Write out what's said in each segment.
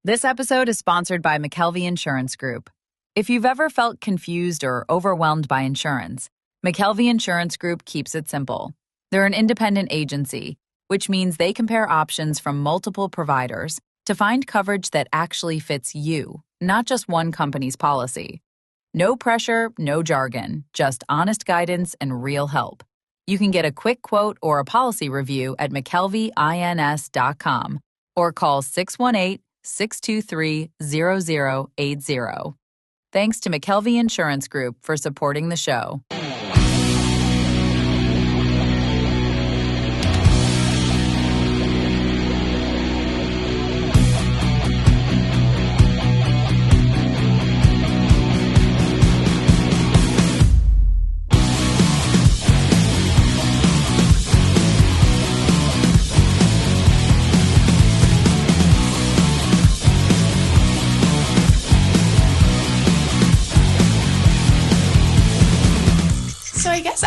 This episode is sponsored by McKelvey Insurance Group. If you've ever felt confused or overwhelmed by insurance, McKelvey Insurance Group keeps it simple. They're an independent agency, which means they compare options from multiple providers to find coverage that actually fits you, not just one company's policy. No pressure, no jargon, just honest guidance and real help. You can get a quick quote or a policy review at McKelveyINS.com or call 618-623-0080. Thanks to McKelvey Insurance Group for supporting the show.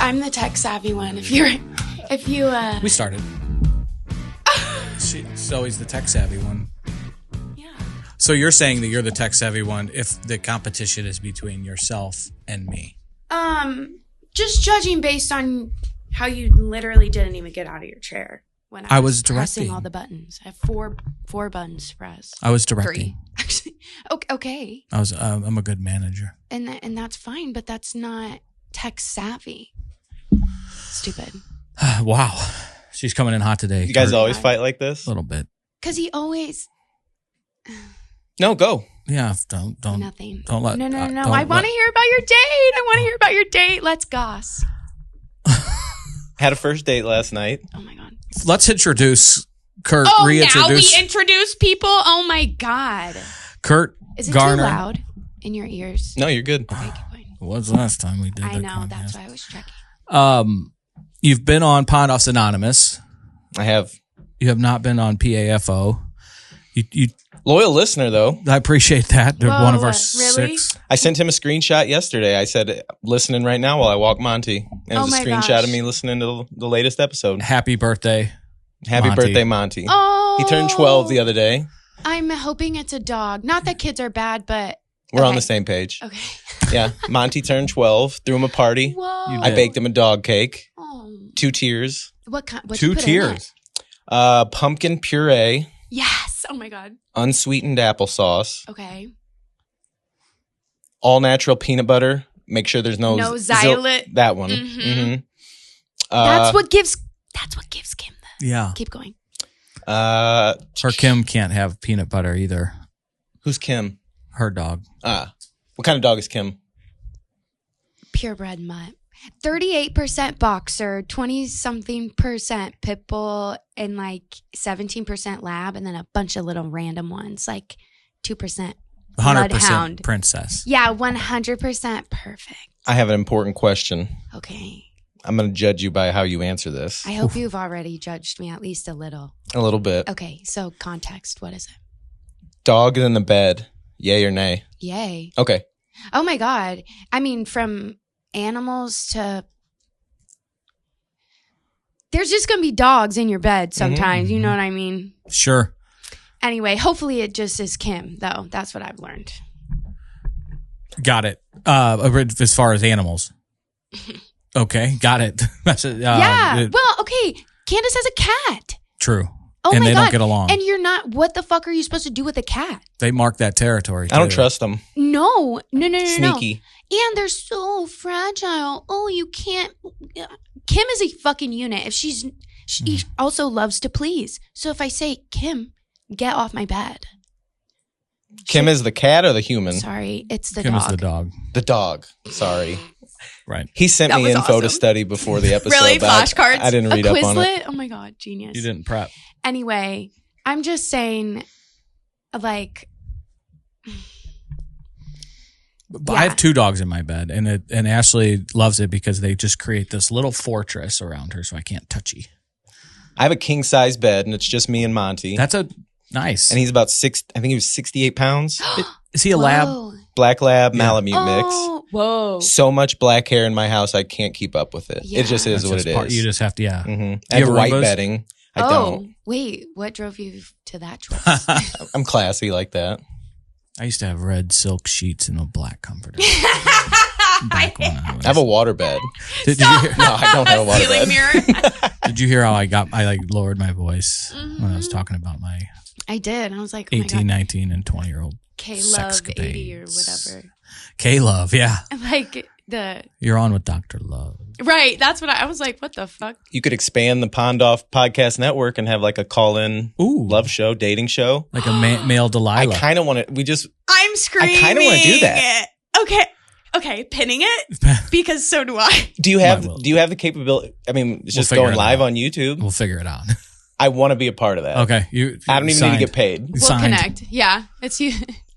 I'm the tech savvy one. If you We started. She's always the tech savvy one. Yeah. So you're saying that you're the tech savvy one if the competition is between yourself and me? Just judging based on how you literally didn't even get out of your chair when I was pressing directing all the buttons. I have four buttons to press. I was directing. 3. Actually, okay. I'm a good manager. And that's fine, but that's not tech savvy. Stupid. Wow. She's coming in hot today. You guys always fight like this? A little bit. Because he always... No, go. Yeah, don't. Nothing. Don't let... No. I want to hear about your date. Let's goss. Had a first date last night. Oh, my God. Let's introduce Kurt. Now we introduce people? Oh, my God. Kurt Is it Garner. too loud in your ears? No, you're good. Okay, keep going. It was last time we did I that know. podcast. That's why I was checking. You've been on Pond Offs Anonymous. I have. You have not been on PAFO. You Loyal listener, though. I appreciate that. They're Whoa, one of our really? 6. I sent him a screenshot yesterday. I said, listening right now while I walk Monty. And it was a screenshot of me listening to the latest episode. Happy birthday. Happy birthday, Monty. Oh. He turned 12 the other day. I'm hoping it's a dog. Not that kids are bad, but... We're on the same page. Okay. Yeah. Monty turned 12. Threw him a party. Whoa. I baked him a dog cake. Oh. 2 tiers. What kind? 2 tiers. Pumpkin puree. Yes. Oh, my God. Unsweetened applesauce. Okay. All natural peanut butter. Make sure there's no xylitol. That one. Mm-hmm. Mm-hmm. That's what gives Kim the... Yeah. Keep going. Her Kim can't have peanut butter either. Who's Kim? Her dog. What kind of dog is Kim? Purebred mutt. 38% boxer, 20-something% pit bull, and like 17% lab, and then a bunch of little random ones, like 2% 100% bloodhound. princess. Yeah, 100% perfect. I have an important question. Okay. I'm going to judge you by how you answer this. I hope you've already judged me at least a little. A little bit. Okay, so context, what is it? Dog in the bed, yay or nay? Yay. Okay. Oh my God. I mean, from animals to... There's just going to be dogs in your bed sometimes. Mm-hmm. You know what I mean? Sure. Anyway, hopefully it just is Kim, though. That's what I've learned. Got it. As far as animals. Okay, got it. Yeah. Well, okay. Candace has a cat. True. Oh and my they God. don't get along. And you're not... What the fuck are you supposed to do with a cat? They mark that territory, too. I don't trust them. No. Sneaky. And they're so fragile. Oh, you can't... Kim is a fucking unit. If she also loves to please. So if I say, Kim, get off my bed. Kim is the cat or the human? Sorry, it's the Kim dog. Kim is the dog. The dog. Sorry. Right. He sent me info to study before the episode. Really? Flashcards? I didn't read up on it. Oh my God, genius. You didn't prep. Anyway, I'm just saying, like... Yeah. I have 2 dogs in my bed, and Ashley loves it because they just create this little fortress around her, so I can't touch her. I have a king size bed, and it's just me and Monty. That's nice. And he's about 6. I think he was 68 pounds. Is he a lab? Black lab, Malamute mix. Whoa! So much black hair in my house, I can't keep up with it. Yeah. It just is That's what just it is. You just have to, yeah. Mm-hmm. I have white bedding. I don't. Wait, what drove you to that choice? I'm classy like that. I used to have red silk sheets and a black comforter. I have a waterbed. Did you hear? No, I don't have a waterbed. Mirror. Did you hear how I lowered my voice when I was talking about my I did. I was like, 18, 19, and 20-year-old K-Love 80 or whatever. K-Love, yeah. Like You're on with Dr. Love. Right. That's what I was like, what the fuck? You could expand the Pond Off podcast network and have like a call-in love show, dating show. Like a male Delilah. I kind of want to, I'm screaming. I kind of want to do that. Okay, pinning it because so do I. Do you have the capability? I mean, it's just going live on YouTube. We'll figure it out. I want to be a part of that. Okay. I don't even need to get paid. We'll connect. Yeah. It's you.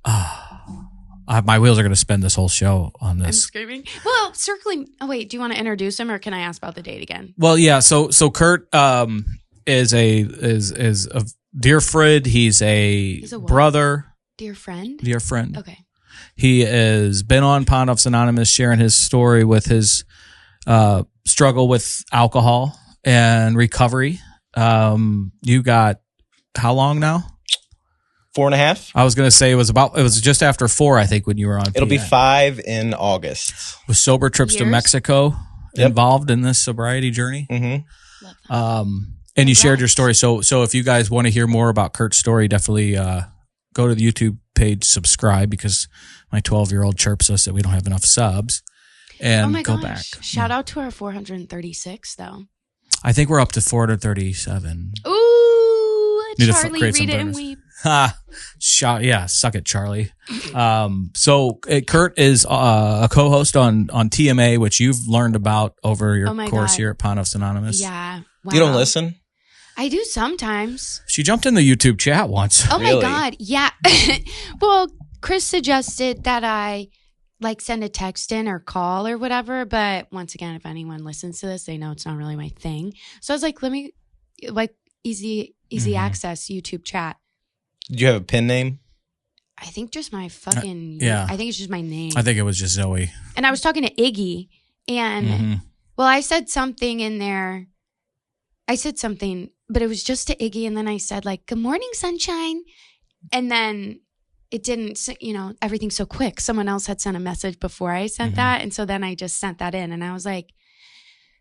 My wheels are going to spin this whole show on this. I'm screaming. Well, circling. Oh, wait. Do you want to introduce him or can I ask about the date again? Well, yeah. So Kurt is a dear friend. He's a brother. Dear friend? Dear friend. Okay. He has been on Pond Offs Anonymous sharing his story with his struggle with alcohol and recovery. You got how long now? 4.5. I was going to say it was just after 4, I think, when you were on. It'll be 5 in August. With sober trips to Mexico involved in this sobriety journey. Mm-hmm. And you shared your story. So if you guys want to hear more about Kurt's story, definitely go to the YouTube page, subscribe, because my 12-year-old chirps us that we don't have enough subs. And go back. Shout out to our 436, though. I think we're up to 437. Ooh, Charlie, read it and weep. Suck it, Charlie. So Kurt is a co-host on TMA, which you've learned about over your course here at Pond Offs Anonymous. Yeah. Wow. You don't listen? I do sometimes. She jumped in the YouTube chat once. Oh my God. Yeah. Well, Chris suggested that I send a text in or call or whatever. But once again, if anyone listens to this, they know it's not really my thing. So I was like, let me easy access YouTube chat. Did you have a pen name? I think just my fucking, I think it's just my name. I think it was just Zoe. And I was talking to Iggy and well, I said something in there. But it was just to Iggy. And then I said good morning, sunshine. And then it didn't, everything's so quick. Someone else had sent a message before I sent that. And so then I just sent that in. And I was like,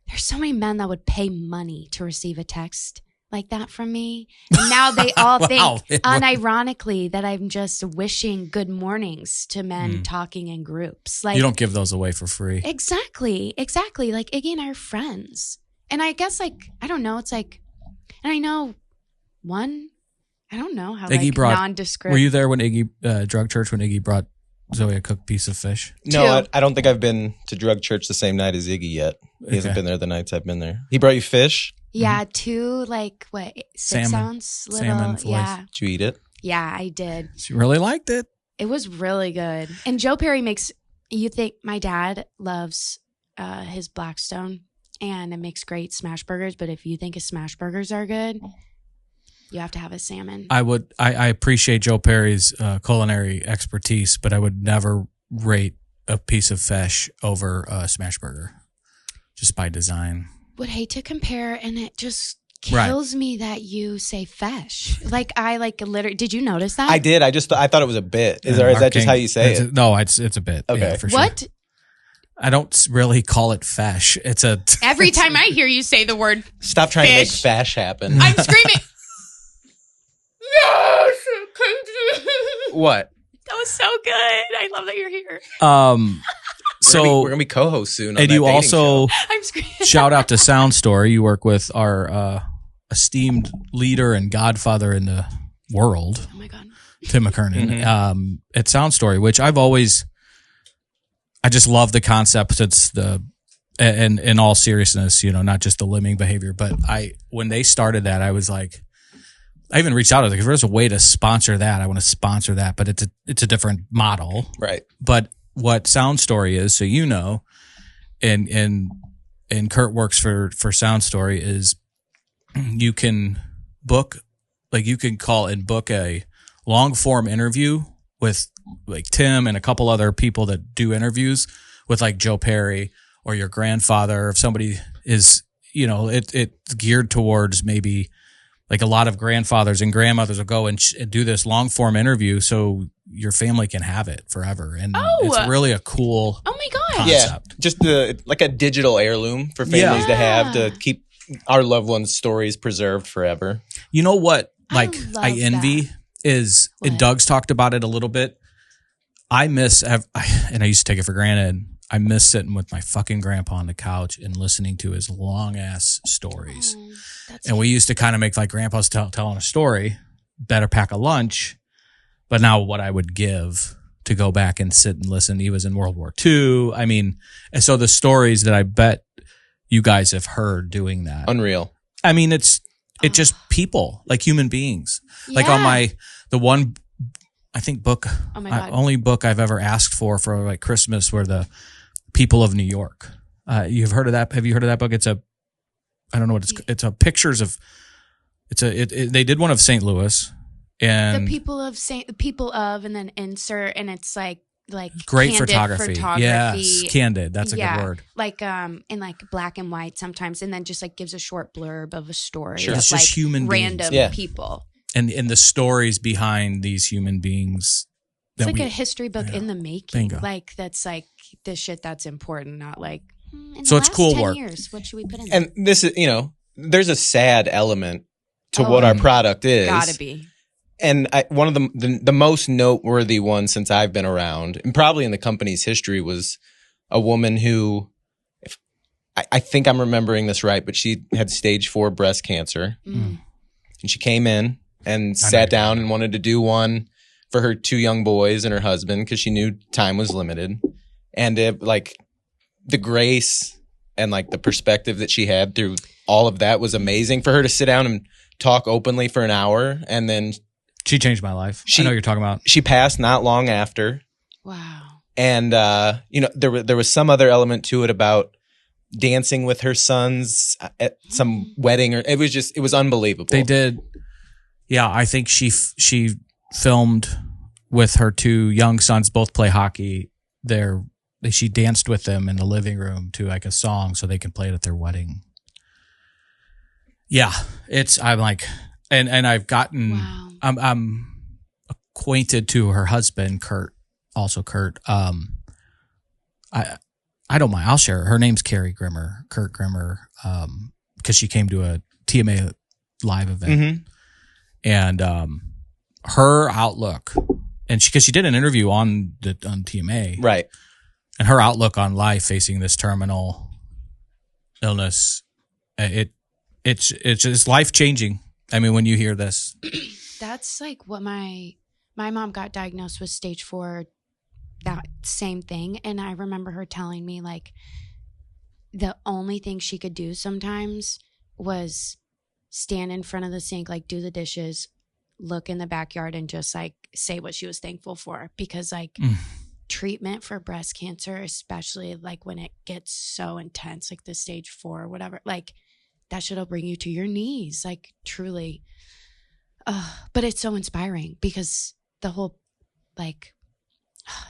there's so many men that would pay money to receive a text like that from me. And now they all think unironically that I'm just wishing good mornings to men talking in groups. You don't give those away for free. Exactly. Iggy and I are friends. And I guess I don't know. It's and I know I don't know how Iggy nondescript. Were you there when Iggy, drug church, when Iggy brought Zoe a cooked piece of fish? No, I don't think I've been to drug church the same night as Iggy yet. He hasn't been there the nights I've been there. He brought you fish? Yeah, 2 6-ounce little. Salmon fillets. Yeah. Did you eat it? Yeah, I did. She really liked it. It was really good. And Joe Perry you think my dad loves his Blackstone and it makes great smash burgers, but if you think his smash burgers are good, you have to have a salmon. I appreciate Joe Perry's culinary expertise, but I would never rate a piece of fish over a smash burger, just by design. Would hate to compare, and it just kills me that you say fish. Literally. Did you notice that? I did. I thought it was a bit. Is that just how you say it? No, it's a bit. Okay, yeah, for sure. What? I don't really call it fesh. It's a. Every time I hear you say the word, stop trying fish, to make fash happen. I'm screaming. Yes, what? That was so good. I love that you're here. So we're gonna be co-hosts soon. On and you also I'm screaming. Shout out to Sound Story. You work with our esteemed leader and godfather in the world. Oh my God, Tim McCernan. At Sound Story, which I just love the concept. It's and in all seriousness, not just the limiting behavior, but when they started that, I was like, I even reached out to them because there's a way to sponsor that. I want to sponsor that, but it's a different model. Right. But what Sound Story is, so and Kurt works for Sound Story, is you can book, you can call and book a long form interview with Tim and a couple other people that do interviews with Joe Perry or your grandfather. If somebody is, it's geared towards maybe like a lot of grandfathers and grandmothers will go and do this long form interview so your family can have it forever. And it's really a cool concept. Yeah, just like a digital heirloom for families to have to keep our loved ones' stories preserved forever. You know what? Like I envy is, and Doug's talked about it a little bit. I miss, and I used to take it for granted. I miss sitting with my fucking grandpa on the couch and listening to his long ass stories. And we used to kind of make like grandpa's telling a story, better pack a lunch. But now what I would give to go back and sit and listen. He was in World War II. I mean, and so the stories that I bet you guys have heard doing that. Unreal. I mean, it's just people, like human beings. Like on the one, I think only book I've ever asked for like Christmas were the People of New York. You've heard of that? Have you heard of that book? I don't know what it's a pictures of, they did one of St. Louis and the people of, and then insert, and it's like great photography. Yes. Candid. That's a good word. Like, in like black and white sometimes. And then just like gives a short blurb of a story. Sure. Of, it's just like, human random people. And the stories behind these human beings. It's like a history book in the making. Bingo. Like that's like the shit that's important, not like so it's cool 10 work. Years, what should we put in there? And this is, there's a sad element to what our product is. Gotta be. And one of the most noteworthy ones since I've been around, and probably in the company's history, was a woman who, I think I'm remembering this right, but she had stage 4 breast cancer. And she came in and sat down and wanted to do one for her 2 young boys and her husband because she knew time was limited. And the grace and like the perspective that she had through all of that was amazing for her to sit down and talk openly for an hour. And then she changed my life. I know what you're talking about. She passed not long after. Wow. And, there was some other element to it about dancing with her sons at some wedding, or it was unbelievable. They did. Yeah. I think she filmed with her 2 young sons, both play hockey. She danced with them in the living room to like a song so they can play it at their wedding. Yeah. I'm like, and I've gotten, wow. I'm acquainted to her husband, Kurt. I don't mind. I'll share her. Her name's Kurt Garner, because she came to a TMA live event, and her outlook, and because she did an interview on TMA, right, and her outlook on life facing this terminal illness, it's just life changing. I mean, when you hear this. That's like what my mom got diagnosed with stage 4, that same thing. And I remember her telling me like the only thing she could do sometimes was stand in front of the sink, like do the dishes, look in the backyard and just like say what she was thankful for. Because like treatment for breast cancer, especially like when it gets so intense, like the stage 4 or whatever, like that shit'll bring you to your knees, like truly. But it's so inspiring because the whole like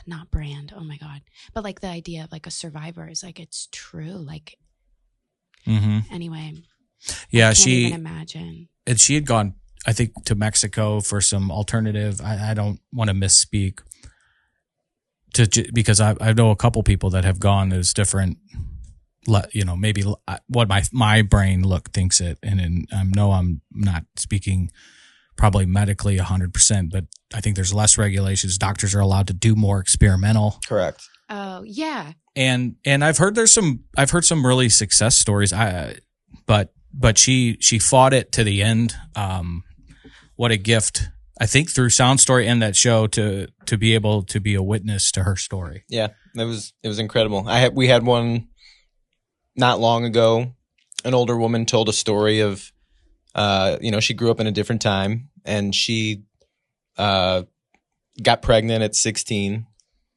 not brand, oh my God, but like the idea of like a survivor is like it's true, like anyway. Yeah, I can't even imagine. And she had gone, I think, to Mexico for some alternative. I don't want to misspeak because I know a couple people that have gone as different. Maybe what my brain thinks it, and I know I'm not speaking probably medically 100%, but I think there's less regulations. Doctors are allowed to do more experimental. Correct. Oh yeah. And I've heard some really success stories. But she fought it to the end. What a gift, I think, through Sound Story and that show to be able to be a witness to her story. Yeah, it was incredible. We had one not long ago. An older woman told a story of, she grew up in a different time and she got pregnant at 16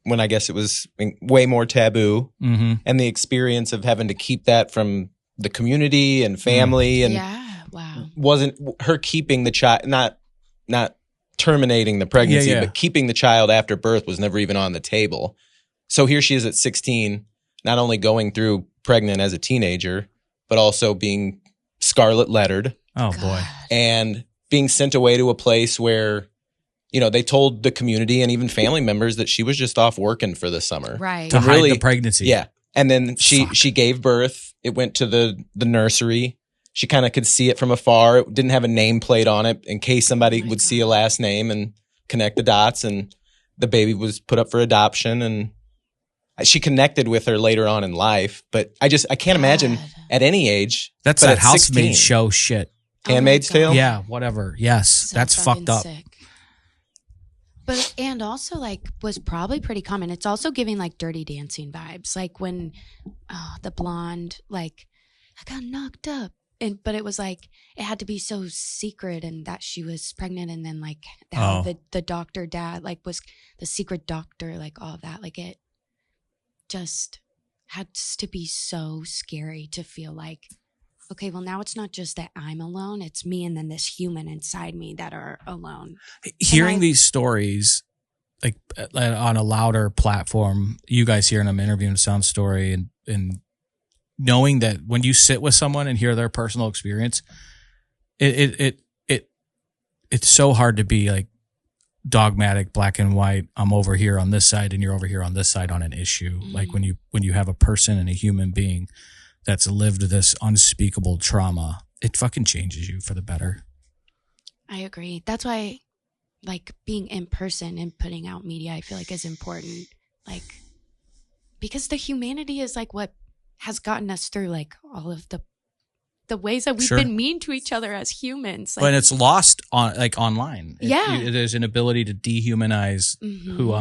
when I guess it was way more taboo, and the experience of having to keep that from the community and family, and wasn't her keeping the child, not terminating the pregnancy, but keeping the child after birth was never even on the table. So here she is at 16, not only going through pregnant as a teenager, but also being scarlet lettered Oh, boy. And being sent away to a place where, you know, they told the community and even family members that she was just off working for the summer. Right. To hide the pregnancy. Yeah. And then she gave birth. It went to the nursery. She kind of could see it from afar. It didn't have a nameplate on it in case somebody would see a last name and connect the dots. And the baby was put up for adoption. And she connected with her later on in life. But I can't imagine at any age. That's but that at housemaid 16, show shit. Handmaid's Tale? Yeah, whatever. Yes. So that's fucking fucked up. sick. But, and also, like, was probably pretty common. It's also giving, like, Dirty Dancing vibes. Like, when the blonde, like, I got knocked up. But it was, like, it had to be so secret and that she was pregnant. And then, like, how the doctor dad, like, was the secret doctor, like, all of that. Like, it just had to be so scary to feel like, okay, well, now it's not just that I'm alone. It's me and then this human inside me that are alone. Hearing these stories, like on a louder platform, you guys hearing them interviewing Sound Story and knowing that when you sit with someone and hear their personal experience, it's so hard to be like dogmatic, black and white. I'm over here on this side and you're over here on this side on an issue. Mm-hmm. Like when you have a person and a human being that's lived this unspeakable trauma, it fucking changes you for the better. I agree. That's why, like, being in person and putting out media, I feel like is important. Like, because the humanity is like what has gotten us through like all of the ways that we've been mean to each other as humans. Like, but it's lost on like online. Yeah. There's an ability to dehumanize who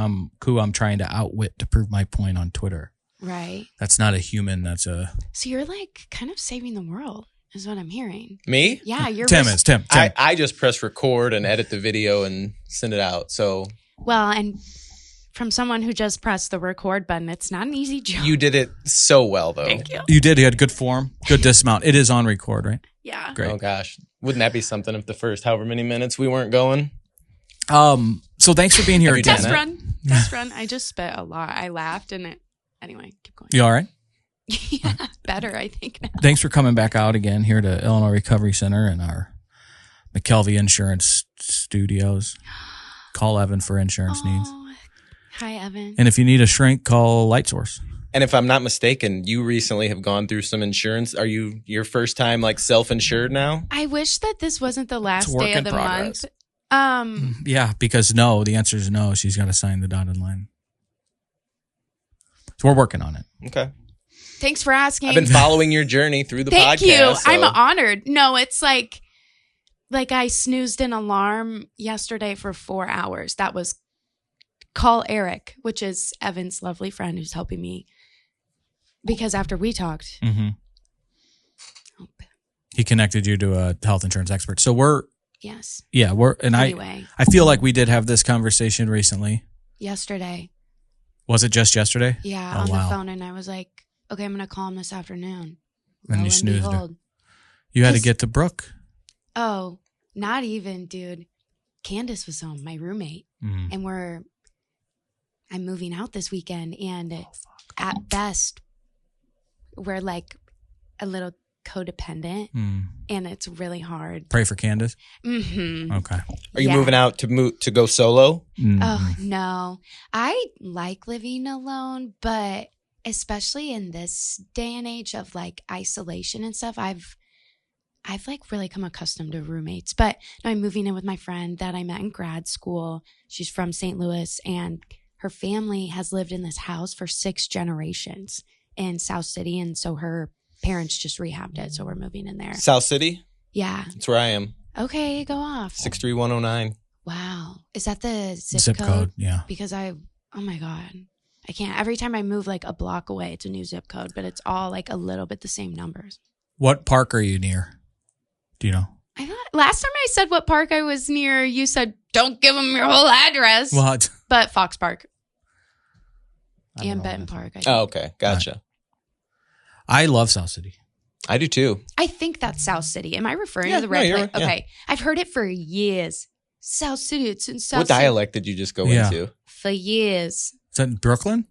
I'm trying to outwit to prove my point on Twitter. Right. That's not a human. That's a. So you're like kind of saving the world, is what I'm hearing. Me? Yeah, you're. Tim. I just press record and edit the video and send it out. So. Well, and from someone who just pressed the record button, it's not an easy job. You did it so well, though. Thank you. You did. You had good form, good dismount. It is on record, right? Yeah. Great. Oh gosh, wouldn't that be something if the first however many minutes we weren't going? So thanks for being here. Test run. I just spit a lot. I laughed and it. Anyway, keep going. You all right? Yeah, better, I think now. Thanks for coming back out again here to Illinois Recovery Center and our McKelvey Insurance Studios. Call Evan for insurance needs. Hi, Evan. And if you need a shrink, call Light Source. And if I'm not mistaken, you recently have gone through some insurance. Are you your first time like self-insured now? I wish that this wasn't the last day of the month. Yeah, because no, the answer is no. She's got to sign the dotted line. So we're working on it. Okay. Thanks for asking. I've been following your journey through the podcast. Thank you. So. I'm honored. No, it's like I snoozed an alarm yesterday for 4 hours. That was call Eric, which is Evan's lovely friend who's helping me. Because after we talked, he connected you to a health insurance expert. So we're anyway. I feel like we did have this conversation recently. Yesterday. Was it just yesterday? Yeah, on the phone, and I was like, okay, I'm going to call him this afternoon. And you snoozed her. You had to get to Brooke. Oh, not even, dude. Candace was home, my roommate. And I'm moving out this weekend, and at best, we're like a little codependent, and it's really hard. Pray for Candace? Mm-hmm. Okay. Are you moving out to go solo? Oh, no. I like living alone, but especially in this day and age of like isolation and stuff, I've like really come accustomed to roommates. But no, I'm moving in with my friend that I met in grad school. She's from St. Louis, and her family has lived in this house for 6 generations in South City, and so her parents just rehabbed it, so we're moving in there. South City? Yeah. That's where I am. Okay, go off. 63109. Wow. Is that the zip code? Yeah. Because oh my God. I can't. Every time I move like a block away, it's a new zip code, but it's all like a little bit the same numbers. What park are you near? Do you know? I thought last time I said what park I was near, you said, don't give them your whole address. What? But Fox Park. And Benton Park. I think. Oh, okay. Gotcha. I love South City. I do too. I think that's South City. Am I referring to the red place? Okay. Yeah. I've heard it for years. South City. It's in South City. What dialect did you just go into? For years. Is that in Brooklyn?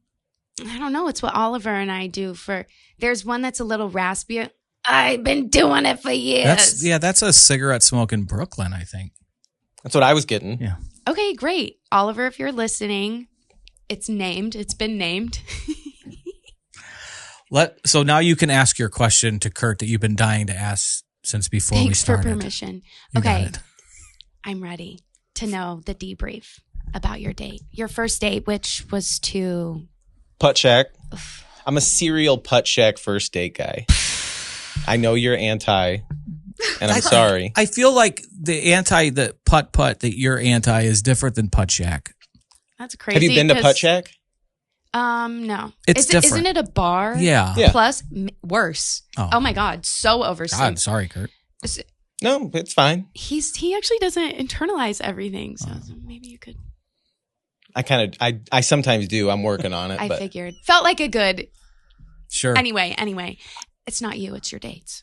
I don't know. It's what Oliver and I do there's one that's a little raspier. I've been doing it for years. That's a cigarette smoke in Brooklyn, I think. That's what I was getting. Yeah. Okay, great. Oliver, if you're listening, it's named. It's been named. So now you can ask your question to Kurt that you've been dying to ask since before we Thanks started. for permission. You Okay. got it. I'm ready to know the debrief about your date. Your first date, which was to... Putt Shack. I'm a serial Putt Shack first date guy. I know you're anti, and I'm sorry. I feel like the putt that you're anti is different than Putt Shack. That's crazy. Have you been to Putt Shack? No. It's different. Isn't it a bar? Yeah. Plus, worse. Oh my God. So overstimulated. God, sorry, Kurt. No, it's fine. He actually doesn't internalize everything. So maybe you could. I sometimes do. I'm working on it. I but figured. Felt like a good. Sure. Anyway. It's not you. It's your dates.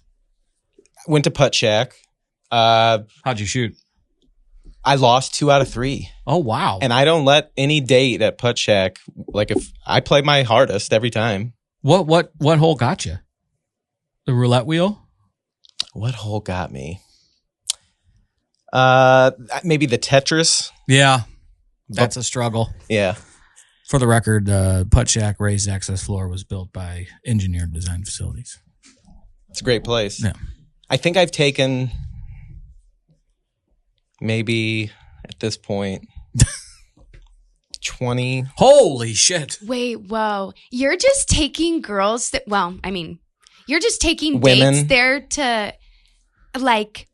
Went to Putt Shack. How'd you shoot? I lost 2 out of 3. Oh, wow. And I don't let any date at Putt Shack, like if I play my hardest every time. What hole got you? The roulette wheel? What hole got me? Maybe the Tetris. Yeah. That's a struggle. Yeah. For the record, Putt Shack raised access floor was built by Engineered Design Facilities. It's a great place. Yeah. I think I've taken maybe at this point 20. Holy shit. Wait, whoa. You're just taking girls you're just taking Women. dates there to like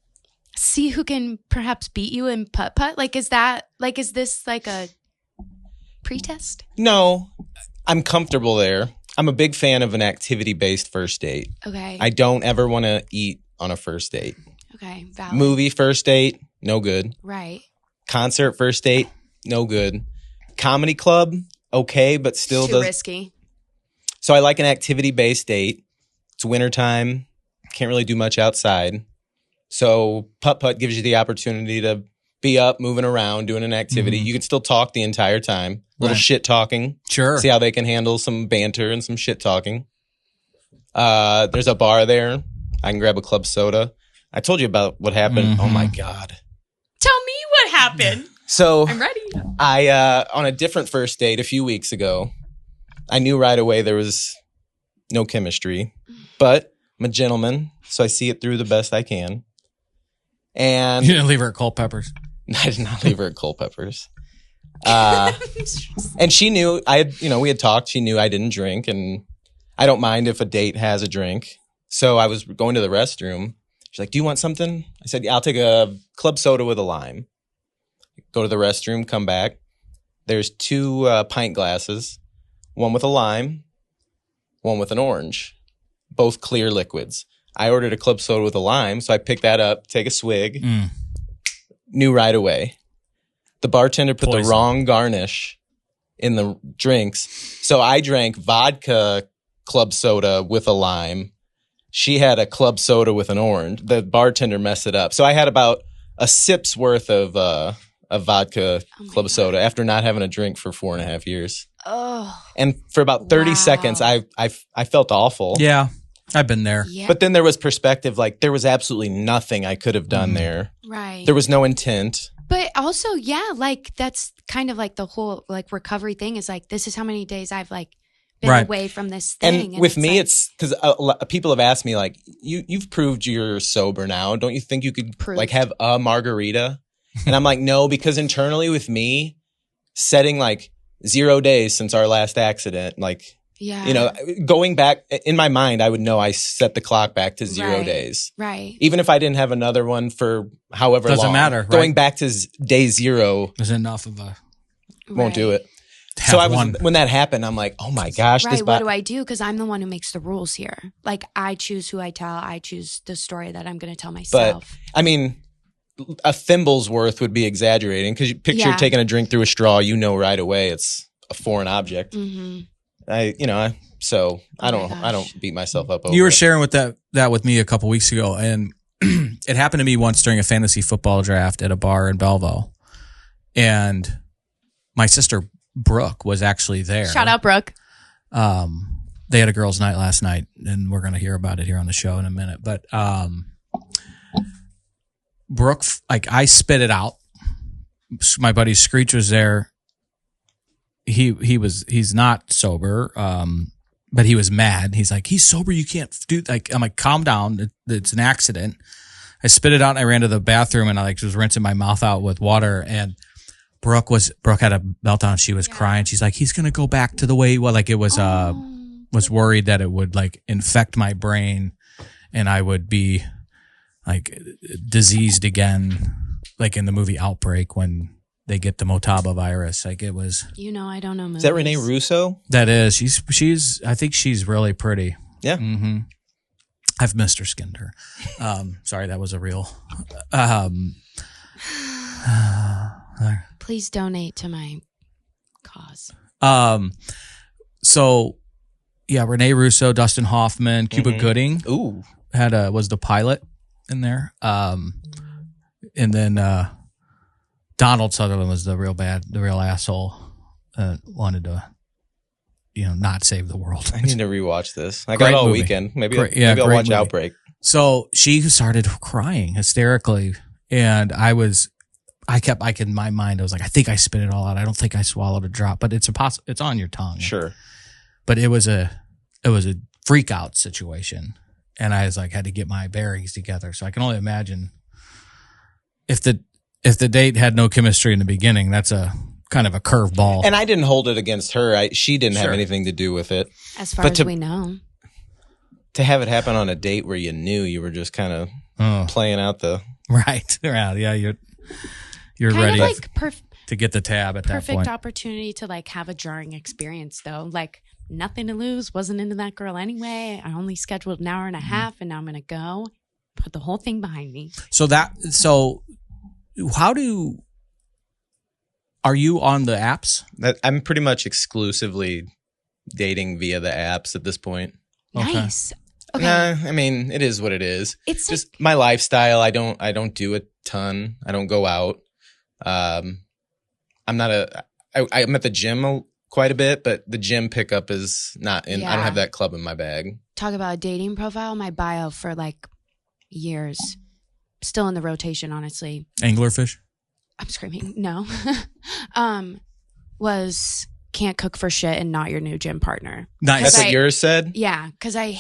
see who can perhaps beat you in putt-putt? Is this like a pretest? No, I'm comfortable there. I'm a big fan of an activity-based first date. Okay. I don't ever want to eat on a first date. Okay, valid. Movie first date, no good. Right. Concert first date, no good. Comedy club, okay, but still Too risky. So I like an activity-based date. It's wintertime. Can't really do much outside. So putt-putt gives you the opportunity to be up, moving around, doing an activity. You can still talk the entire time. Little Right. shit talking. Sure. See how they can handle some banter and some shit talking. There's a bar there. I can grab a club soda. I told you about what happened. Oh my God. Tell me what happened. So I'm ready. I on a different first date a few weeks ago, I knew right away there was no chemistry, but I'm a gentleman, so I see it through the best I can. And You didn't leave her at Culpeppers. I did not leave her at Culpeppers. And she knew we had talked. She knew I didn't drink, and I don't mind if a date has a drink. So I was going to the restroom. She's like, "Do you want something?" I said, "Yeah, I'll take a club soda with a lime." Go to the restroom, come back. There's 2 pint glasses, one with a lime, one with an orange, both clear liquids. I ordered a club soda with a lime, so I picked that up, take a swig, knew right away. The bartender put the wrong garnish in the drinks, so I drank vodka club soda with a lime. She had a club soda with an orange. The bartender messed it up. So I had about a sip's worth of vodka club soda after not having a drink for 4.5 years. Oh. And for about 30 seconds, I felt awful. Yeah, I've been there. Yeah. But then there was perspective. Like, there was absolutely nothing I could have done there. Right. There was no intent. But also, yeah, that's kind of like the whole recovery thing is like, this is how many days I've been away from this thing. And with me, it's because people have asked me you've proved you're sober now. Don't you think you could have a margarita? And I'm like, no, because internally with me, setting 0 days since our last accident, going back in my mind, I would know I set the clock back to 0 days. Right. Even if I didn't have another one for however long. Doesn't matter. Right? Going back to day 0 is enough of a. Won't do it. So when that happened, I'm like, oh my gosh. Right. What do I do? Because I'm the one who makes the rules here. I choose who I tell. I choose the story that I'm going to tell myself. But I mean, a thimble's worth would be exaggerating because you picture taking a drink through a straw, right away it's a foreign object. Mm-hmm. I don't beat myself up over You were it. sharing with that with me a couple weeks ago, and it happened to me once during a fantasy football draft at a bar in Belleville, and my sister Brooke was actually there. Shout out, Brooke. they had a girls' night last night, and we're going to hear about it here on the show in a minute. But Brooke, like, I spit it out. My buddy Screech was there. He's not sober, but he was mad. He's like, he's sober. You can't do, like, I'm like, calm down. It's an accident. I spit it out and I ran to the bathroom and I like was rinsing my mouth out with water, and Brooke had a meltdown. She was crying. She's like, he's going to go back to the way he was. Like, it was worried that it would like infect my brain and I would be like diseased again, like in the movie Outbreak when they get the Motaba virus. Like, it was. I don't know movies. Is that Renee Russo? That is. She's. I think she's really pretty. Yeah. Mm-hmm. I've Mr. Skinned her. Sorry, that was a real. Please donate to my cause. So, yeah, Renee Russo, Dustin Hoffman, Cuba Gooding. Ooh. Was the pilot in there. And then Donald Sutherland was the real asshole. Wanted to, not save the world. I need to rewatch this. I got all weekend. Maybe I'll watch movie. Outbreak. So she started crying hysterically, and in my mind, I was like, I think I spit it all out. I don't think I swallowed a drop, but it's on your tongue. Sure. But it was a freak out situation. And I was like, had to get my bearings together. So I can only imagine if the date had no chemistry in the beginning, that's a kind of a curveball. And I didn't hold it against her. She didn't have anything to do with it. As far as we know. To have it happen on a date where you knew you were just kind of playing out the... Right. Yeah, you're kind ready like to get the tab at that point. Perfect opportunity to like have a jarring experience though. Like, nothing to lose. Wasn't into that girl anyway. I only scheduled an hour and a half, and now I'm going to go put the whole thing behind me. So are you on the apps? I'm pretty much exclusively dating via the apps at this point. Nice. Okay. I mean, it is what it is. It's just like, my lifestyle. I don't do a ton. I don't go out. I'm at the gym quite a bit, but the gym pickup is not in. I don't have that club in my bag. Talk about a dating profile. My bio for like years, still in the rotation. Honestly, Anglerfish. I'm screaming. No, was can't cook for shit and not your new gym partner. Nice. That's what yours said. Yeah, because I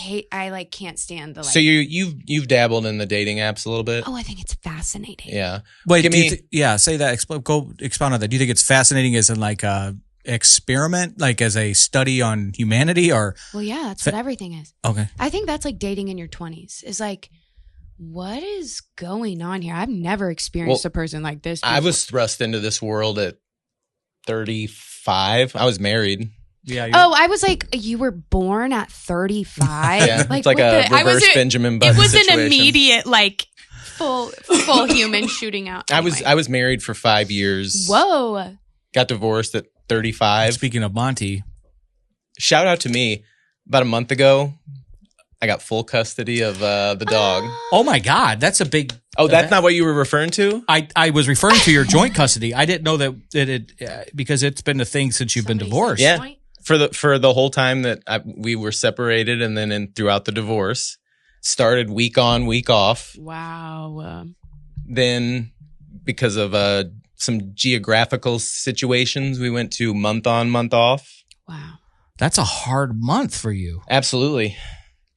can't stand the. Like, so you've dabbled in the dating apps a little bit. Oh, I think it's fascinating. Yeah. Wait, say that. Go expound on that. Do you think it's fascinating as in like a experiment, like as a study on humanity, or? Well, yeah, that's what everything is. Okay. I think that's like dating in your 20s. Is like, what is going on here? I've never experienced a person like this before. I was thrust into this world at 35. I was married. Yeah. I was like, you were born at 35. Yeah, like, it's like a reverse Benjamin Button situation. It was an immediate like full human shooting out. Anyway. I was married for 5 years. Whoa. Got divorced at 35. Speaking of Monty, shout out to me. About a month ago, I got full custody of the dog. Oh my God, that's a big. Oh, that's not what you were referring to? I was referring to your joint custody. I didn't know that it because it's been a thing since you've been divorced. Yeah, for the whole time that we were separated, and then throughout the divorce, started week on, week off. Wow. Then because of some geographical situations, we went to month on, month off. Wow. That's a hard month for you. Absolutely.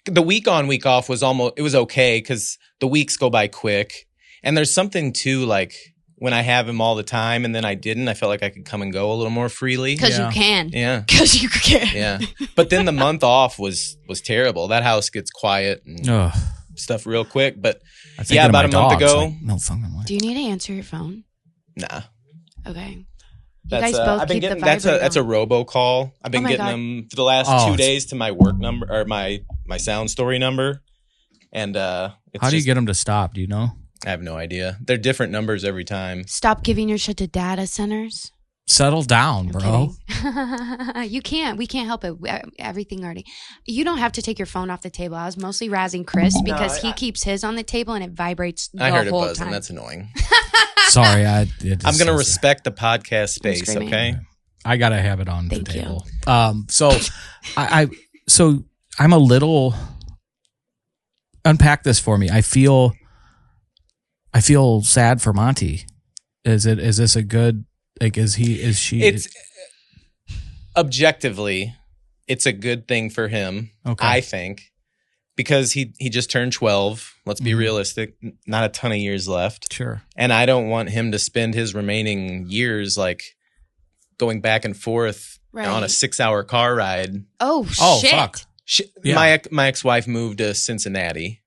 The week on, week off was okay because the weeks go by quick. And there's something too, like when I have him all the time and then I didn't, I felt like I could come and go a little more freely. Because you can. Yeah. Because you can. Yeah. But then the month off was terrible. That house gets quiet and stuff real quick. But about a month ago. Like, no phone. Do you need to answer your phone? Nah. Okay. You guys both keep the that's a robocall. I've been getting them for the last 2 days to my work number or my Sound Story number. And how do you get them to stop? Do you know? I have no idea. They're different numbers every time. Stop giving your shit to data centers. Settle down, bro. You can't. We can't help it. Everything already. You don't have to take your phone off the table. I was mostly razzing Chris because he keeps his on the table and it vibrates the whole time. I heard it buzzing. That's annoying. Sorry, I'm going to respect the podcast space, okay? I got to have it on the table. So So I'm a little, unpack this for me. I feel sad for Monty. Is this a good, like, it's objectively, it's a good thing for him. Okay. I think, because he just turned 12. Let's be realistic. Not a ton of years left. Sure. And I don't want him to spend his remaining years like going back and forth on a 6-hour car ride. Oh shit. Fuck. Yeah. My ex-wife moved to Cincinnati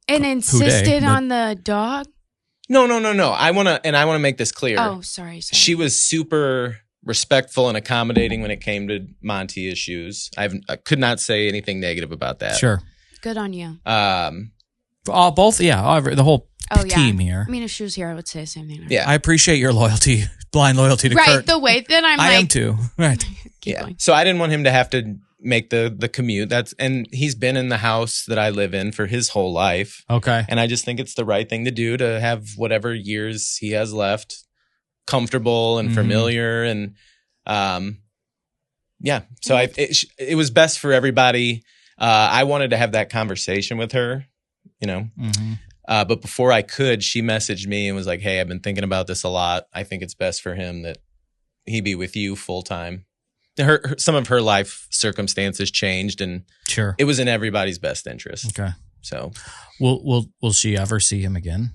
And insisted on the dog? No. I want to make this clear. Oh, sorry. She was super respectful and accommodating when it came to Monty issues. I could not say anything negative about that. Sure. Good on you. The whole team here. I mean, if she was here, I would say the same thing. Yeah. I appreciate your loyalty, blind loyalty to Right, Kurt. the way that I'm I am too. Right. Keep going. So I didn't want him to have to make the commute. And he's been in the house that I live in for his whole life. Okay. And I just think it's the right thing to do, to have whatever years he has left comfortable and familiar. And so it was best for everybody. I wanted to have that conversation with her, but before I could, she messaged me and was like, "Hey, I've been thinking about this a lot. I think it's best for him that he be with you full time." Some of her life circumstances changed, and sure, it was in everybody's best interest. Okay. So, will she ever see him again?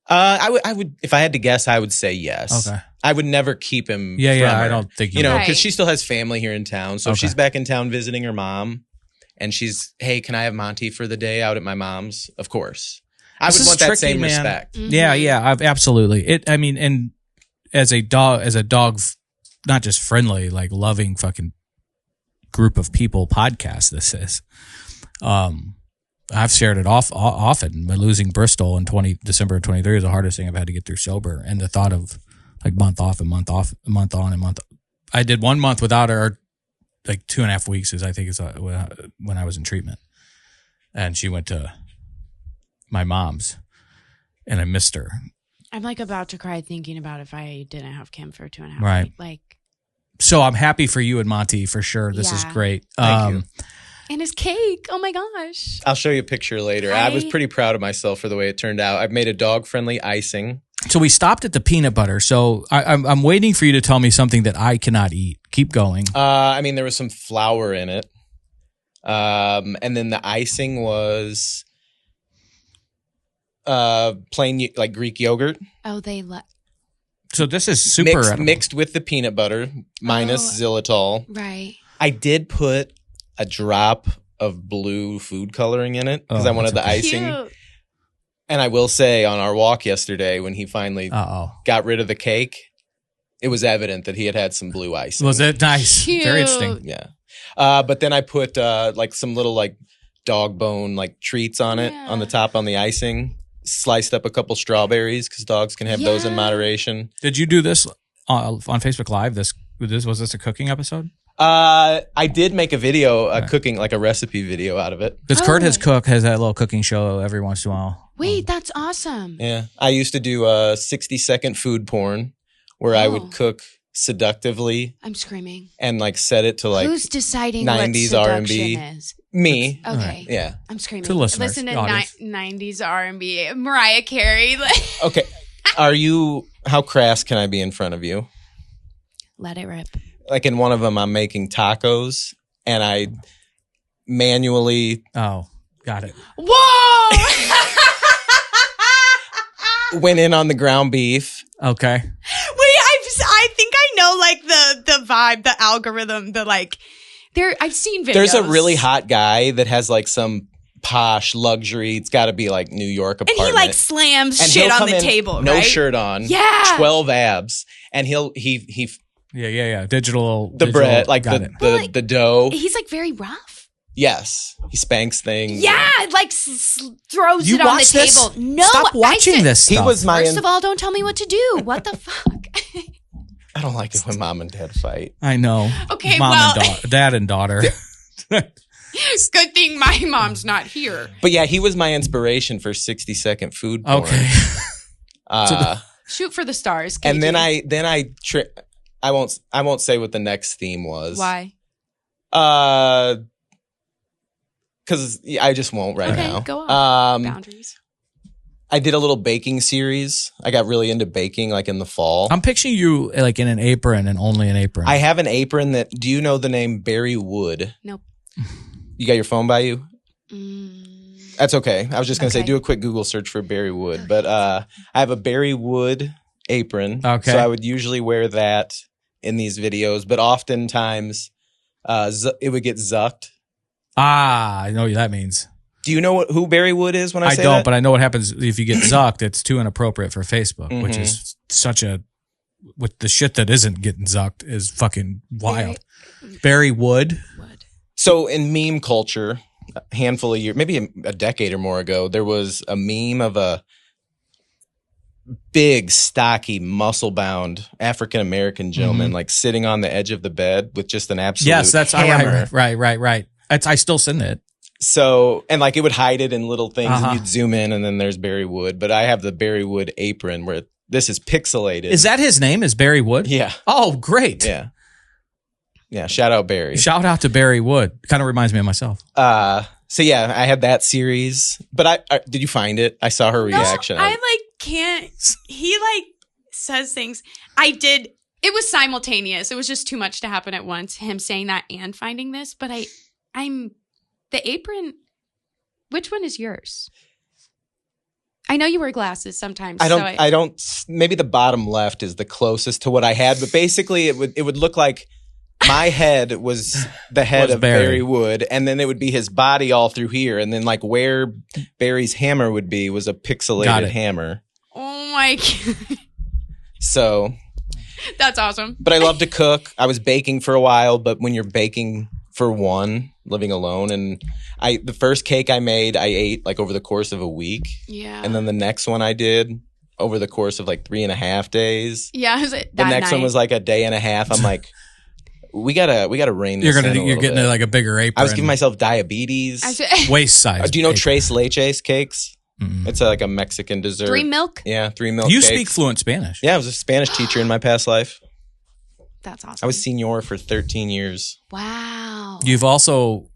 I would, if I had to guess, I would say yes. Okay. I would never keep him. Yeah, from her, I don't think because Right. she still has family here in town. So if she's back in town visiting her mom, and she's, "Hey, can I have Monty for the day out at my mom's?" Of course, I would want that same respect. Mm-hmm. Yeah, absolutely. And as a dog, not just friendly, like loving fucking group of people podcast this is. I've shared it often. But losing Bristol in December of 23 is the hardest thing I've had to get through sober. And the thought of like month off and month off, month on and month. I did 1 month without her, like 2.5 weeks is when I was in treatment. And she went to my mom's and I missed her. I'm like about to cry thinking about if I didn't have Kim for 2.5 Right. weeks. Like, so I'm happy for you and Monty for sure. This is Yeah. great. Thank you. and his cake. Oh my gosh. I'll show you a picture later. I was pretty proud of myself for the way it turned out. I've made a dog-friendly icing. So we stopped at the peanut butter. So I'm waiting for you to tell me something that I cannot eat. Keep going. There was some flour in it. And then the icing was plain like Greek yogurt. Oh, So this is super mixed with the peanut butter minus xylitol. right. I did put a drop of blue food coloring in it because I wanted the icing. Cute. And I will say, on our walk yesterday, when he finally got rid of the cake, it was evident that he had some blue icing. Was it nice? Cute. Very interesting. Yeah. But then I put like some little like dog bone like treats on it on the top on the icing. Sliced up a couple strawberries because dogs can have those in moderation. Did you do this on Facebook Live? Was this a cooking episode? I did make a video, cooking, like a recipe video out of it. Because Kurt has that little cooking show every once in a while. Wait, that's awesome. Yeah. I used to do 60-second food porn where I would cook seductively. I'm screaming. And like set it to like Who's deciding 90s what R&B. seduction is? Me. Okay. Yeah. I'm screaming. To listeners, Listen to audience. 90s R&B. Mariah Carey. Okay. How crass can I be in front of you? Let it rip. Like in one of them, I'm making tacos and I manually got it. Whoa! went in on the ground beef. Okay. Wait, I think I know like the vibe, the algorithm, the like. I've seen videos. There's a really hot guy that has like some posh luxury. It's got to be like New York apartment. And he like slams and shit he'll on come the in, table, no right? shirt on, Yeah. 12 abs, and he Digital bread, like got the dough. He's like very rough. Yes, he spanks things. Yeah, like throws You it on the watch this? table. No, Stop watching this He stuff. was my. First of all, don't tell me what to do. What the fuck? I don't like it when mom and dad fight. I know. Okay, Dad and daughter. Good thing my mom's not here. But yeah, he was my inspiration for 60-second food porn. Okay. Shoot for the stars. KJ. And then I won't say what the next theme was. Why? because I just won't right now. Go on. Boundaries. I did a little baking series. I got really into baking like in the fall. I'm picturing you like in an apron and only an apron. I have an apron that, do you know the name Barry Wood? Nope. You got your phone by you? That's okay. I was just going to say, do a quick Google search for Barry Wood. But I have a Barry Wood apron. Okay. So I would usually wear that in these videos. But oftentimes it would get zucked. I know what that means. Do you know who Barry Wood is when I say don't, that? but I know what happens if you get zucked. It's too inappropriate for Facebook, which is such a, with the shit that isn't getting zucked is fucking wild. Barry Wood. So in meme culture, a handful of years, maybe a decade or more ago, there was a meme of a big, stocky, muscle-bound African-American gentleman like sitting on the edge of the bed with just an absolute hammer. Right. I still send it. So, and like it would hide it in little things and you'd zoom in and then there's Barry Wood. But I have the Barry Wood apron where this is pixelated. Is that his name? Is Barry Wood? Yeah. Oh, great. Yeah. Yeah. Shout out Barry. Shout out to Barry Wood. Kind of reminds me of myself. So yeah, I had that series. But I did you find it? I saw her reaction. I like can't. He like says things. I did. It was simultaneous. It was just too much to happen at once. Him saying that and finding this. But I'm the apron. Which one is yours? I know you wear glasses sometimes. I don't. Maybe the bottom left is the closest to what I had. But basically, it would look like my head was the head of Barry Wood, and then it would be his body all through here, and then like where Barry's hammer would be was a pixelated hammer. Oh my God. So that's awesome. But I love to cook. I was baking for a while, but when you're baking for one, living alone, and the first cake I made, I ate like over the course of a week. Yeah. And then the next one I did over the course of like 3.5 days. Yeah. The next one was like a day and a half. I'm like, we gotta rein this in. You're getting like a bigger apron. I was giving myself diabetes. Waist size. Do you know Tres Leches cakes? Mm-hmm. It's like a Mexican dessert. 3 milk? Yeah, 3 milk. You cakes. speak fluent Spanish. Yeah, I was a Spanish teacher in my past life. That's awesome. I was senior for 13 years. Wow. You've also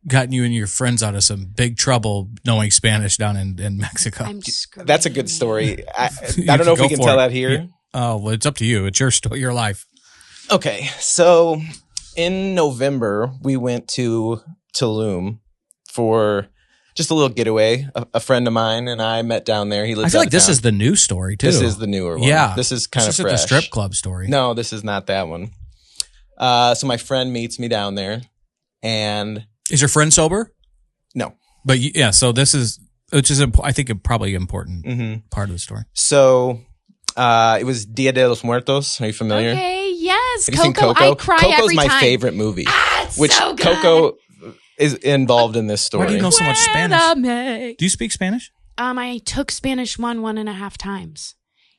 gotten you and your friends out of some big trouble knowing Spanish down in Mexico. I'm screwed. That's a good story. I don't know if we can tell that here. Oh, well, it's up to you. It's your story, your life. Okay, so in November, we went to Tulum for just a little getaway. A friend of mine and I met down there. He lives. I feel like this is the new story too. This is the newer one. Yeah, this is kind of fresh. This is the strip club story. No, this is not that one. So my friend meets me down there, and is your friend sober? No, but yeah. So this is, which is I think a probably important part of the story. So it was Dia de los Muertos. Are you familiar? Okay, yes. Have you seen Coco? I cry Coco's every my time. favorite movie. It's which so good. Coco is involved in this story. Why do you know so much Spanish? Do you speak Spanish? I took Spanish 1.5 times.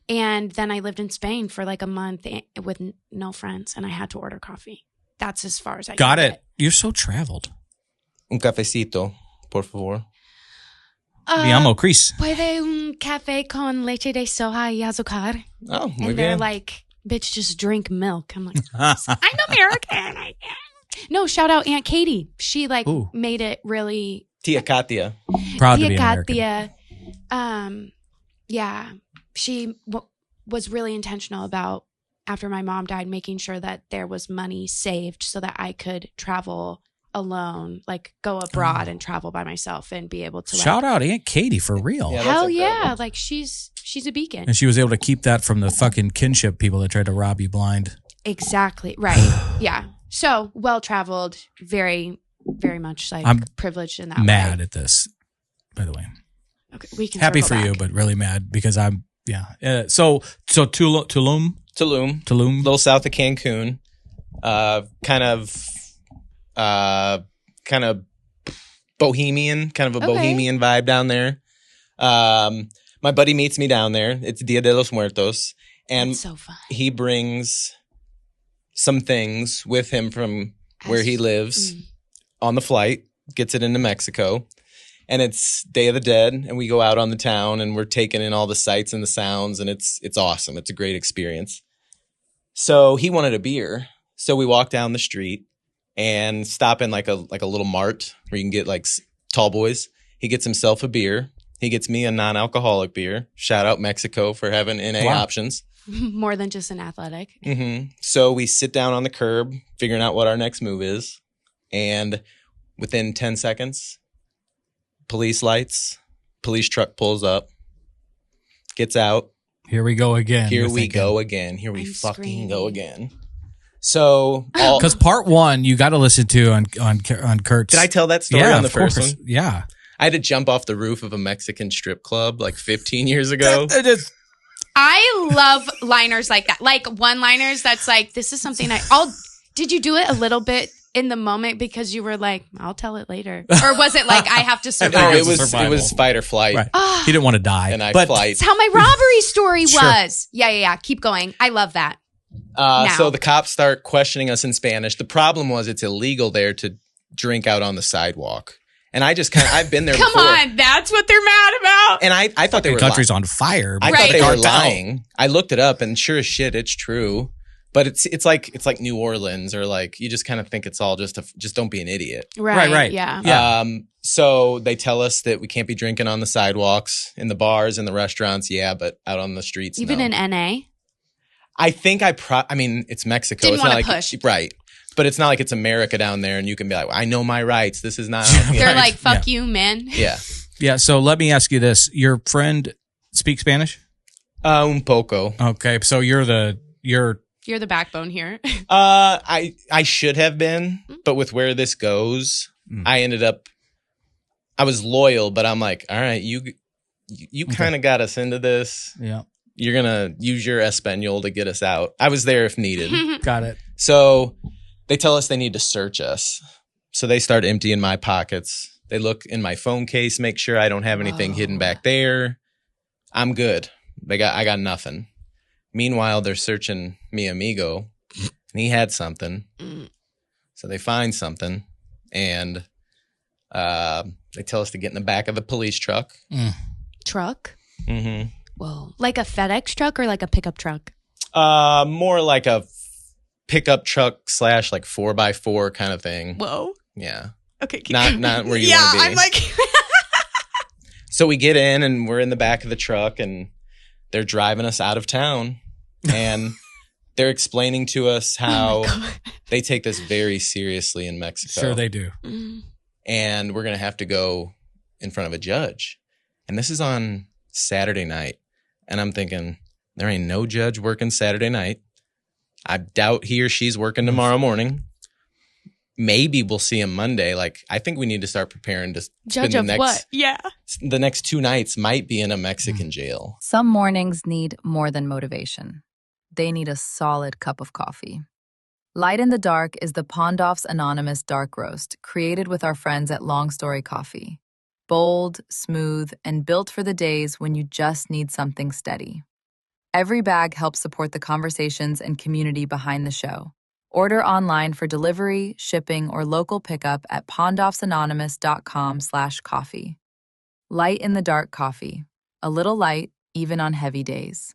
And then I lived in Spain for like a month with no friends, and I had to order coffee. That's as far as I got it. You're so traveled. Un cafecito, por favor. Mi amo, Chris. Puede un café con leche de soja y azúcar? Oh, muy and they're bien. like, bitch, just drink milk. I'm like, I'm American. No, shout out Aunt Katie. She made it really. Tia Katia. Proud Tia to be Katia. American. Yeah, she was really intentional about, after my mom died, making sure that there was money saved so that I could travel alone, like go abroad and travel by myself and be able to shout out Aunt Katie for real. Yeah, hell yeah, like she's a beacon. And she was able to keep that from the fucking kinship people that tried to rob you blind. Exactly right. Yeah. So well traveled, very, very much like I'm privileged in that mad way. at this, by the way. Okay, we can happy for circle you, back. but really mad because I'm so Tulum, a little south of Cancun, kind of bohemian, kind of a bohemian vibe down there. My buddy meets me down there. It's Dia de los Muertos, and That's so fun. he brings some things with him from where he lives on the flight, gets it into Mexico. And it's Day of the Dead, and we go out on the town, and we're taking in all the sights and the sounds, and it's awesome. It's a great experience. So he wanted a beer, so we walk down the street and stop in like a little mart where you can get like tall boys. He gets himself a beer. He gets me a non-alcoholic beer. Shout out Mexico for having NA options. More than just an athletic. Mm-hmm. So we sit down on the curb, figuring out what our next move is. And within 10 seconds, police lights, police truck pulls up, gets out. Here we go again. Here we go again. Here we fucking go again. So, because part 1 you got to listen to on Kurt's. Did I tell that story on the first one? Yeah. I had to jump off the roof of a Mexican strip club like 15 years ago. I love liners like that, like one-liners. That's like, this is something did you do it a little bit in the moment because you were like, I'll tell it later, or was it like I have to survive? It was fight or flight. Right. He didn't want to die, and I but flight. That's how my robbery story was. Yeah. Keep going. I love that. So the cops start questioning us in Spanish. The problem was it's illegal there to drink out on the sidewalk. And I just I've been there Come before. on, that's what they're mad about. And I thought they were country's on fire. I thought they were lying. I looked it up, and sure as shit, it's true. But it's like New Orleans, or like you just kind of think it's all just don't be an idiot. Right. Yeah. So they tell us that we can't be drinking on the sidewalks, in the bars, in the restaurants. Yeah, but out on the streets, even in NA. I think I mean, it's Mexico. Didn't it's want not to like push. Right. But it's not like it's America down there, and you can be like, I know my rights. This is not. They're like, fuck you, man. Yeah. Yeah. So let me ask you this: your friend speaks Spanish? Un poco. Okay, so you're the backbone here. I should have been, but with where this goes, I was loyal, but I'm like, all right, you kind of got us into this. Yeah. You're gonna use your Espanol to get us out. I was there if needed. Got it. So they tell us they need to search us. So they start emptying my pockets. They look in my phone case, make sure I don't have anything hidden back there. I'm good. I got nothing. Meanwhile, they're searching mi amigo, and he had something. So they find something, and they tell us to get in the back of the police truck. Truck? Mm-hmm. Whoa. Like a FedEx truck or like a pickup truck? More like a pickup truck / like 4x4 kind of thing. Whoa. Yeah. Okay. Not where you want to be. I'm like. So we get in, and we're in the back of the truck, and they're driving us out of town, and they're explaining to us how they take this very seriously in Mexico. Sure they do. And we're going to have to go in front of a judge. And this is on Saturday night. And I'm thinking, there ain't no judge working Saturday night. I doubt he or she's working tomorrow morning. Maybe we'll see him Monday. Like, I think we need to start preparing to Judge spend of what? Yeah. The next 2 nights might be in a Mexican jail. Some mornings need more than motivation. They need a solid cup of coffee. Light in the Dark is the Pondoff's Anonymous Dark Roast, created with our friends at Long Story Coffee. Bold, smooth, and built for the days when you just need something steady. Every bag helps support the conversations and community behind the show. Order online for delivery, shipping, or local pickup at pondoffsanonymous.com/coffee. Light in the Dark coffee. A little light, even on heavy days.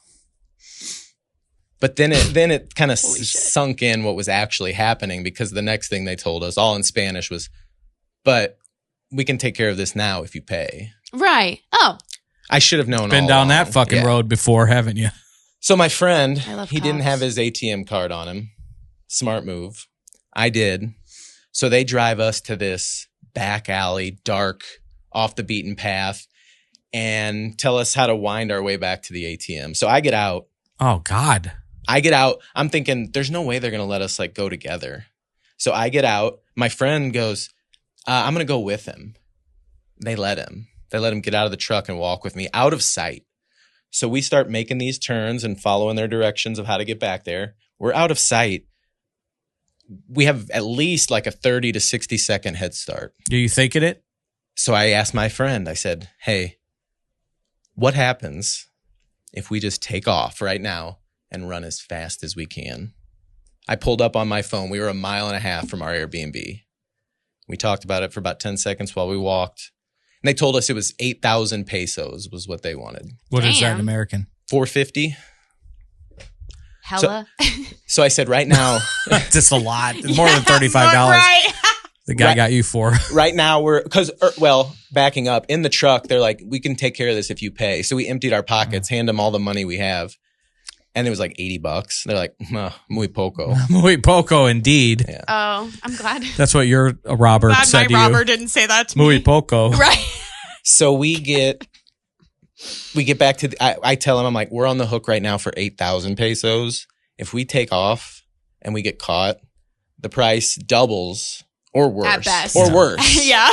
But then it kind of sunk in what was actually happening, because the next thing they told us, all in Spanish, was, but we can take care of this now if you pay. Right. Oh. I should have known. Been down that fucking road before, haven't you? So my friend, he didn't have his ATM card on him. Smart move. I did. So they drive us to this back alley, dark, off the beaten path, and tell us how to wind our way back to the ATM. So I get out. Oh, God. I get out. I'm thinking, there's no way they're going to let us like go together. So I get out. My friend goes, I'm going to go with him. They let him. They let him get out of the truck and walk with me out of sight. So we start making these turns and following their directions of how to get back there. We're out of sight. We have at least like a 30 to 60 second head start. Do you thinking it? So I asked my friend, I said, hey, what happens if we just take off right now and run as fast as we can? I pulled up on my phone. We were 1.5 miles from our Airbnb. We talked about it for about 10 seconds while we walked. And they told us it was 8,000 pesos was what they wanted. What is that in American? $450. Hella. So I said, right now. Just a lot. More than $35. Right. The guy got you for. Right now backing up in the truck, they're like, we can take care of this if you pay. So we emptied our pockets, hand them all the money we have. And it was like $80. They're like, muy poco. Muy poco, indeed. Yeah. Oh, I'm glad. That's what your robber Glad said my to you. robber didn't say that to me. Muy poco. Right. So we get back to, I tell him, I'm like, we're on the hook right now for 8,000 pesos. If we take off and we get caught, the price doubles or worse. At best. Or worse. Yeah.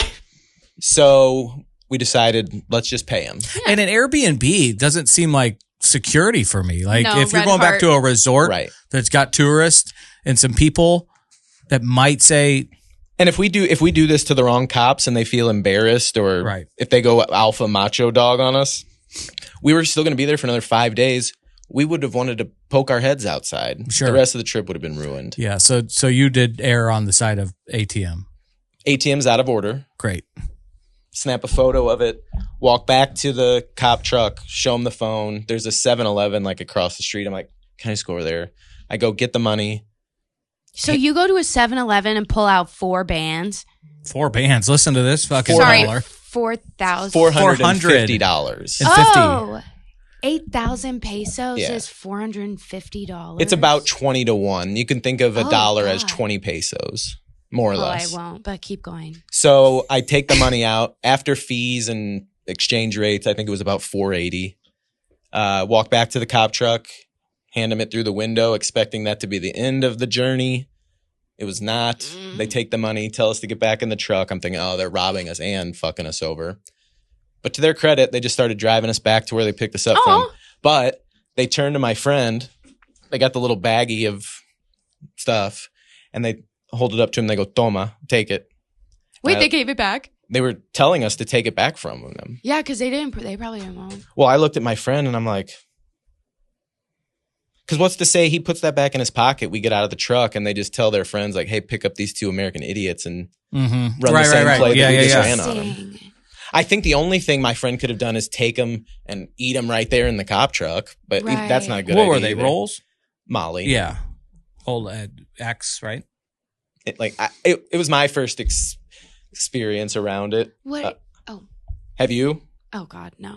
So we decided, let's just pay him. Yeah. And an Airbnb doesn't seem like security for me. Like No, if you're Red going back Heart. to a resort that's got tourists and some people that might say, and if we do this to the wrong cops and they feel embarrassed, or if they go alpha macho dog on us, we were still going to be there for another 5 days. We would have wanted to poke our heads outside. Sure. The rest of the trip would have been ruined. Yeah. So you did err on the side of ATM. ATM's out of order. Great. Snap a photo of it, walk back to the cop truck, show them the phone. There's a 7-Eleven like across the street. I'm like, can I just go over there? I go get the money. So you go to a 7-Eleven and pull out 4 bands. 4 bands. Listen to this fucking Sorry, dollar. 4,000. $450. Oh, 8,000 pesos Yeah. is $450. It's about 20 to 1. You can think of a dollar as God. 20 pesos, more or less. I won't, but keep going. So I take the money out after fees and exchange rates. I think it was about $480. Walk back to the cop truck, hand them it through the window, expecting that to be the end of the journey. It was not. They take the money, tell us to get back in the truck. I'm thinking, oh, they're robbing us and fucking us over. But to their credit, they just started driving us back to where they picked us up from. But they turned to my friend. They got the little baggie of stuff, and they hold it up to him. They go, toma, take it. Wait, they gave it back? They were telling us to take it back from them. Yeah, because they probably didn't want. Well, I looked at my friend, and I'm like, because what's to say he puts that back in his pocket, we get out of the truck, and they just tell their friends, like, hey, pick up these 2 American idiots and run the same play that we just ran on them. I think the only thing my friend could have done is take them and eat them right there in the cop truck, but that's not a good idea. What were they, either. rolls? Molly. Yeah. Old X, right? It was my first experience around it. What? Have you? Oh God, no.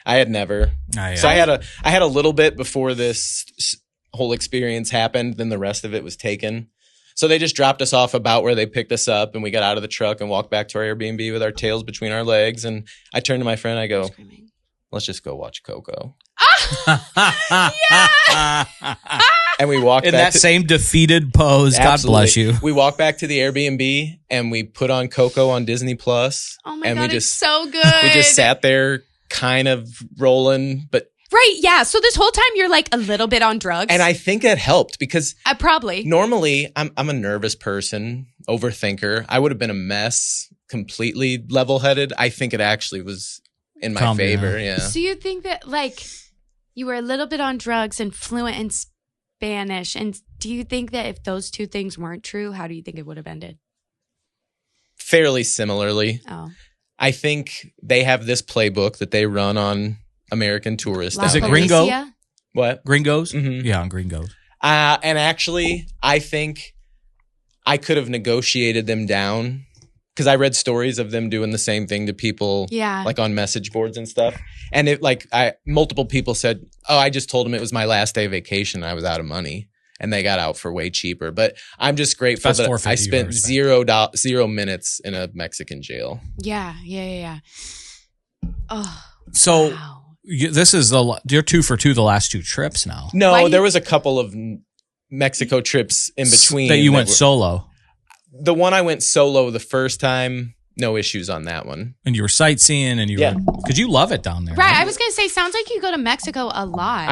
I had never. Yeah. So I had a little bit before this whole experience happened. Then the rest of it was taken. So they just dropped us off about where they picked us up, and we got out of the truck and walked back to our Airbnb with our tails between our legs. And I turned to my friend. I go, let's just go watch Coco. And we walked in back that same defeated pose. Absolutely. God bless you. We walked back to the Airbnb and we put on Coco on Disney Plus. Oh my and God, we just, it's so good. We just sat there kind of rolling, but right, yeah. So this whole time you're like a little bit on drugs. and I think it helped because probably normally I'm a nervous person, overthinker. I would have been a mess, completely level-headed. I think it actually was in my favor. Yeah. So you think that like you were a little bit on drugs and fluent in Spanish, and do you think that if those 2 things weren't true, how do you think it would have ended? Fairly similarly. Oh. I think they have this playbook that they run on American tourists. Is it Gringo? What? Gringos? Mm-hmm. Yeah, on Gringos. And actually, I think I could have negotiated them down because I read stories of them doing the same thing to people, like on message boards and stuff. And it multiple people said, "Oh, I just told them it was my last day of vacation. And I was out of money, and they got out for way cheaper." But I'm just grateful that I spent 0 minutes in a Mexican jail. Yeah. Oh, so wow. This is you're 2 for 2 the last 2 trips now. No, there was a couple of Mexico trips in between that you went solo. The one I went solo the first time, no issues on that one. And you were sightseeing, and because you love it down there. Right, I was gonna say, sounds like you go to Mexico a lot.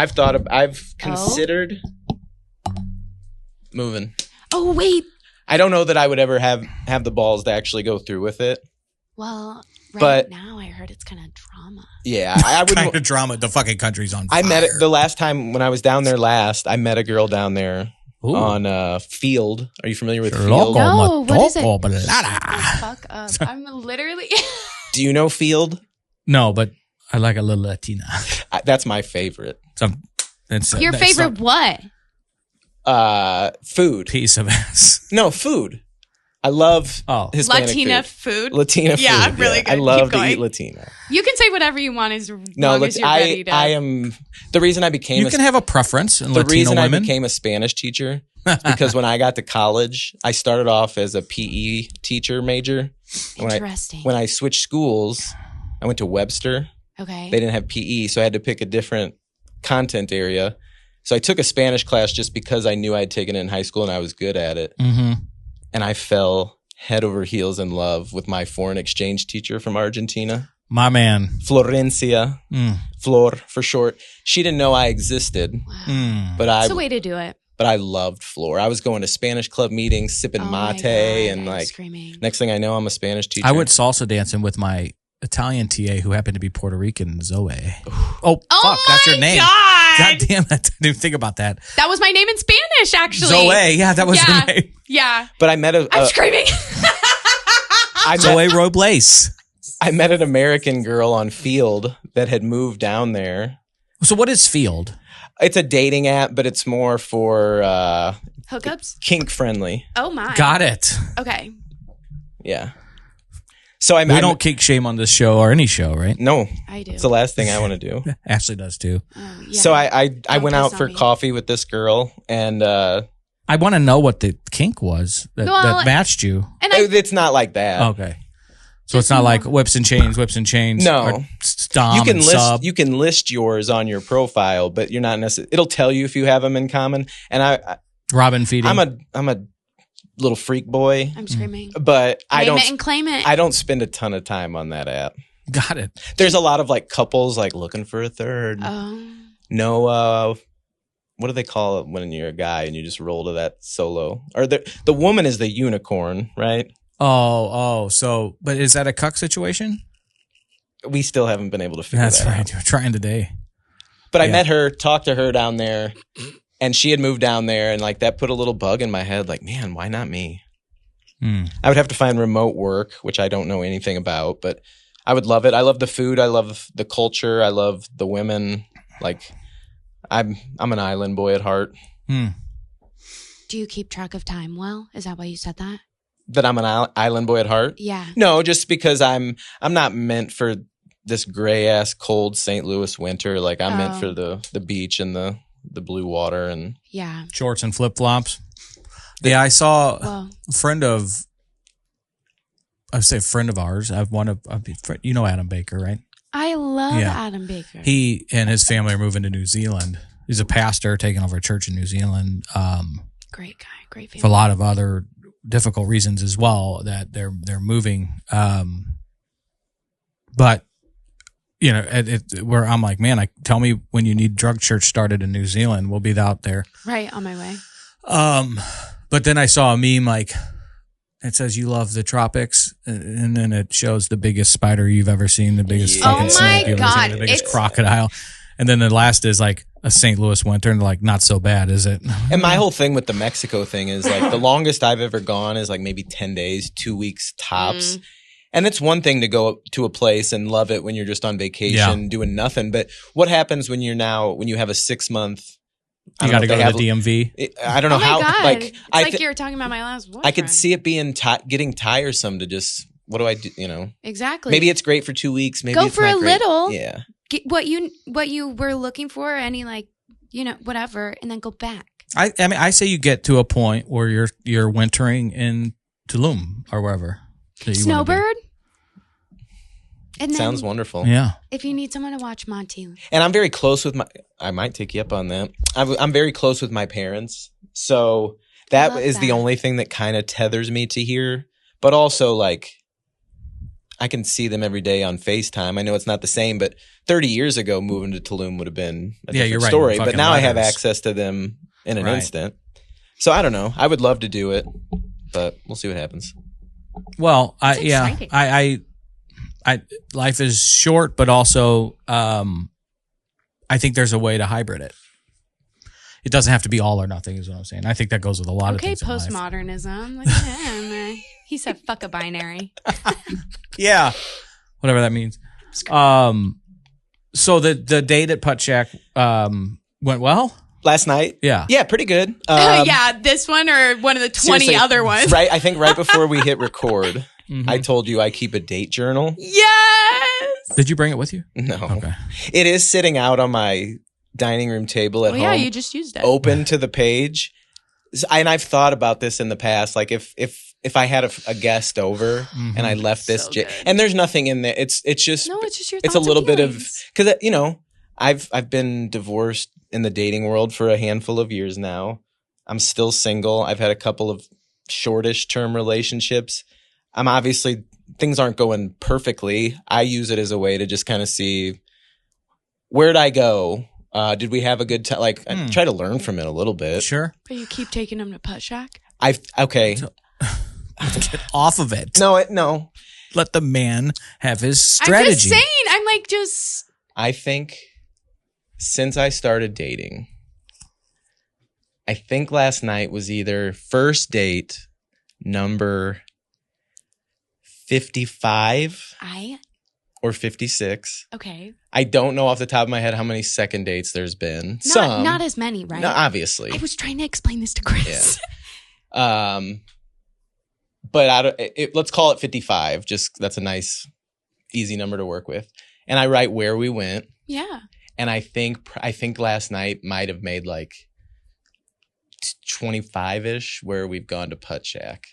I've considered moving. Oh wait. I don't know that I would ever have the balls to actually go through with it. Well, but now I heard it's kind of drama. Yeah, I would kind of drama. The fucking country's on fire. I met it the last time when I was down there last. I met a girl down there. Ooh. On Field. Are you familiar with Field? No, what is it? Fuck up. I'm literally... Do you know Field? No, but I like a little Latina. That's my favorite. Your favorite what? Food. Piece of ass. No, food. I love Hispanic Latina food. food. Latina food. Yeah, really good. I love Keep to going. eat Latina. You can say whatever you want as long as you're ready to. I am the reason I became. You can have a preference in the Latino reason women. I became a Spanish teacher is because when I got to college, I started off as a PE teacher major. Interesting. When I switched schools, I went to Webster. Okay. They didn't have PE, so I had to pick a different content area. So I took a Spanish class just because I knew I'd taken it in high school and I was good at it. Mm-hmm. And I fell head over heels in love with my foreign exchange teacher from Argentina. My man. Florencia. Flor for short. She didn't know I existed. Wow. But That's a way to do it. But I loved Flor. I was going to Spanish club meetings, sipping Oh my mate, God, and I'm like screaming. next thing I know, I'm a Spanish teacher. I went salsa dancing with my Italian TA who happened to be Puerto Rican, Zoe. Oh, fuck, that's her name. God damn it. I didn't even think about that. That was my name in Spanish, actually. Zoe, yeah, that was her name. Yeah. But I met I'm screaming. Zoe Robles. I met an American girl on Field that had moved down there. So what is Field? It's a dating app, but it's more for Hookups? kink friendly. Oh, my. Got it. Okay. Yeah. So I We don't kink shame on this show or any show, right? No. I do. It's the last thing I want to do. Ashley does too. Oh, yeah. So I Don't went piss out on for me. coffee with this girl, and I want to know what the kink was that Well, matched you. And it's not like that. Okay. So it's not like whips and chains. No. or stom You can and list sub. you can list yours on your profile, but you're not necessarily. It'll tell you if you have them in common. And Robin feeding. I'm a little freak boy, I'm screaming. but I Name don't it and claim it. I don't spend a ton of time on that app. Got it. There's a lot of like couples like looking for a third. Oh. No, what do they call it when you're a guy and you just roll to that solo? Or the woman is the unicorn, right? So, but is that a cuck situation? We still haven't been able to figure That's that right. out. You're trying today. But I Yeah. met her, talked to her down there, and she had moved down there, and like that put a little bug in my head, like, man, why not me? I would have to find remote work, which I don't know anything about, but I would love it. I love the food. I love the culture. I love the women. Like, I'm an island boy at heart. Do you keep track of time well? Is that why you said that? That I'm an island boy at heart? Yeah. No, just because I'm not meant for this gray ass cold St. Louis winter. Like I'm meant for the beach and the blue water and Yeah. Shorts and flip flops. Yeah, I saw Well, a friend of. I say a friend of ours. I've one of you know Adam Baker, right? I love Yeah. Adam Baker. He and his family are moving to New Zealand. He's a pastor taking over a church in New Zealand. Great guy. Great family. For a lot of other difficult reasons as well that they're moving. But you know, where I'm like, man, tell me when you need drug church started in New Zealand, we'll be out there. Right, on my way. But then I saw a meme like it says you love the tropics, and then it shows the biggest spider you've ever seen, the biggest fucking Oh snake my you've ever seen, God, the biggest it's- crocodile, and then the last is like a St. Louis winter, and like not so bad, is it? And my whole thing with the Mexico thing is like the longest I've ever gone is like maybe 10 days, 2 weeks tops. And it's one thing to go to a place and love it when you're just on vacation doing nothing. But what happens when you have a 6 month? You got to go to the DMV. I don't know Oh my how. God. Like It's I, like you were talking about my last boyfriend. I could see it being getting tiresome to just. What do I do? You know, Exactly. maybe it's great for 2 weeks. Maybe Go it's for not a great. little. Yeah. Get what you were looking for, any like, you know, whatever, and then go back. I mean, I say you get to a point where you're wintering in Tulum or wherever. that you wanna be. Snowbird. And then Sounds wonderful. Yeah. if you need someone to watch Monty. And I'm very close with I might take you up on that. I'm very close with my parents. So that Love is the that. only thing that kind of tethers me to here. But also, like, I can see them every day on FaceTime. I know it's not the same, but 30 years ago, moving to Tulum would have been a different you're right. story. But Fucking now I have letters. access to them in an Right. instant. So I don't know. I would love to do it, but we'll see what happens. Well, It's exciting. I life is short, but also, I think there's a way to hybrid it. It doesn't have to be all or nothing, is what I'm saying. I think that goes with a lot of Okay, things. in life. postmodernism. Look at him. He said, "Fuck a binary." Yeah, whatever that means. So the date at Putt Shack went well. Last night? Yeah. Yeah, pretty good. Yeah, this one or one of the 20 seriously, other ones. Right. I think right before we hit record, Mhm. I told you I keep a date journal. Yes. Did you bring it with you? No. Okay. It is sitting out on my dining room table at Oh home. yeah, you just used it. Open to the page. And I've thought about this in the past. Like if I had a guest over and I left this, So good. and there's nothing in there. It's just No, it's just your it's a thoughts little and bit of feelings. because I've been divorced in the dating world for a handful of years now. I'm still single. I've had a couple of shortish term relationships. I'm obviously things aren't going perfectly. I use it as a way to just kind of see where'd I go. Did we have a good time? Like I try to learn from it a little bit. Sure. But you keep taking them to Putt Shack. Okay. Get off of it. No. Let the man have his I'm strategy. just saying. I'm like just. I think since I started dating, I think last night was either first date number 55 or 56. Okay. I don't know off the top of my head how many second dates there's been. Not as many, right? No, obviously. I was trying to explain this to Chris. But let's call it 55. Just that's a nice, easy number to work with. And I write where we went. Yeah. And I think last night might have made like 25-ish where we've gone to Putt Shack.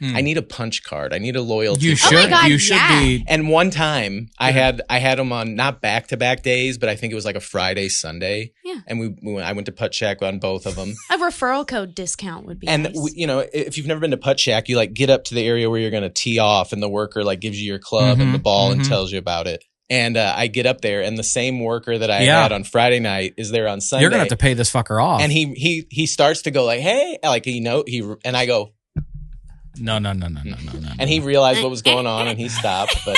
I need a punch card. I need a loyalty. You card. should. my God, you should yeah. be. And one time I had them on not back-to-back days, but I think it was like a Friday, Sunday. Yeah. And I went to Putt Shack on both of them. A referral code discount would be And nice. if you've never been to Putt Shack, you like get up to the area where you're going to tee off, and the worker like gives you your club and the ball and tells you about it. And I get up there, and the same worker that I had on Friday night is there on Sunday. You're gonna have to pay this fucker off. And he starts to go like, hey, like and I go. No. And he realized what was going on, and he stopped. But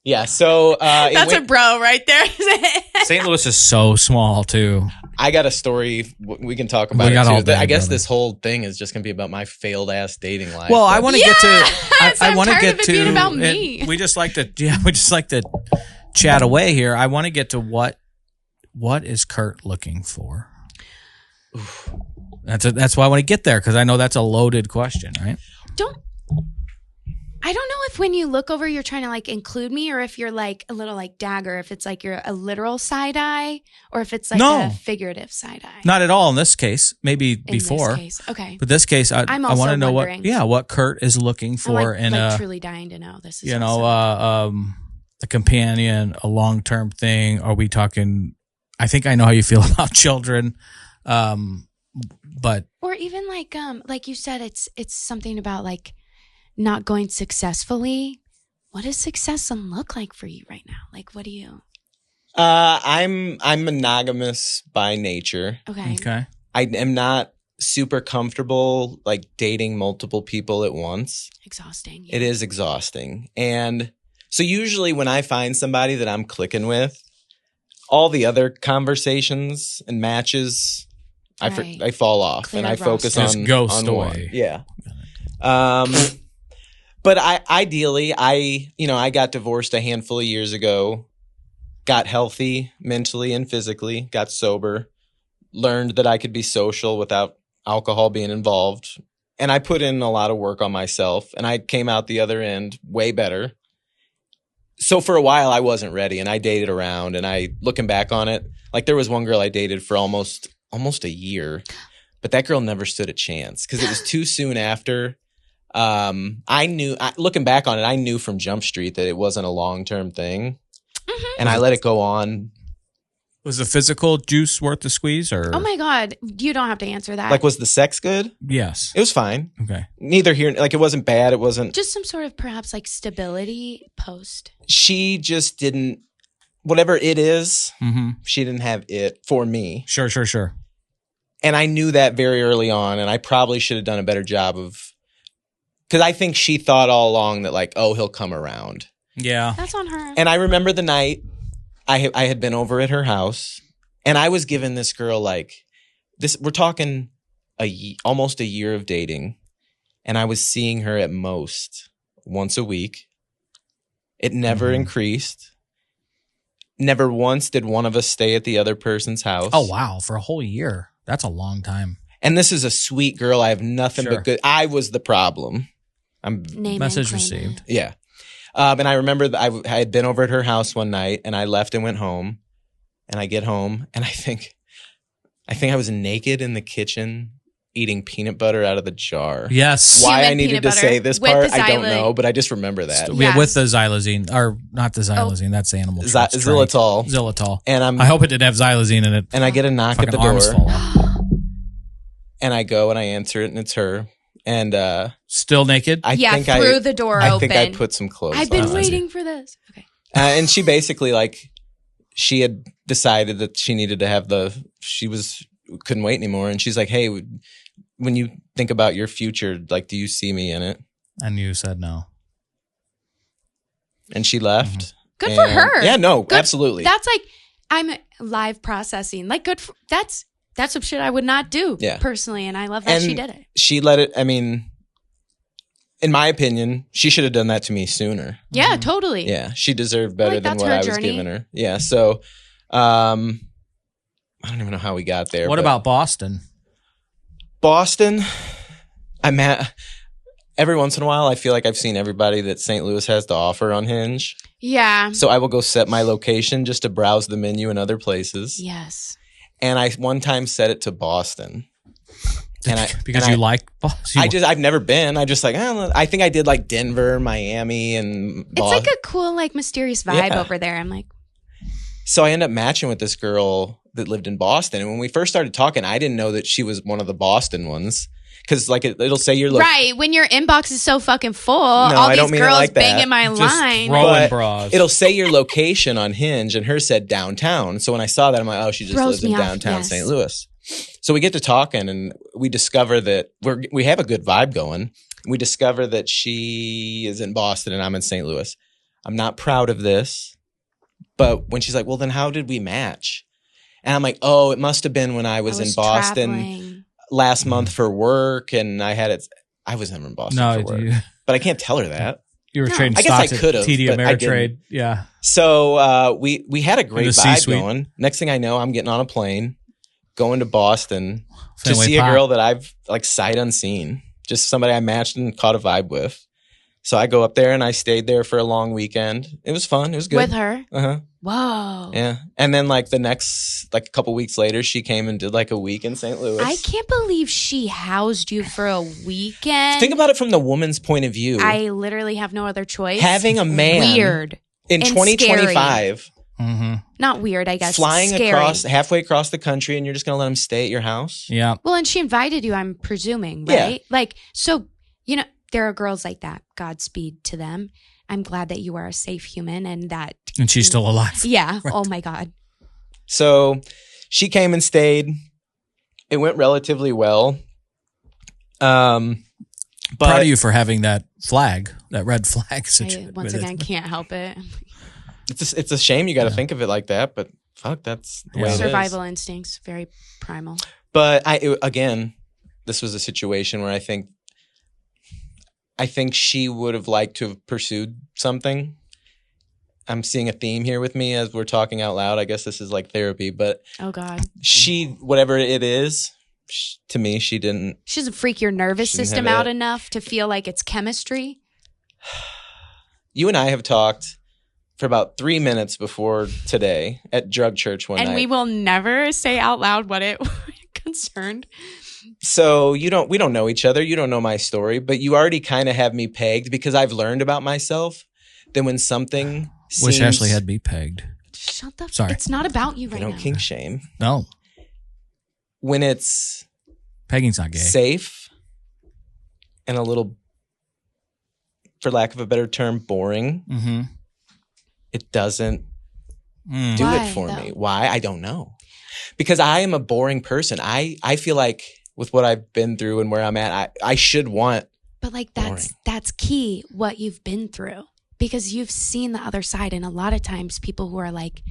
yeah, so That's a bro right there. St. Louis is so small too. I got a story we can talk about. We got it too. all day, I guess brother. this whole thing is just gonna be about my failed ass dating life. Well, I But- want to get to. Yes, I I'm want to tired get of it to. being about me. We just like to chat away here. I want to get to what is Kurt looking for. That's why I want to get there, because I know that's a loaded question, right? I don't know if when you look over, you're trying to like include me, or if you're like a little like dagger, if it's like you're a literal side eye, or if it's like No. a figurative side eye. Not at all in this case. Maybe in before, this case. Okay. but this case, I I'm want also to know wondering. what Kurt is looking for I'm in like a truly dying to know. This is a companion, a long-term thing. Are we talking? I think I know how you feel about children, but or even like you said, it's something about like not going successfully. What does success look like for you right now? Like, what do you? I'm monogamous by nature. Okay. okay. I am not super comfortable like dating multiple people at once. Exhausting. It is exhausting. And so usually when I find somebody that I'm clicking with, all the other conversations and matches, Right. I fall off Clear and I roster. focus Just on ghost on one. away. Yeah. But I got divorced a handful of years ago, got healthy mentally and physically, got sober, learned that I could be social without alcohol being involved. And I put in a lot of work on myself, and I came out the other end way better. So for a while I wasn't ready, and I dated around, and looking back on it, like there was one girl I dated for almost a year, but that girl never stood a chance because it was too soon after. Looking back on it, I knew from Jump Street that it wasn't a long-term thing, and I let it go on. Was the physical juice worth the squeeze, or Oh my God, you don't have to answer that. Like, was the sex good? yes? It was fine. Okay. Neither here, like it wasn't bad. It wasn't. just some sort of perhaps like stability post. She just didn't. Whatever it is, Mm-hmm. she didn't have it for me, Sure. and I knew that very early on. And I probably should have done a better job of, because I think she thought all along that like, oh, he'll come around. Yeah. That's on her. And I remember the night I had been over at her house, and I was giving this girl like this. We're talking almost a year of dating, and I was seeing her at most once a week. It never increased. never once did one of us stay at the other person's house. Oh, wow. For a whole year. That's a long time. And this is a sweet girl. I have nothing but good. I was the problem. Message received. Yeah. And I remember that I had been over at her house one night, and I left and went home. And I get home, and I think I was naked in the kitchen eating peanut butter out of the jar. Yes. Why Human I needed to say this part, I don't know, but I just remember that. Yeah, with the xylazine, or not the xylazine. That's the animal. Xylitol. Xylitol. And I hope it didn't have xylazine in it. And I get a knock at the door. And I go and I answer it, and it's her. And still naked? I think threw the door open. I think I put some clothes on. I've been waiting for this. Okay. And she basically, like, she had decided that she needed to have couldn't wait anymore. And she's like, hey, when you think about your future, like, do you see me in it? And you said no. And she left. Mm-hmm. Good for her. Yeah, no, absolutely. That's like, I'm live processing. Like, that's some shit I would not do personally. And I love that she did it. She let it, I mean, in my opinion, she should have done that to me sooner. Yeah, totally. Yeah, she deserved better than what I was giving her. Yeah, so I don't even know how we got there. What about Boston? Boston, I'm at, every once in a while, I feel like I've seen everybody that St. Louis has to offer on Hinge. Yeah. So I will go set my location just to browse the menu in other places. Yes. And I one time set it to Boston. Because you like Boston? I've never been. I just like, I think I did like Denver, Miami, and Boston. It's like a cool, like, mysterious vibe over there. I'm like. So I ended up matching with this girl that lived in Boston. And when we first started talking, I didn't know that she was one of the Boston ones. Because like it'll say you're right when your inbox is so fucking full, all these girls like banging my line. Throwing bras. It'll say your location on Hinge, and hers said downtown. So when I saw that, I'm like, oh, she just lives in downtown St. Louis. So we get to talking, and we discover that we have a good vibe going. We discover that she is in Boston and I'm in St. Louis. I'm not proud of this, but when she's like, well, then how did we match? And I'm like, oh, it must have been when I was in Boston. Traveling. Last month for work, and I was never in Boston for work. But I can't tell her that. You were trading I guess I stocks could at have, TD but I Ameritrade. didn't. Yeah. So we had a great vibe C-suite. going. Next thing I know, I'm getting on a plane, going to Boston to Fenway see Park. a girl that I've like sight unseen, just somebody I matched and caught a vibe with. So I go up there and I stayed there for a long weekend. It was fun. It was good. With her? Uh-huh. Whoa. Yeah. And then like the next, like a couple weeks later, she came and did like a week in St. Louis. I can't believe she housed you for a weekend. Think about it from the woman's point of view. I literally have no other choice. Having a man weird in and 2025 not weird, I guess. flying scary. halfway across the country, and you're just going to let him stay at your house? Yeah. Well, and she invited you, I'm presuming, right? Yeah. Like, so, you know, there are girls like that. Godspeed to them. I'm glad that you are a safe human and that. And she's still alive. Yeah. Right. Oh my God. So she came and stayed. It went relatively well. But Proud of you for having that flag, that red flag situation. I, once again, can't help it. It's a shame you got to think of it like that, but fuck, that's the way it is. Survival instincts, very primal. But again, this was a situation where I think she would have liked to have pursued something. I'm seeing a theme here with me as we're talking out loud. I guess this is like therapy, but oh God, whatever it is, to me, she didn't. She doesn't freak your nervous system out enough to feel like it's chemistry. You and I have talked for about 3 minutes before today at drug church one night. And we will never say out loud what it concerned. So we don't know each other. You don't know my story, but you already kind of have me pegged because I've learned about myself that when something Wish Ashley had me pegged. Shut the Sorry. It's not about you right now. Don't kink shame. No. When it's pegging's not gay. Safe and a little, for lack of a better term, boring. Mm-hmm. It doesn't do Why, it for though? me. Why? I don't know. Because I am a boring person. I feel like with what I've been through and where I'm at, I should want. But like boring. that's key, what you've been through. Because you've seen the other side. And a lot of times people who are like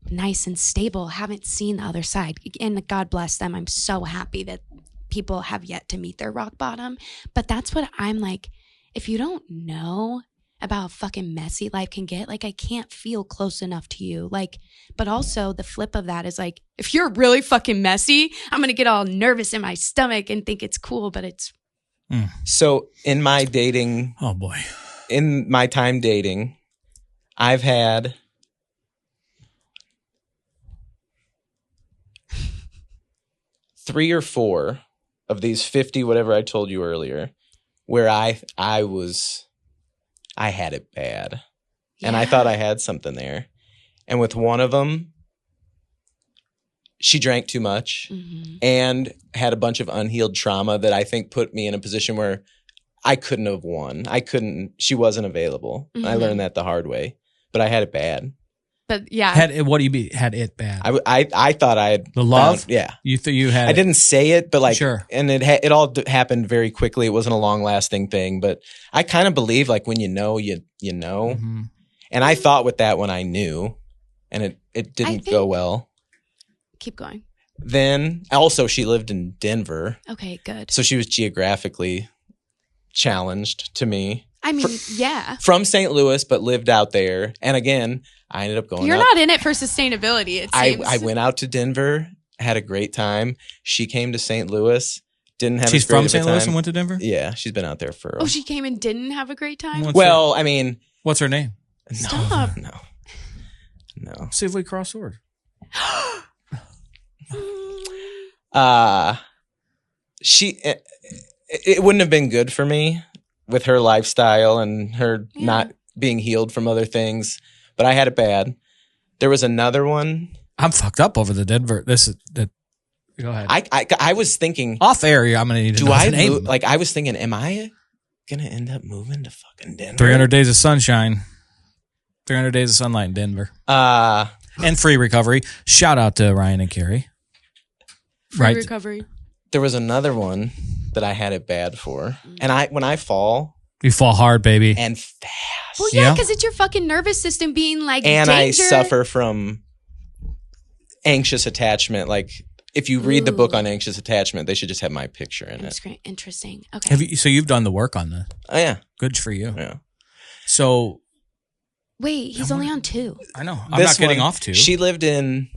nice and stable haven't seen the other side. And God bless them. I'm so happy that people have yet to meet their rock bottom. But that's what I'm like, if you don't know, about how fucking messy life can get. Like, I can't feel close enough to you. Like, but also the flip of that is like, if you're really fucking messy, I'm going to get all nervous in my stomach and think it's cool, but it's. So in my dating. Oh boy. In my time dating, I've had 3 or 4 of these 50, whatever I told you earlier, where I had it bad. Yeah. And I thought I had something there. And with one of them, she drank too much and had a bunch of unhealed trauma that I think put me in a position where I couldn't have won. She wasn't available. I learned that the hard way, but I had it bad. But yeah. What do you mean had it bad? I thought I had the love. Yeah. You had. I didn't say it, but like, sure. And it all happened very quickly. It wasn't a long lasting thing, but I kind of believe like when you know, you know. And I thought with that when I knew, and it didn't go well. Keep going. Then also she lived in Denver. Okay, good. So she was geographically challenged to me. I mean, yeah. From St. Louis, but lived out there. And again, I ended up going You're out. not in it for sustainability, it seems. I went out to Denver, had a great time. She came to St. Louis, didn't have She's as great from of a St. Louis time. and went to Denver? Yeah, she's been out there for Oh, she came and didn't have a great time? I mean... What's her name? Stop. No. See if we cross swords. It wouldn't have been good for me with her lifestyle and her not being healed from other things, but I had it bad. There was another one. I'm fucked up over the Denver. Go ahead. I was thinking off air. I'm gonna need to know the name. Like I was thinking, am I gonna end up moving to fucking Denver? 300 days of sunshine. 300 days of sunlight in Denver. And free recovery. Shout out to Ryan and Carrie. Free recovery. There was another one that I had it bad for. And when I fall. You fall hard, baby. And fast. Well, yeah, because it's your fucking nervous system being like and danger. I suffer from anxious attachment. Like if you read the book on anxious attachment, they should just have my picture in it. Interesting. Okay. So you've done the work on that. Oh, yeah. Good for you. Yeah. So. Wait, he's only on 2. I know. I'm not getting off 2. She lived in...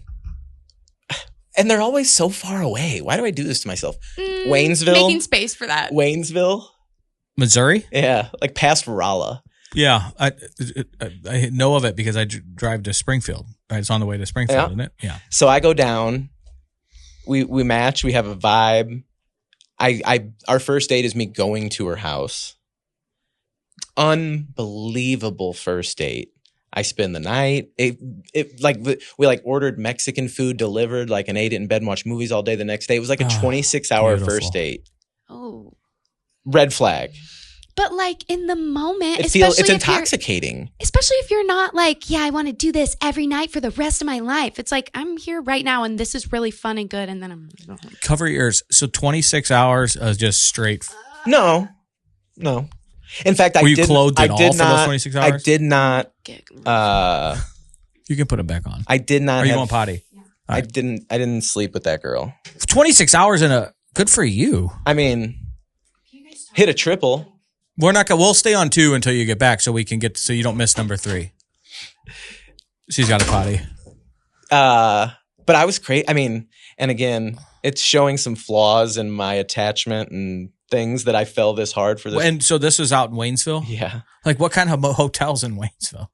And they're always so far away. Why do I do this to myself? Waynesville. Making space for that. Waynesville. Missouri? Yeah. Like past Rolla. Yeah. I know of it because I drive to Springfield. Right? It's on the way to Springfield, isn't it? Yeah. So I go down. We match. We have a vibe. Our first date is me going to her house. Unbelievable first date. I spend the night. We ordered Mexican food delivered, like, and ate it in bed and watched movies all day the next day. It was like a 26-hour first date. Oh. Red flag. But like in the moment, it's intoxicating. Especially if you're not like, yeah, I want to do this every night for the rest of my life. It's like, I'm here right now and this is really fun and good. And then I'm going home. Cover your ears. So 26 hours just straight. No. In fact, Were you clothed at all for those 26 hours? I did not. You can put it back on. I did not. Or you want potty? Yeah. I didn't sleep with that girl. 26 hours good for you. I mean, hit a triple. We'll stay on 2 until you get back so you don't miss number 3. She's got a potty. But I was crazy. I mean, and again, it's showing some flaws in my attachment and things that I fell this hard for this. And so this was out in Waynesville? Yeah. Like what kind of hotels in Waynesville?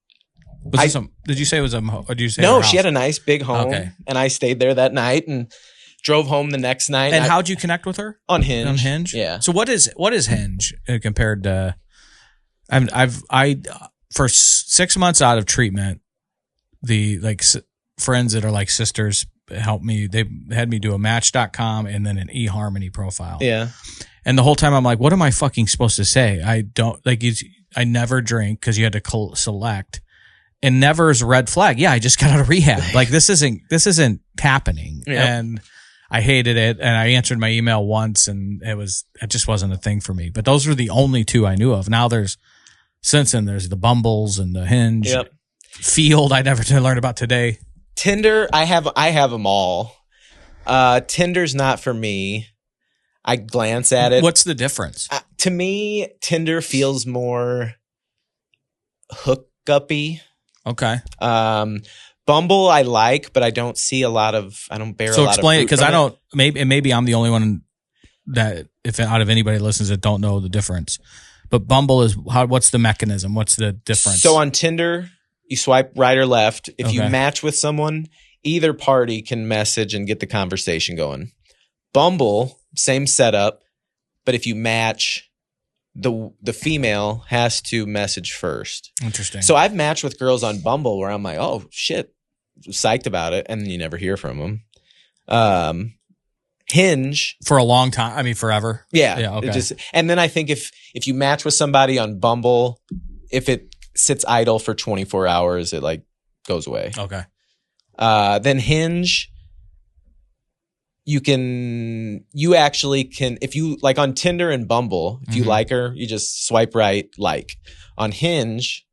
Did you say it was or did you say no, she had a nice big home. Okay. And I stayed there that night and drove home the next night. And how'd you connect with her? On Hinge. On Hinge? Yeah. So what is Hinge compared to I for 6 months out of treatment, the friends that are like sisters helped me. They had me do a Match.com and then an eHarmony profile. Yeah. And the whole time I'm like, what am I fucking supposed to say? I don't I never drink because you had to select, and never is a red flag. Yeah, I just got out of rehab. Like this isn't happening. Yep. And I hated it. And I answered my email once, and it just wasn't a thing for me. But those were the only 2 I knew of. Now there's the Bumbles and the Hinge. Yep. Field. I never learned about today. Tinder. I have them all. Tinder's not for me. I glance at it. What's the difference? To me, Tinder feels more hookup-y. Okay. Bumble I like, but I don't see a lot of. I don't bear. So a lot explain of it, because I don't. Maybe I'm the only one that, if out of anybody listens, that don't know the difference. But Bumble is what's the mechanism? What's the difference? So on Tinder, you swipe right or left. If you Okay. match with someone, either party can message and get the conversation going. Bumble, same setup, but if you match, the female has to message first. Interesting. So I've matched with girls on Bumble where I'm like, oh shit, psyched about it, and then you never hear from them. Hinge, for a long time. I mean, forever. yeah. Yeah, okay. And then I think if you match with somebody on Bumble, if it sits idle for 24 hours, it like goes away. Okay. Then Hinge, you actually can, if you like on Tinder and Bumble, if you like her, you just swipe right, like. On Hinge,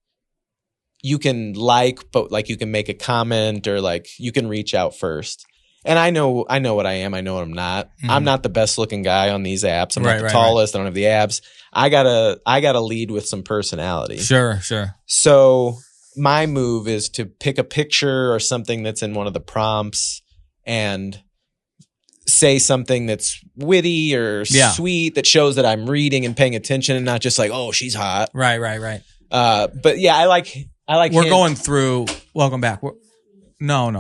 you can like, but like you can make a comment or like you can reach out first. And I know what I am. I know what I'm not. Mm-hmm. I'm not the best looking guy on these apps. I'm not the Right. tallest. I don't have the abs. I gotta lead with some personality. Sure. So my move is to pick a picture or something that's in one of the prompts and say something that's witty or sweet that shows that I'm reading and paying attention and not just like, oh, she's hot. Right. But yeah, I like. We're going through. Welcome back. No.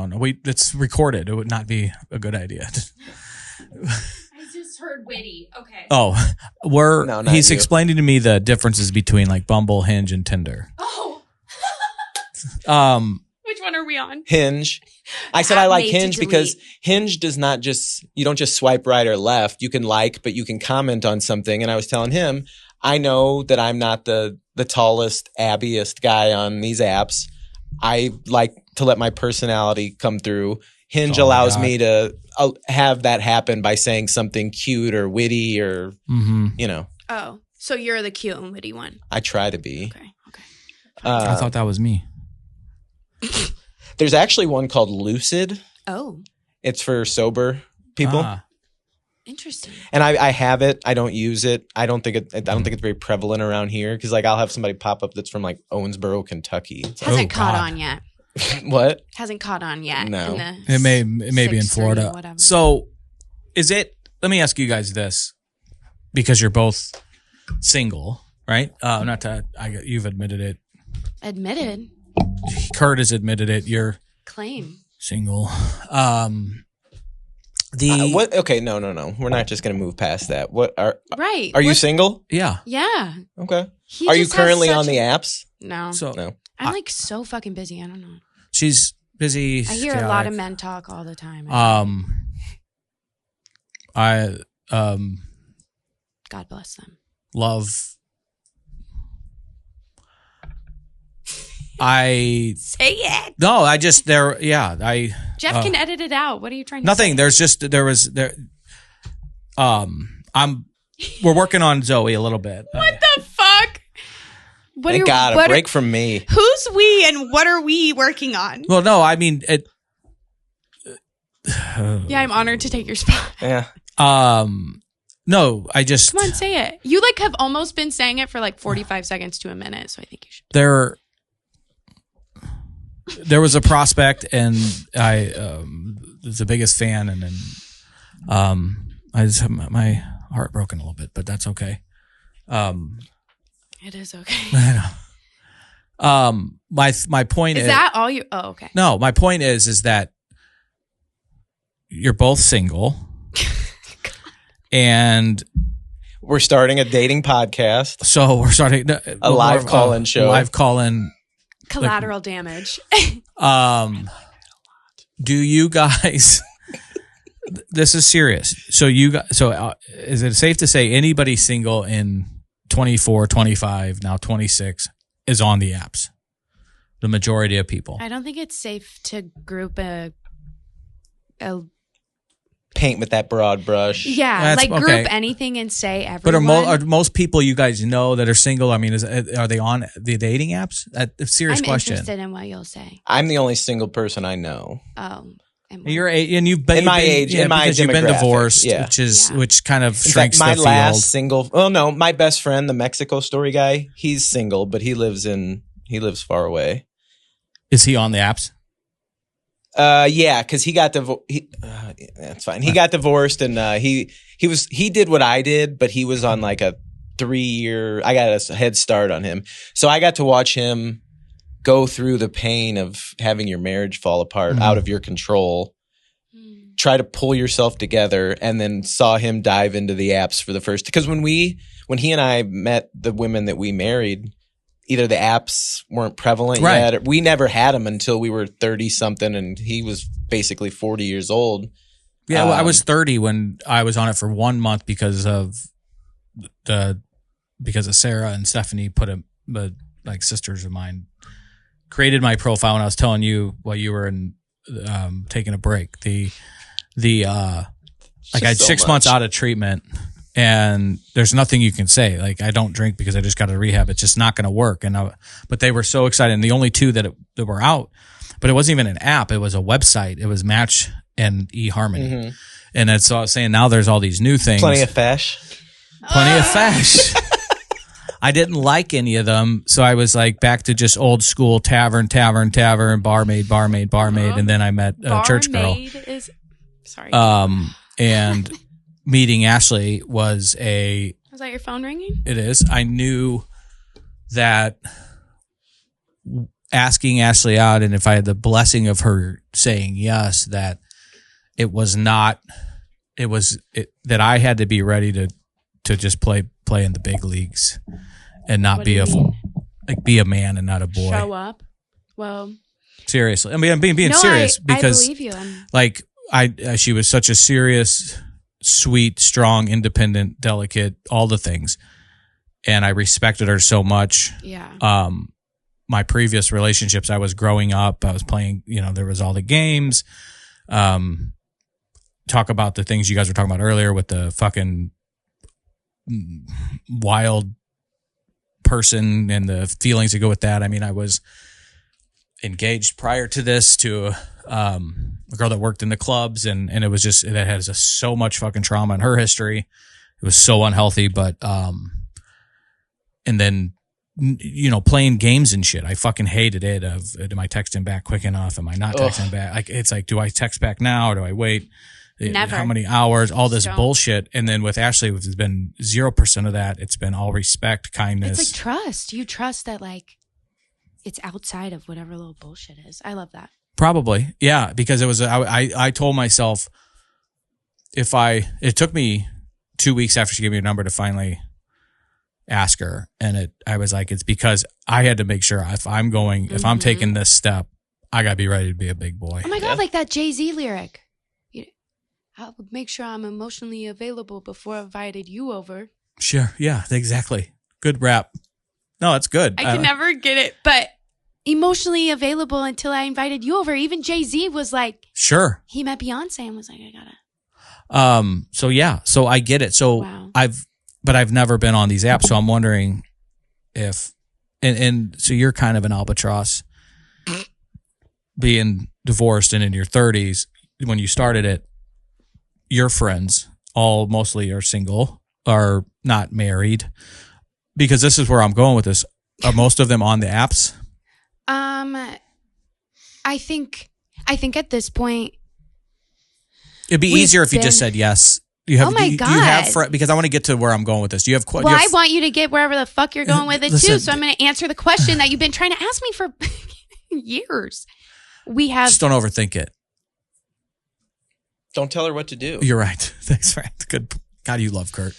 It's recorded. It would not be a good idea. I just heard witty. Okay. Oh, No, not he's you. explaining to me the differences between like Bumble, Hinge, and Tinder. Oh. Which one are we on? Hinge. I said I like Made to Hinge because Hinge does not you don't just swipe right or left. You can like, but you can comment on something. And I was telling him, I know that I'm not the tallest, abbiest guy on these apps. I like to let my personality come through. Hinge allows me to have that happen by saying something cute or witty or, Oh, so you're the cute and witty one. I try to be. Okay. I thought that was me. There's actually one called Lucid. Oh, It's for sober people. interesting. And I have it. I don't use it. I don't think it's very prevalent around here because like I'll have somebody pop up that's from like Owensboro, Kentucky. It's like, Hasn't caught God. on yet. what? Hasn't caught on yet. No. It may be in 6:30, Florida. whatever. So, let me ask you guys this, because you're both single, right? You've admitted it. Admitted. Kurt has admitted it. You're Claim. single. What? Okay, no. We're not just gonna move past that. What are Right. you single? Yeah. Yeah. Okay. He Are you just has currently such on the a- apps? No. So No. I'm like so fucking busy. I don't know. she's busy. I hear a lot of men talk all the time. God bless them. Love. Say it. No, I just there. Yeah, I. Jeff can edit it out. What are you trying to Nothing. say? We're working on Zoe a little bit. What the fuck? What Thank God, a break from me. Who's we and what are we working on? Well, no, I mean it. Yeah, I'm honored to take your spot. Yeah. No, I just Come on, say it. You like have almost been saying it for like 45 seconds to a minute, so I think you should. There was a prospect, and I was the biggest fan, and then I just have my heart broken a little bit, but that's okay. It is okay. I know. My point is that all you? Oh, okay. No, my point is that you're both single, and We're starting a dating podcast. so we're starting A live call-in show. Live call-in. Collateral damage. Do you guys? This is serious. So is it safe to say anybody single in 24, 25, now 26 is on the apps? The majority of people. I don't think it's safe to group a Paint with that broad brush. yeah, That's- like group okay. anything and say But everyone. are most people you guys know that are single? I mean, are they on the dating apps? That's a serious I'm question. interested in what you'll say. I'm the only single person I know. Oh, and And you've been In my age, in my because you've been demographic, divorced, yeah. which kind of In fact, shrinks my the last field. single. Well, no, my best friend, the Mexico story guy, he's single, but he lives in He lives far away. Is he on the apps? Yeah, because he got divorced. That's fine. He got divorced, and he did what I did, but he was on like a 3-year. I got a head start on him, so I got to watch him go through the pain of having your marriage fall apart, out of your control. Try to pull yourself together, and then saw him dive into the apps for the first. Because when he and I met the women that we married, either the apps weren't prevalent yet. We never had them until we were 30 something, and he was basically 40 years old. Yeah, well, I was 30 when I was on it for 1 month because of Sarah and Stephanie like sisters of mine created my profile, and I was telling you while you were taking a break. I had 6 months out of treatment. And there's nothing you can say. Like, I don't drink because I just got out of rehab. It's just not going to work. But they were so excited. And the only two that were out, but it wasn't even an app. It was a website. It was Match and eHarmony. Mm-hmm. And that's so I was saying now there's all these new things. Plenty of fash. I didn't like any of them. So I was like back to just old school tavern, barmaid. And then I met a church girl. And meeting Ashley was that your phone ringing? It is. I knew that asking Ashley out, and if I had the blessing of her saying yes, that that I had to be ready to just play in the big leagues and not be a man and not a boy. Show up. Well, seriously. I mean, I'm being serious because I believe you. she was such a serious, sweet, strong, independent, delicate, all the things. And I respected her so much. Yeah. My previous relationships, I was growing up, I was playing, there was all the games. Talk about the things you guys were talking about earlier with the fucking wild person and the feelings that go with that. I mean, I was engaged prior to this to a girl that worked in the clubs, and it was just, it has so much fucking trauma in her history. It was so unhealthy, but and then playing games and shit, I fucking hated it. Am I texting back quick enough? Am I not texting back? Like, it's like, do I text back now or do I wait? Never. How many hours? All this bullshit. And then with Ashley, it's been 0% of that. It's been all respect, kindness. It's like trust. You trust that it's outside of whatever little bullshit is. I love that. Probably. Yeah. Because it was, I told myself it took me 2 weeks after she gave me a number to finally ask her. And I was like, it's because I had to make sure if I'm taking this step, I got to be ready to be a big boy. Oh my God. Like that Jay-Z lyric. I would make sure I'm emotionally available before I invited you over. Sure. Yeah, exactly. Good rap. No, it's good. I can never get it, but emotionally available until I invited you over. Even Jay-Z was like, sure. He met Beyonce and was like, I gotta. So yeah, so I get it. So wow. I've never been on these apps, so I'm wondering if, and so you're kind of an albatross being divorced and in your 30s when you started it. Your friends all mostly are single, are not married, because this is where I'm going with this. Are most of them on the apps? I think at this point it'd be easier if you just said yes. You have, oh my God. Do you have because I want to get to where I'm going with this. Do you have questions? Well, I want you to get wherever the fuck you're going with it too. So I'm going to answer the question that you've been trying to ask me for years. We have. Just don't overthink it. Don't tell her what to do. You're right. Thanks, Frank. Good. God, you love Kurt.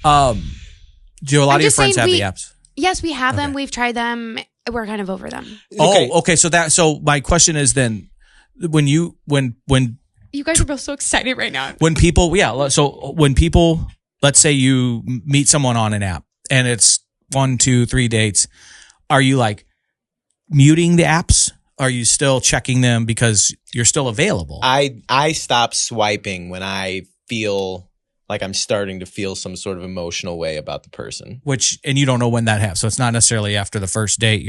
Do a lot of your friends have the apps? Yes, we have them. We've tried them. We're kind of over them. Okay. So my question is then, when you guys are both so excited right now. When people, let's say you meet someone on an app and it's 1, 2, 3 dates, are you like muting the apps? Are you still checking them because you're still available? I stop swiping when I feel like I'm starting to feel some sort of emotional way about the person. And you don't know when that happens. So it's not necessarily after the first date.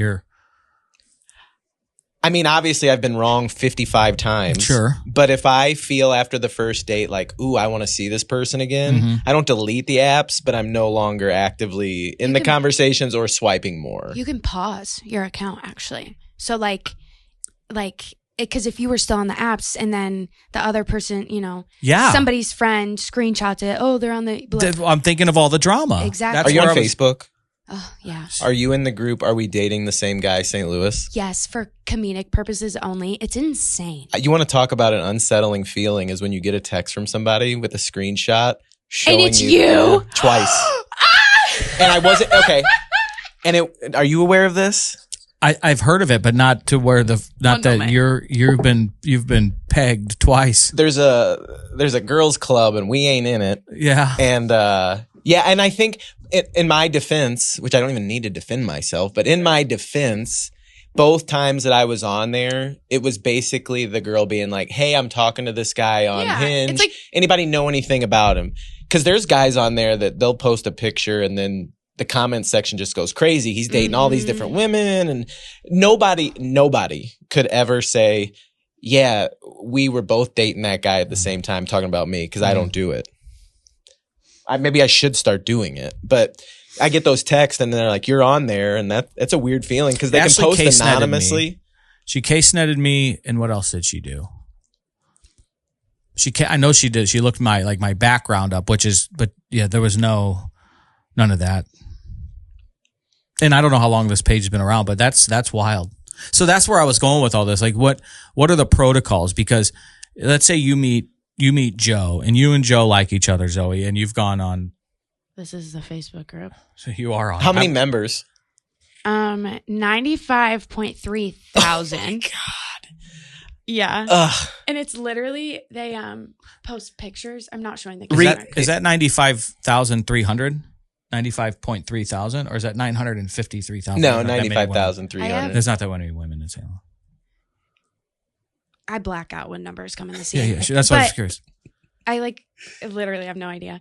I mean, obviously I've been wrong 55 times. Sure. But if I feel after the first date like, ooh, I want to see this person again, I don't delete the apps, but I'm no longer actively in the conversations or swiping more. You can pause your account, actually. So like, because if you were still on the apps and then the other person, somebody's friend screenshots it, oh, they're on the... I'm thinking of all the drama. Exactly. Are you on Facebook? Oh, yeah. Are you in the group, Are We Dating the Same Guy, St. Louis? Yes, for comedic purposes only. It's insane. You want to talk about an unsettling feeling is when you get a text from somebody with a screenshot showing and it's you twice. And I wasn't... Okay. And are you aware of this? I've heard of it, but not to where you've been pegged twice. There's a girls club and we ain't in it. Yeah. And and I think in my defense, which I don't even need to defend myself, but in my defense, both times that I was on there, it was basically the girl being like, "Hey, I'm talking to this guy on Hinge. It's like, anybody know anything about him?" Because there's guys on there that they'll post a picture and then the comment section just goes crazy. He's dating all these different women, and nobody could ever say, yeah, we were both dating that guy at the same time talking about me, because I don't do it. Maybe I should start doing it, but I get those texts and they're like, you're on there, and that's a weird feeling because they can post anonymously. She case netted me, and what else did she do? I know she did. She looked my background up, but there was none of that. And I don't know how long this page has been around, but that's wild. So that's where I was going with all this. Like, what are the protocols? Because let's say you meet Joe, and you and Joe like each other, Zoe, and you've gone on. This is the Facebook group. So you are on. How many members? 95.3 thousand. Oh my God. yeah. Ugh. And it's literally, they post pictures. I'm not showing the Is that 95,300? 95.3 thousand, or is that 953,000? No, 95,300. There's not that many women in Salem. I black out when numbers come in the same. Yeah, that's why I was curious. I literally have no idea.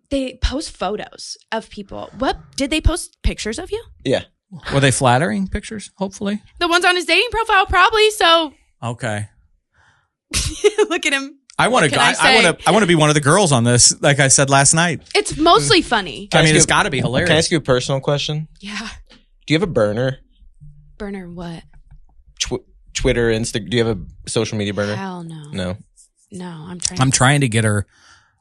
They post photos of people. What did they post pictures of you? Yeah. Were they flattering pictures? Hopefully, the ones on his dating profile, probably. So okay. Look at him. I want to be one of the girls on this. Like I said last night, it's mostly funny. It's got to be hilarious. Can I ask you a personal question? Yeah. Do you have a burner? Burner what? Twitter, Instagram. Do you have a social media burner? Hell no. No, I'm trying to get her.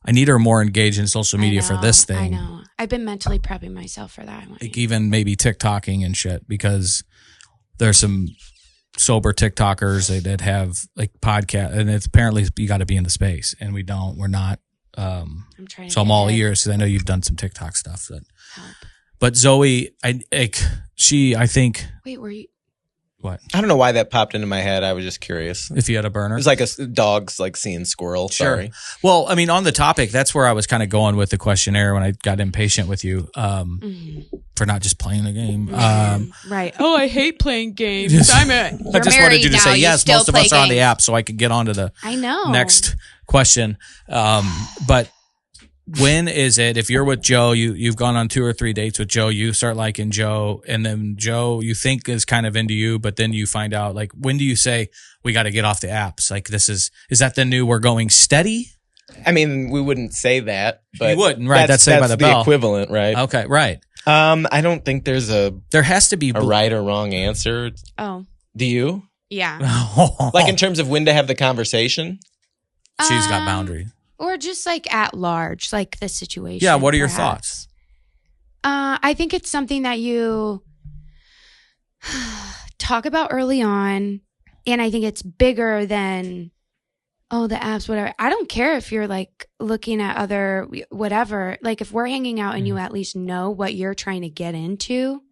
I need her more engaged in social media for this thing. I know. I've been mentally prepping myself for that. Like even maybe TikToking and shit, because there's some sober TikTokers that have like podcast, and it's apparently you got to be in the space, and we're not. I'm trying. So I'm all ears, because I know you've done some TikTok stuff. But Zoe, I think. Wait, were you? What? I don't know why that popped into my head. I was just curious. If you had a burner? It's like a dog's like seeing squirrel. Sure. Sorry. Well, I mean, on the topic, that's where I was kind of going with the questionnaire when I got impatient with you for not just playing the game. Right. Oh, I hate playing games. I just wanted you to say, yes, most of us are on the app, so I could get on to the next question. But when is it, if you're with Joe, you've gone on 2 or 3 dates with Joe, you start liking Joe, and then Joe you think is kind of into you, but then you find out, like, when do you say we got to get off the apps? Like, is that the new we're going steady? I mean, we wouldn't say that, but you wouldn't, right? That's Saved by the Bell. Equivalent, right? Okay, right. I don't think there has to be a right or wrong answer. Oh, do you? Yeah. Like in terms of when to have the conversation? She's got boundary. Or just like at large, like the situation. Yeah, what are your thoughts? I think it's something that you talk about early on, and I think it's bigger than, the apps, whatever. I don't care if you're like looking at other whatever. Like if we're hanging out and you at least know what you're trying to get into,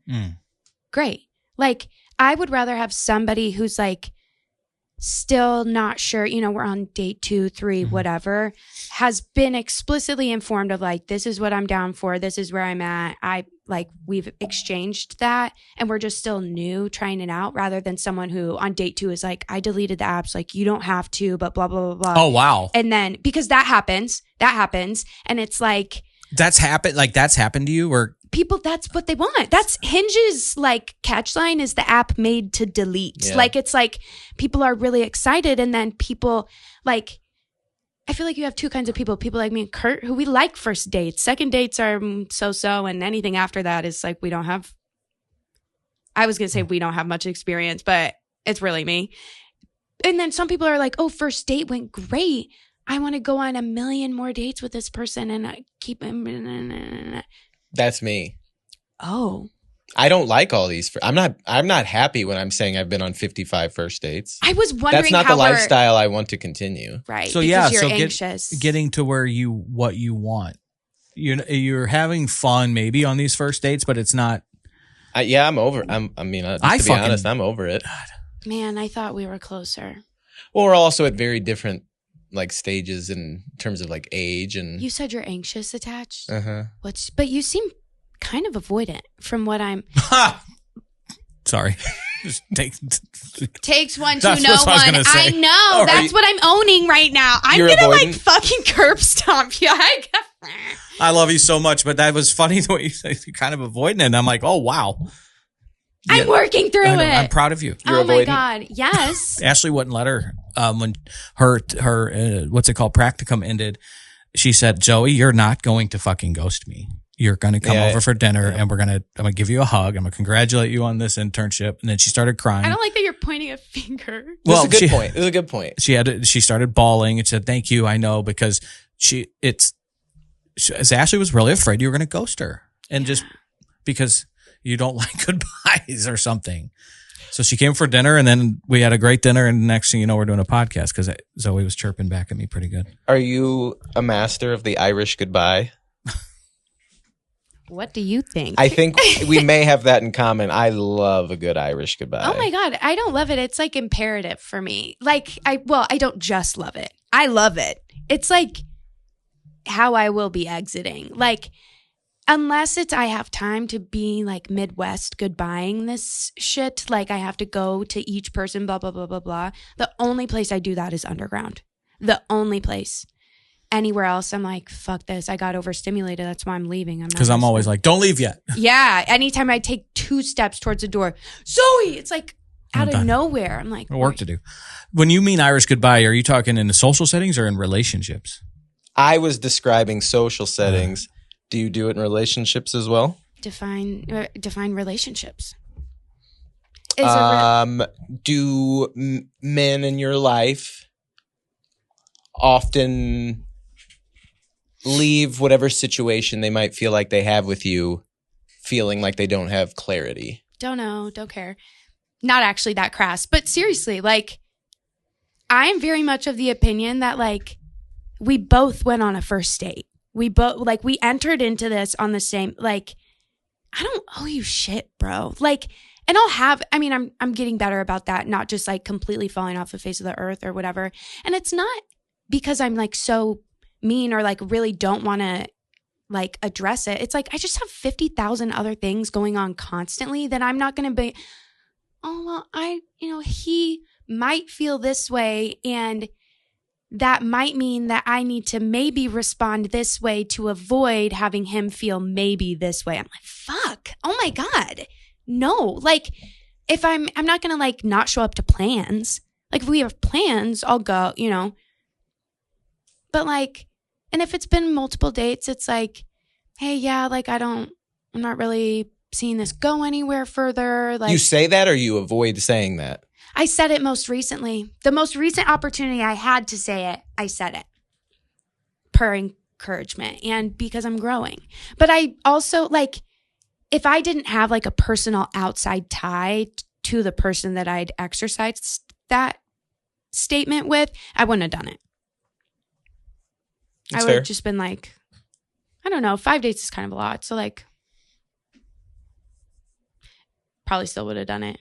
great. Like I would rather have somebody who's like still not sure, we're on date 2, 3, whatever, has been explicitly informed of like, this is what I'm down for. This is where I'm at. We've exchanged that, and we're just still new trying it out, rather than someone who on date 2 is like, I deleted the apps. Like you don't have to, but blah, blah, blah, blah. Oh, wow. And then because that happens. And it's like, that's happened to you, or people, that's what they want. That's Hinge's like catchline is the app made to delete. Yeah. Like it's like people are really excited, and then people like, I feel like you have two kinds of people. People like me and Kurt, who we like first dates. Second dates are so-so, and anything after that is like we don't have. I was gonna say we don't have much experience, but it's really me. And then some people are like, "Oh, first date went great. I want to go on a million more dates with this person, and I keep him." That's me. Oh, I don't like all these. I'm not happy when I'm saying I've been on 55 first dates. I was wondering. That's not how the lifestyle I want to continue. Right. So because yeah, you're so anxious. getting to where what you want. You're having fun maybe on these first dates, but it's not. I'm over. To be honest, I'm over it. Man, I thought we were closer. Well, we're also at very different like stages in terms of like age and. You said you're anxious attached. But you seem kind of avoidant from what I'm. Sorry. Just Takes one to That's know what I was one. gonna say. I know. That's what I'm owning right now. I'm You're gonna avoidant? like fucking curb stomp you. I love you so much, but that was funny the way you said you're kind of avoiding it. And I'm like, oh wow. I'm working through I know, it. I'm proud of you. You're oh my avoidant? God. Yes. Ashley wouldn't let her when her what's it called, practicum ended. She said, Joey, you're not going to fucking ghost me. You're going to come over for dinner and I'm going to give you a hug. I'm going to congratulate you on this internship. And then she started crying. I don't like that you're pointing a finger. Well, it's a good point. It was a good point. She started bawling and said, thank you. I know, because Ashley was really afraid you were going to ghost her. And just because you don't like goodbyes or something. So she came for dinner and then we had a great dinner. And next thing you know, we're doing a podcast because Zoe was chirping back at me pretty good. Are you a master of the Irish goodbye? What do you think? I think we may have that in common. I love a good Irish goodbye. Oh my God. I don't love it. It's like imperative for me. Like I don't just love it. I love it. It's like how I will be exiting. Like unless I have time to be like Midwest goodbying this shit. Like I have to go to each person, blah, blah, blah, blah, blah. The only place I do that is underground. The only place. Anywhere else, I'm like, fuck this. I got overstimulated. That's why I'm leaving. Because I'm always like, don't leave yet. Yeah. Anytime I take 2 steps towards the door, Zoe, it's like out of nowhere. I'm like, work to do. When you mean Irish goodbye, are you talking in the social settings or in relationships? I was describing social settings. Do you do it in relationships as well? Define relationships. Do men in your life often leave whatever situation they might feel like they have with you feeling like they don't have clarity? Don't know. Don't care. Not actually that crass. But seriously, like, I am very much of the opinion that, like, we both went on a first date. We entered into this on the same, like, I don't owe you shit, bro. Like, and I'm getting better about that, not just like completely falling off the face of the earth or whatever. And it's not because I'm like so mean or like really don't want to like address it. It's like I just have 50,000 other things going on constantly that I'm not going to be, he might feel this way and that might mean that I need to maybe respond this way to avoid having him feel maybe this way. I'm like, fuck. Oh my God. No. Like if I'm not going to like not show up to plans. Like if we have plans, I'll go, But like, and if it's been multiple dates, it's like, hey, yeah, like I'm not really seeing this go anywhere further. Like, you say that or you avoid saying that? I said it most recently. The most recent opportunity I had to say it, I said it. Per encouragement and because I'm growing. But I also like, if I didn't have like a personal outside tie to the person that I'd exercised that statement with, I wouldn't have done it. That's I would fair. have just been like, I don't know, 5 dates is kind of a lot. So like, probably still would have done it.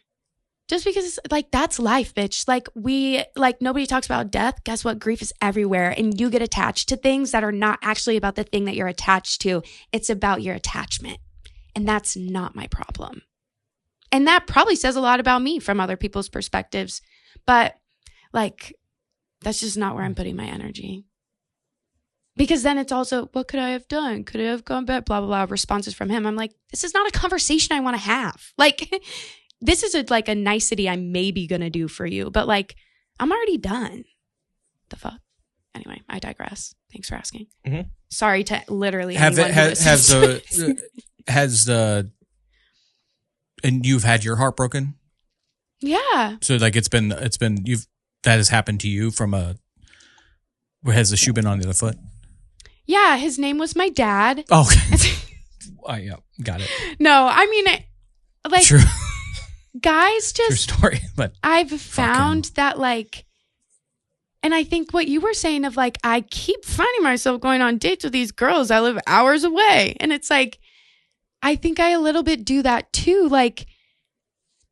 Just because like that's life, bitch. Like nobody talks about death. Guess what? Grief is everywhere. And you get attached to things that are not actually about the thing that you're attached to. It's about your attachment. And that's not my problem. And that probably says a lot about me from other people's perspectives. But like, that's just not where I'm putting my energy. because then it's also, what could I have done? Could I have gone back? Blah, blah, blah. Responses from him. I'm like, this is not a conversation I want to have. Like, this is a nicety I'm maybe going to do for you. But like, I'm already done. The fuck? Anyway, I digress. Thanks for asking. Mm-hmm. Sorry to literally anyone who listens. And you've had your heart broken? Yeah. So like it's been that has happened to you has the shoe been on the other foot? Yeah, his name was my dad. Oh, yeah, got it. No, I mean, like, true. Guys just... True story, but... I've found that, like... And I think what you were saying of, like, I keep finding myself going on dates with these girls that live hours away. And it's like, I think I a little bit do that, too. Like,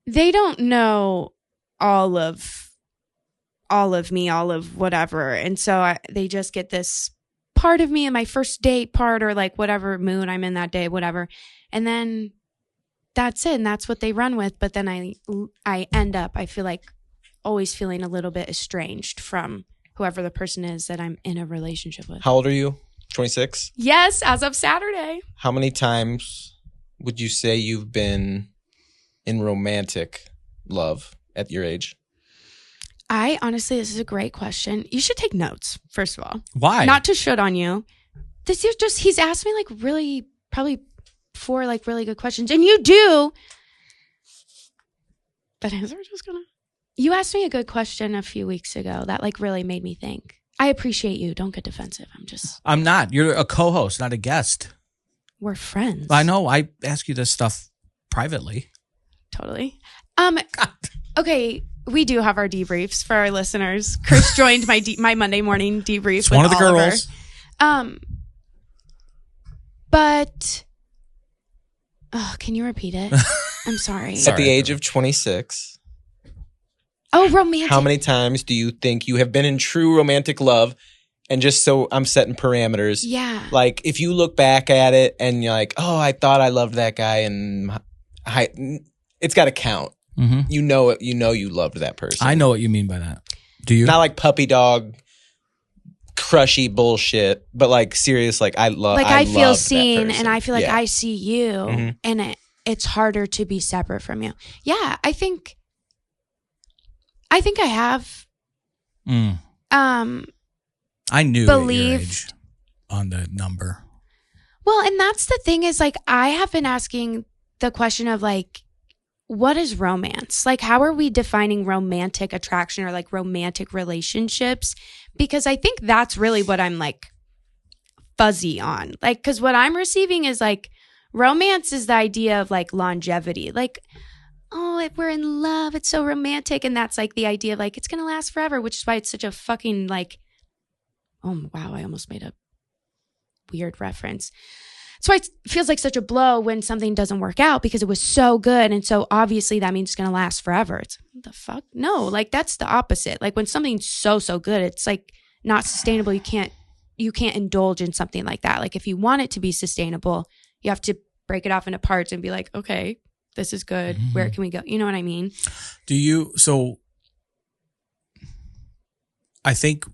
they don't know all of me, all of whatever. And so they just get this part of me in my first date part, or like whatever mood I'm in that day, whatever. And then that's it. And that's what they run with. But then I end up, I feel like, always feeling a little bit estranged from whoever the person is that I'm in a relationship with. How old are you? 26? Yes, as of Saturday. How many times would you say you've been in romantic love at your age? Honestly, this is a great question. You should take notes, first of all. Why? Not to shit on you. This is just, he's asked me like really, probably 4 like really good questions. And you do. But we're just gonna. You asked me a good question a few weeks ago that like really made me think. I appreciate you. Don't get defensive. I'm not. You're a co-host, not a guest. We're friends. I know. I ask you this stuff privately. Totally. Okay. We do have our debriefs for our listeners. Chris joined my Monday morning debrief. It's one of the girls. But can you repeat it? I'm sorry. At the age of 26. Oh, romantic. How many times do you think you have been in true romantic love? And just so I'm setting parameters. Yeah. Like if you look back at it and you're like, oh, I thought I loved that guy, and it's got to count. Mm-hmm. You know it. You know you loved that person. I know what you mean by that. Do you? Not like puppy dog, crushy bullshit, but like serious. Like I love. Like I feel seen, and I feel like I see you, and it's harder to be separate from you. Yeah, I think I have. I knew your age on the number. Well, and that's the thing is like I have been asking the question of like, what is romance? Like, how are we defining romantic attraction or like romantic relationships? Because I think that's really what I'm like fuzzy on. Like, because what I'm receiving is like romance is the idea of like longevity. Like, oh, if we're in love, it's so romantic. And that's like the idea of like, it's going to last forever, which is why it's such a fucking like, oh, wow, I almost made a weird reference. That's why it feels like such a blow when something doesn't work out because it was so good. And so obviously that means it's going to last forever. It's what the fuck? No, like that's the opposite. Like when something's so good, it's like not sustainable. You can't indulge in something like that. Like if you want it to be sustainable, you have to break it off into parts and be like, okay, this is good. Mm-hmm. Where can we go? You know what I mean? So I think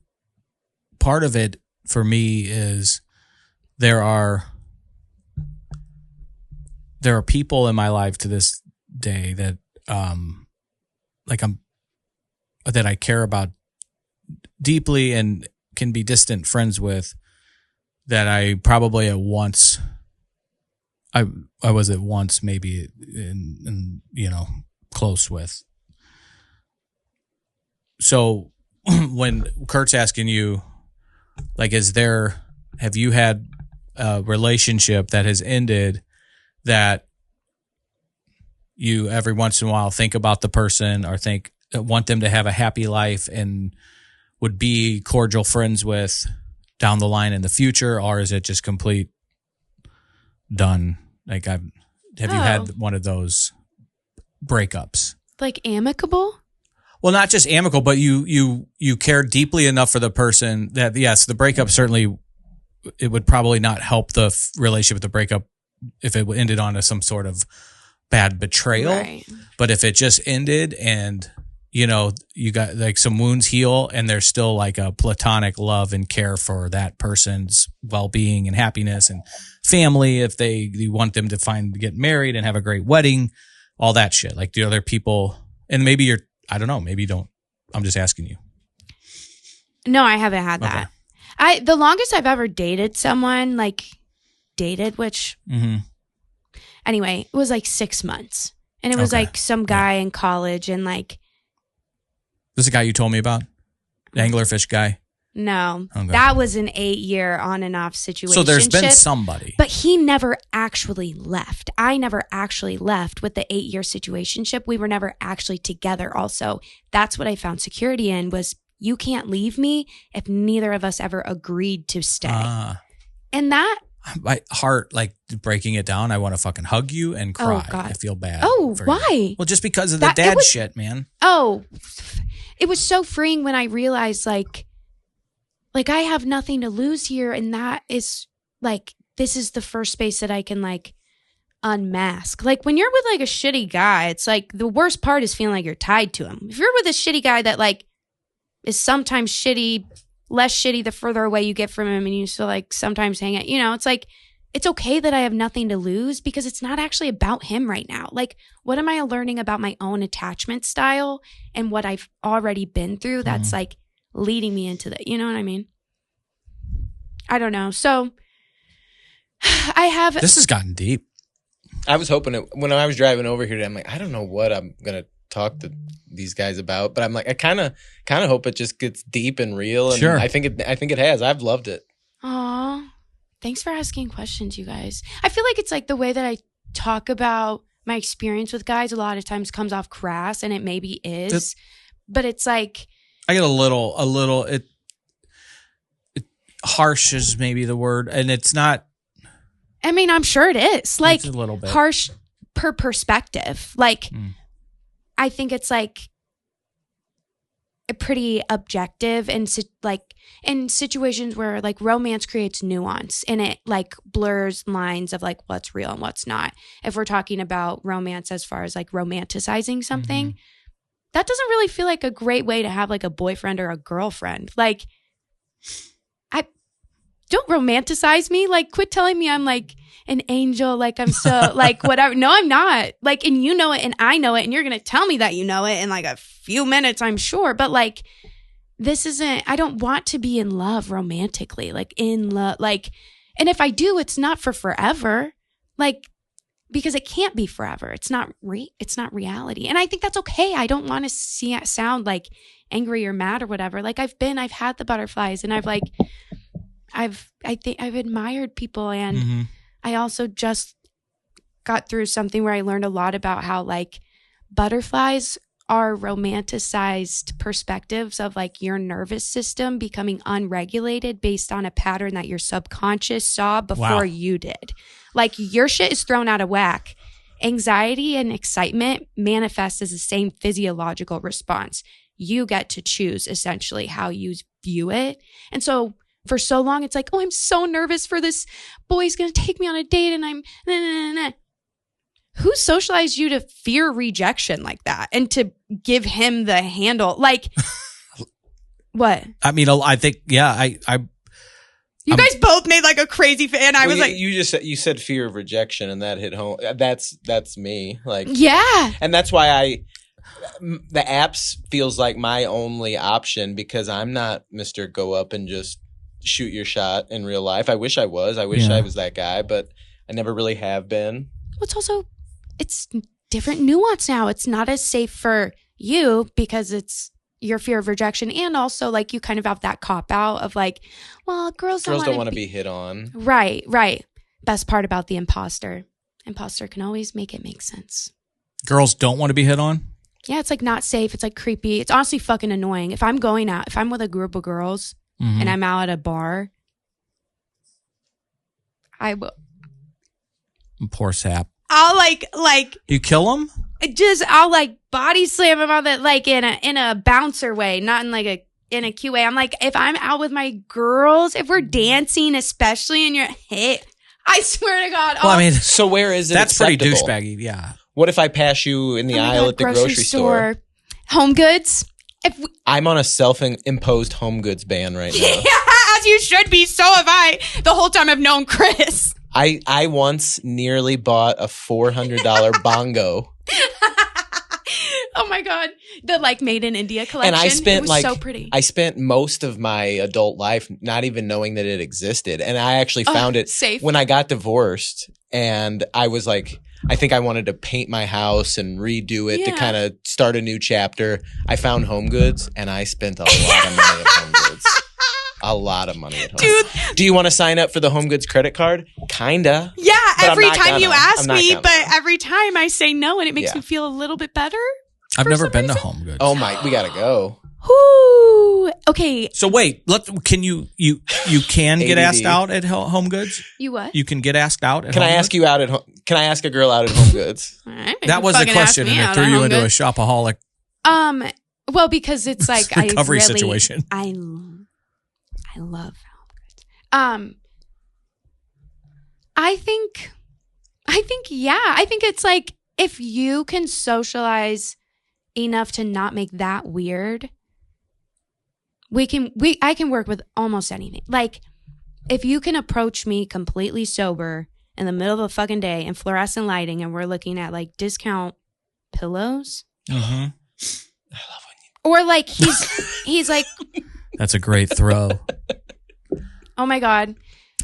part of it for me is there are people in my life to this day that that I care about deeply and can be distant friends with that I probably at once I was at once maybe in close with. So when Kurt's asking you, like, have you had a relationship that has ended that you every once in a while think about the person or want them to have a happy life and would be cordial friends with down the line in the future, or is it just complete done? Like have you had one of those breakups? Like amicable? Well, not just amicable, but you care deeply enough for the person that yes, the breakup certainly it would probably not help the relationship with the breakup if it ended on some sort of bad betrayal. Right. But if it just ended and you know, you got like some wounds heal and there's still like a platonic love and care for that person's well-being and happiness and family. If you want them to get married and have a great wedding, all that shit. Like the other people, and maybe I don't know, maybe you don't, I'm just asking you. No, I haven't had that. The longest I've ever dated someone, which anyway, it was like 6 months. And it was like some guy in college and like, this is a guy you told me about? The Anglerfish guy? No. Okay. That was an 8-year on and off situation. So there's been somebody. But he never actually left. I never actually left with the 8-year situationship. We were never actually together also. That's what I found security in was you can't leave me if neither of us ever agreed to stay. And that... My heart, like breaking it down, I want to fucking hug you and cry. Oh, God. I feel bad. Oh, why? You. Well, just because of the dad shit, man. Oh, it was so freeing when I realized like I have nothing to lose here. And that is like, this is the first space that I can like unmask. Like when you're with like a shitty guy, it's like the worst part is feeling like you're tied to him. If you're with a shitty guy that like is sometimes shitty, less shitty the further away you get from him and you still like sometimes hang out, you know, it's like, it's okay that I have nothing to lose because it's not actually about him right now. Like, what am I learning about my own attachment style and what I've already been through that's like leading me into that? You know what I mean? I don't know. So this has gotten deep. I was hoping when I was driving over here, I'm like, I don't know what I'm going to talk to these guys about, but I'm like, I kind of hope it just gets deep and real. And sure. I think it has. I've loved it. Aw. Thanks for asking questions, you guys. I feel like it's like the way that I talk about my experience with guys a lot of times comes off crass, and it maybe is, but it's like I get a little. It harsh is maybe the word, and it's not. I mean, I'm sure it is. Like a little bit harsh per perspective. Like I think it's like a pretty objective and like in situations where like romance creates nuance and it like blurs lines of like what's real and what's not. If we're talking about romance as far as like romanticizing something, that doesn't really feel like a great way to have like a boyfriend or a girlfriend. Like don't romanticize me. Like quit telling me I'm like an angel. Like I'm so like whatever. No, I'm not. Like, and you know it and I know it and you're going to tell me that you know it in like a few minutes, I'm sure. But like, I don't want to be in love romantically, like in love, like, and if I do, it's not for forever. Like, because it can't be forever. It's not reality. And I think that's okay. I don't want to see it sound like angry or mad or whatever. Like I've had the butterflies and I've admired people and I also just got through something where I learned a lot about how like butterflies are romanticized perspectives of like your nervous system becoming unregulated based on a pattern that your subconscious saw before you did. Like your shit is thrown out of whack. Anxiety and excitement manifest as the same physiological response. You get to choose essentially how you view it. And so for so long, it's like, oh, I'm so nervous for this boy's going to take me on a date and I'm Who socialized you to fear rejection like that and to give him the handle? Like, what? I mean, I think, yeah, You guys both made like a crazy fan. I was like, you said fear of rejection and that hit home. That's me. Like, yeah. And that's why the apps feels like my only option because I'm not Mr. Go up and just shoot your shot in real life. I wish I was. I wish I was that guy, but I never really have been. Well, it's different nuance now. It's not as safe for you because it's your fear of rejection. And also like you kind of have that cop out of like, well, girls don't want to be hit on. Right. Best part about the imposter can always make it make sense. Girls don't want to be hit on? Yeah. It's like not safe. It's like creepy. It's honestly fucking annoying. If I'm going out, if I'm with a group of girls and I'm out at a bar, I will. Poor sap. I'll like. You kill him? I'll like body slam him on that, like in a bouncer way, not in like in a cute way. I'm like, if I'm out with my girls, if we're dancing, especially in your hit, I swear to God. Well, I mean, so where is it? That's acceptable? Pretty douchebaggy. Yeah. What if I pass you in the aisle at the grocery store? Home Goods. I'm on a self-imposed home goods ban right now. Yeah, as you should be. So have I. The whole time I've known Chris. I once nearly bought a $400 bongo. Oh my God. The like made in India collection. And I spent it was so pretty. I spent most of my adult life not even knowing that it existed. And I actually found it safe. when I got divorced, and I was like, I think I wanted to paint my house and redo it to kind of start a new chapter. I found Home Goods, and I spent a lot of money at Home Goods. A lot of money at Home Goods. Do you want to sign up for the Home Goods credit card? Kinda. Yeah, But every I'm not time gonna. you ask I'm not me, gonna. but every time I say no, and it makes me feel a little bit better. I've for never some been to reason. Home Goods. Oh my, we gotta go. Whoo. Okay. So wait, can you can get ADD. asked out at Home Goods? You what? You can get asked out at Can Home I Goods? ask you out at home? Can I ask a girl out at Home Goods? All right, That was the fucking ask question, me and it out threw at you Home into a Goods. shopaholic Well, because it's like recovery I really, situation. I love Home Goods. I think it's like if you can socialize enough to not make that weird, I can work with almost anything. Like if you can approach me completely sober in the middle of a fucking day and fluorescent lighting, and we're looking at like discount pillows, Mm-hmm. or like he's like, That's a great throw. oh my God.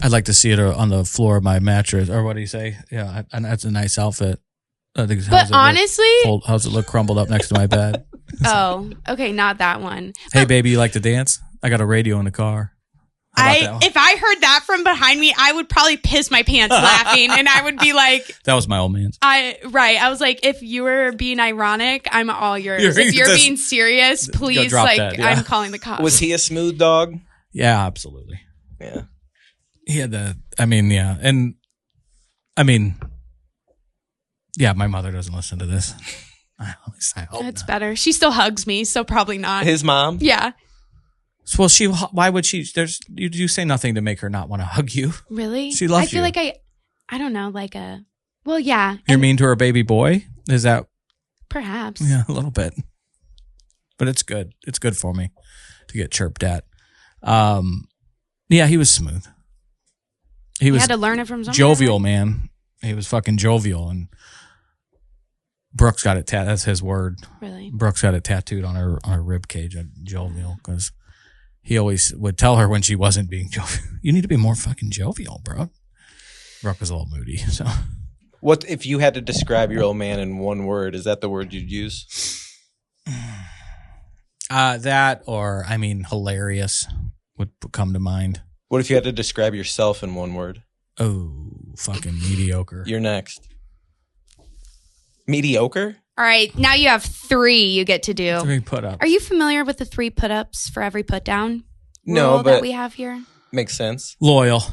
I'd like to see it on the floor of my mattress, or what do you say? Yeah, and that's a nice outfit. But honestly, how's it look crumbled up next to my bed? oh, okay, not that one. Hey, baby, you like to dance? I got a radio in the car. How about that one? If I heard that from behind me, I would probably piss my pants laughing, and I would be like, That was my old man's. I was like, if you were being ironic, I'm all yours. If you're Just being serious, please, drop like, that, yeah. I'm calling the cops. Was he a smooth dog? Yeah, absolutely. Yeah. He had yeah, yeah, my mother doesn't listen to this. At least I hope That's not. better. She still hugs me, so probably not. His mom? Yeah. Well, why would she? You say nothing to make her not want to hug you. Really? She loves I feel you. like I don't know, like well, yeah. You're mean to her baby boy? Is that? Perhaps. Yeah, a little bit. But it's good. It's good for me to get chirped at. Yeah, he was smooth. He was had to learn it from somewhere. jovial, man. He was fucking jovial, and Brooks got it tattooed. That's his word. Really? Brooks got it tattooed on her rib cage, jovial, because he always would tell her when she wasn't being jovial, you need to be more fucking jovial, bro. Brooke was a little moody, so. What if you had to describe your old man in one word? Is that the word you'd use? That, or, hilarious would come to mind. What if you had to describe yourself in one word? Oh, fucking mediocre. You're next. Mediocre? All right, now you have 3 you get to do. 3 put-ups. Are you familiar with the 3 put-ups for every put-down No, rule but that we have here? makes sense. Loyal.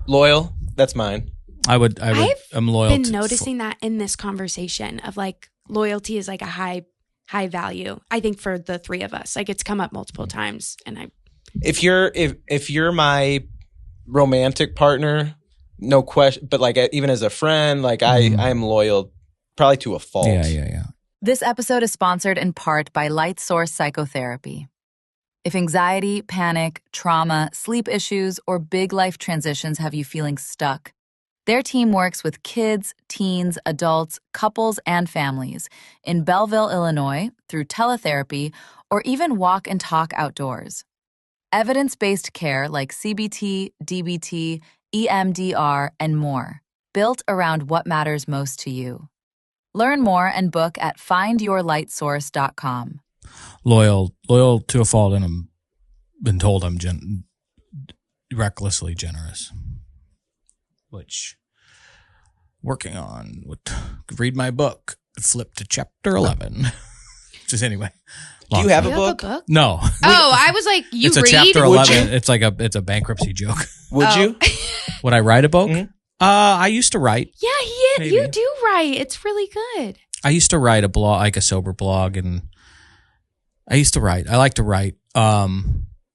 Loyal? That's mine. I'm loyal. Been noticing that in this conversation of like loyalty is like a high value. I think for the 3 of us, like it's come up multiple times, and If you're my romantic partner, no question. But like even as a friend, like I am loyal, probably to a fault. Yeah. This episode is sponsored in part by Light Source Psychotherapy. If anxiety, panic, trauma, sleep issues, or big life transitions have you feeling stuck, their team works with kids, teens, adults, couples, and families in Belleville, Illinois, through teletherapy or even walk and talk outdoors. Evidence-based care like CBT, DBT, EMDR, and more, built around what matters most to you. Learn more and book at findyourlightsource.com. Loyal to a fault, and I'm been told I'm recklessly generous, which working on would read my book, flip to chapter 11. Just anyway. Do you have you a have book? a book? No. Oh, I was like, you It's read? a chapter Would 11. you? It's a bankruptcy joke. Would you? Would I write a book? Mhm. I used to write. Yeah, you Maybe. do write. It's really good. I used to write a blog, like a sober blog, and I used to write. I like to write.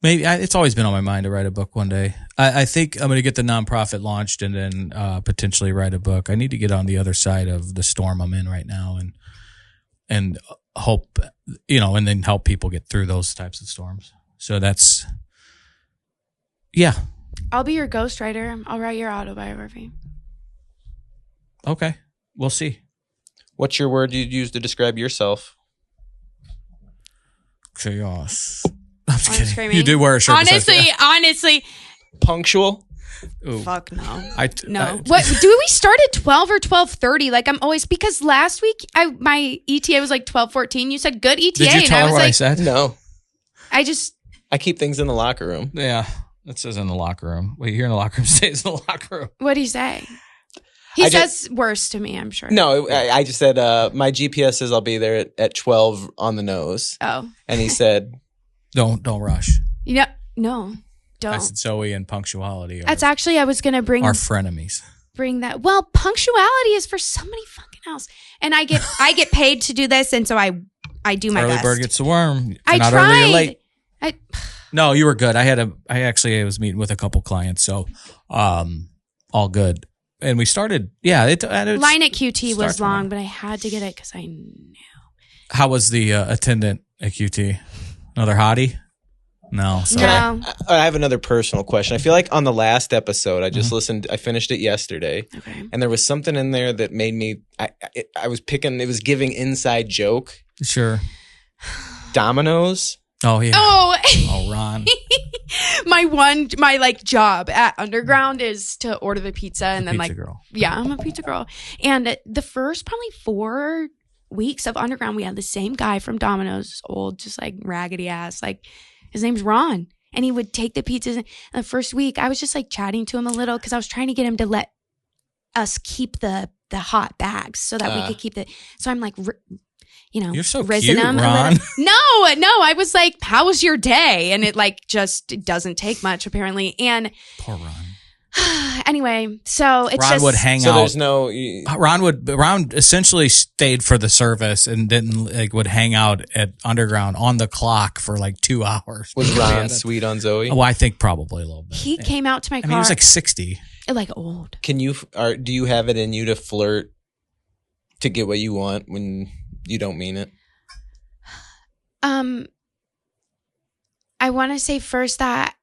It's always been on my mind to write a book one day. I think I'm going to get the nonprofit launched and then potentially write a book. I need to get on the other side of the storm I'm in right now and hope, and then help people get through those types of storms. So that's, yeah. I'll be your ghostwriter. I'll write your autobiography. Okay. We'll see. What's your word you'd use to describe yourself? Chaos. I'm just I'm kidding. screaming. You do wear a shirt. Honestly. Punctual? Ooh. Fuck no. No. What do we start at 12 or 12:30? Like I'm always, because last week my ETA was like 12:14. You said good ETA. Did you tell her what like, I said? No. I keep things in the locker room. Yeah. That says in the locker room. Wait, you're in the locker room, stays in the locker room. What do you say? He says worse to me, I'm sure. No, I just said my GPS says I'll be there at 12 on the nose. Oh. And he said, Don't rush. No, don't. I said Zoe and punctuality. That's actually, I was going to bring our frenemies. Bring that. Well, punctuality is for somebody fucking else. And I get paid to do this, and so I do my early best. Bird gets the worm. I not tried. Early or late. No, you were good. I was meeting with a couple clients, so all good. And we started, line at QT was long, but I had to get it because I knew. How was the attendant at QT? Another hottie? No. Sorry. No. I have another personal question. I feel like on the last episode, I just listened. I finished it yesterday. Okay. And there was something in there that made me, I was picking, it was giving inside joke. Sure. Domino's. Oh, yeah. Oh, Ron. my like job at Underground is to order the pizza and then pizza girl. Yeah, I'm a pizza girl. And the first probably 4 weeks of Underground, we had the same guy from Domino's, old, just like raggedy ass. Like his name's Ron, and he would take the pizzas. And the first week, I was just like chatting to him a little because I was trying to get him to let us keep the hot bags so that we could keep the. So I'm like. You're so risen cute, him Ron. No, I was like, how was your day? And it it doesn't take much apparently. And poor Ron. Anyway, so it's Ron would hang so out. There's no Ron essentially stayed for the service and didn't would hang out at Underground on the clock for like 2 hours. Was Ron sweet on Zoe? Oh, I think probably a little bit. He came out to my car. I mean, he was like 60. Like old. Do you have it in you to flirt to get what you want when you don't mean it? I want to say first that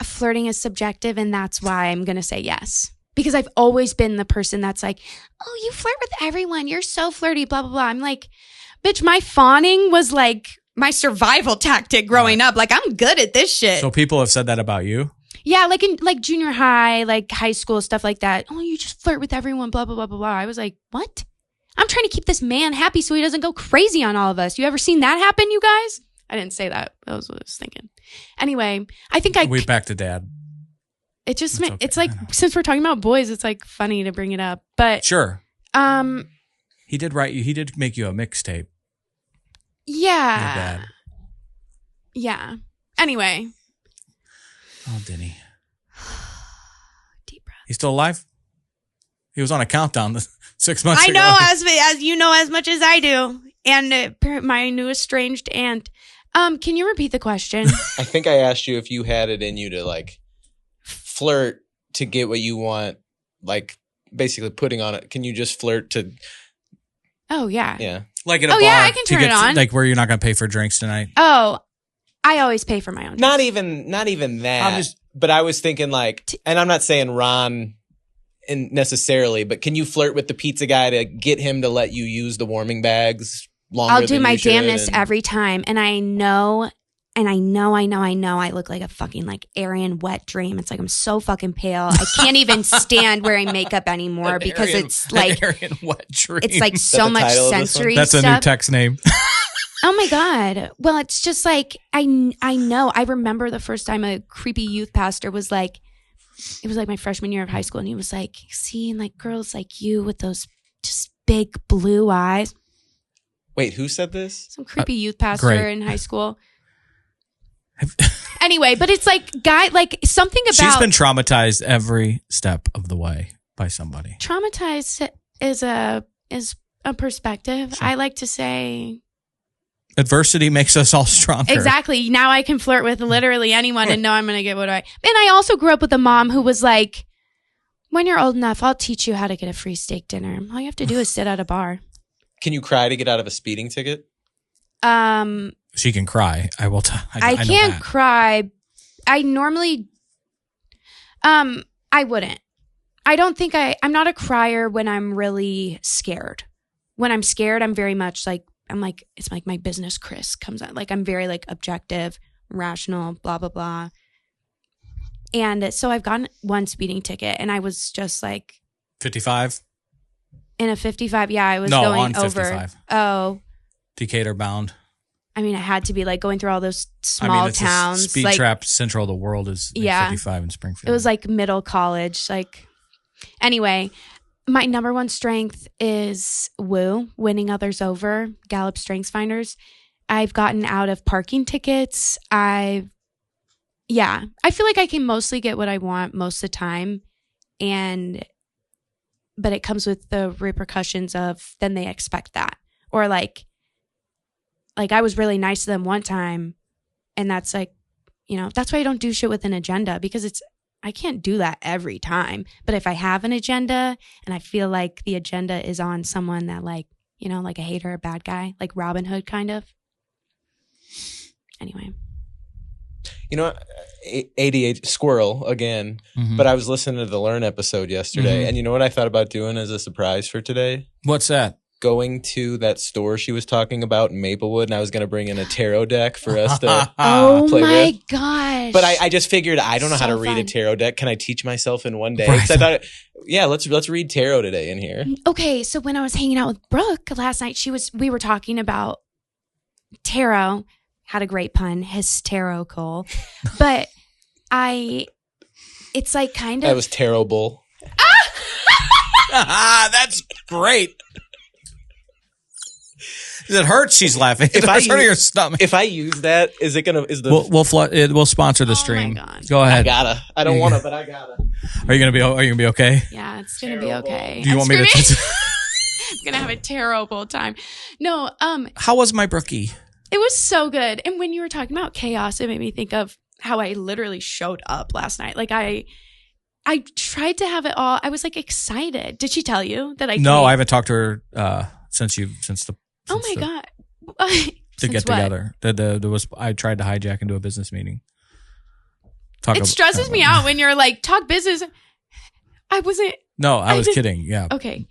flirting is subjective, and that's why I'm going to say yes. Because I've always been the person that's like, oh, you flirt with everyone. You're so flirty, blah, blah, blah. I'm like, bitch, my fawning was like my survival tactic growing up. Like, I'm good at this shit. So people have said that about you? Yeah, like in like junior high, like high school, stuff like that. Oh, you just flirt with everyone, blah, blah, blah, blah, blah. I was like, what? I'm trying to keep this man happy so he doesn't go crazy on all of us. You ever seen that happen, you guys? I didn't say that. That was what I was thinking. Anyway, I think We're back to dad. It just it's like, since we're talking about boys, it's like funny to bring it up. But sure. He did write you. He did make you a mixtape. Yeah. Your dad. Yeah. Anyway. Oh, did he? Deep breath. He's still alive? He was on a countdown 6 months ago. I know, as you know as much as I do. And my new estranged aunt. Can you repeat the question? I think I asked you if you had it in you to like flirt to get what you want, like basically putting on it. Can you just flirt to? Oh yeah. Yeah. Like at a bar. Yeah, I can turn it on. Like where you're not going to pay for drinks tonight. Oh, I always pay for my own drinks. Not even that. But I was thinking like, and I'm not saying Ron necessarily, but can you flirt with the pizza guy to get him to let you use the warming bags longer? I'll do my damnedest every time. And I know I look like a fucking like Aryan wet dream. It's like I'm so fucking pale. I can't even stand wearing makeup anymore because it's like Aryan wet dream. It's like so much sensory That's stuff. a new text name. Oh my God. Well, it's just like, I know. I remember the first time a creepy youth pastor was like, it was like my freshman year of high school. And he was like, seeing like girls like you with those just big blue eyes. Wait, who said this? Some creepy youth pastor in high school. Anyway, but it's like something about. She's been traumatized every step of the way by somebody. Traumatized is a perspective. Sure. I like to say adversity makes us all stronger. Exactly. Now I can flirt with literally anyone and know I'm going to get what I. And I also grew up with a mom who was like, when you're old enough, I'll teach you how to get a free steak dinner. All you have to do is sit at a bar. Can you cry to get out of a speeding ticket? She can cry. I will. I can't cry. I normally, I wouldn't. I don't think I'm not a crier when I'm really scared. When I'm scared, I'm very much like, it's like my business Chris comes out. Like I'm very like objective, rational, blah, blah, blah. And so I've gotten one speeding ticket and I was just like 55 in a 55. Yeah, I was going on over. 55. Oh, Decatur bound. I mean, it had to be like going through all those small towns. Speed like, trap central of the world is 55 in Springfield. It was like middle college. Like, anyway, my number one strength is winning others over, Gallup Strengths Finders. I've gotten out of parking tickets. I feel like I can mostly get what I want most of the time. But it comes with the repercussions of then they expect that. Or like I was really nice to them one time and that's like, that's why I don't do shit with an agenda because I can't do that every time. But if I have an agenda and I feel like the agenda is on someone that like, like a hater, a bad guy, like Robin Hood kind of. Anyway. ADHD squirrel again, but I was listening to the Learn episode yesterday and you know what I thought about doing as a surprise for today? What's that? Going to that store she was talking about in Maplewood, and I was going to bring in a tarot deck for us to play my with. Gosh. But I just figured I don't know how to read a tarot deck. Can I teach myself in one day? Right. I thought, let's read tarot today in here. Okay, so when I was hanging out with Brooke last night, we were talking about tarot. Had a great pun, hysterical. But it's like kind of. That was terrible. That's great. It hurts. She's laughing. It hurts her your stomach. If I use that, is it gonna? We'll sponsor the stream. Oh my God. Go ahead. I don't want to, but I gotta. Are you gonna be okay? Yeah, it's gonna be okay. Do you want me to? I'm gonna have a terrible time. No. How was my brookie? It was so good. And when you were talking about chaos, it made me think of how I literally showed up last night. Like I tried to have it all. I was like excited. Did she tell you that I? No, I haven't talked to her since the. Oh my God. To get together. I tried to hijack into a business meeting. It stresses me out when you're like, talk business. I wasn't. No, I was kidding. Yeah. Okay.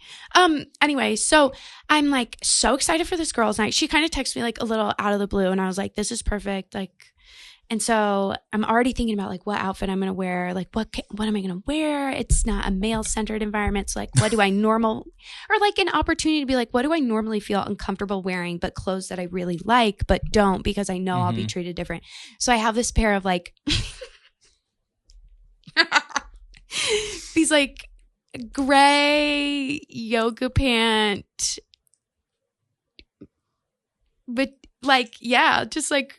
Anyway, so I'm like so excited for this girls' night. She kind of texted me like a little out of the blue and I was like, this is perfect. Like, and so I'm already thinking about like what outfit I'm going to wear. Like what am I going to wear? It's not a male centered environment. So like, what do I or like an opportunity to be like, what do I normally feel uncomfortable wearing, but clothes that I really like, but don't because I know I'll be treated different. So I have this pair of like, these like gray yoga pant, but like, yeah, just like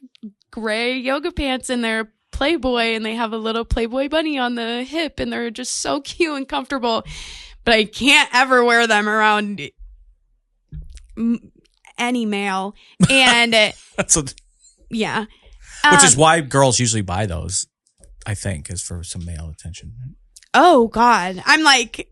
gray yoga pants and they're Playboy and they have a little Playboy bunny on the hip and they're just so cute and comfortable, but I can't ever wear them around any male. And yeah. Which is why girls usually buy those, I think, is for some male attention. Oh God. I'm like,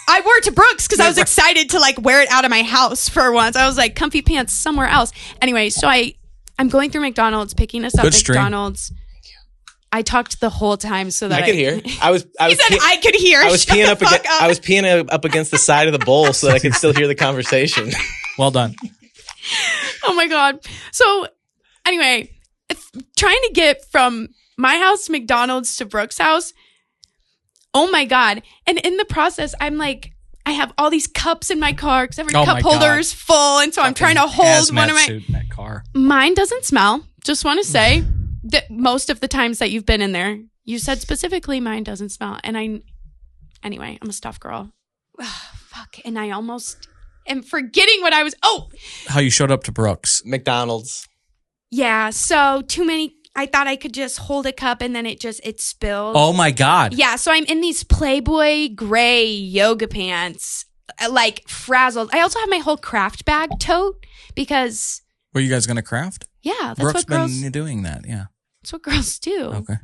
I wore it to Brooks because I was excited to like wear it out of my house for once. I was like comfy pants somewhere else. Anyway, so I'm going through McDonald's, picking us up at McDonald's. I talked the whole time so that I could hear. He said I could hear. I was peeing up against the side of the bowl so that I could still hear the conversation. Well done. Oh my God. So anyway, trying to get from my house to McDonald's to Brooke's house. Oh my God. And in the process, I'm like, I have all these cups in my car because every cup holder is full. And so I'm trying to hold one of my. Suit in that car. Mine doesn't smell. Just want to say that most of the times that you've been in there, you said specifically mine doesn't smell. And anyway, I'm a stuffed girl. Fuck. And I almost am forgetting what I was. How you showed up to Brooks. McDonald's. Yeah. So too many. I thought I could just hold a cup and then it spilled. Oh my God. Yeah. So I'm in these Playboy gray yoga pants, like frazzled. I also have my whole craft bag tote because. Were you guys going to craft? Yeah. That's Brooke's what girls. been doing that. Yeah. That's what girls do. Okay.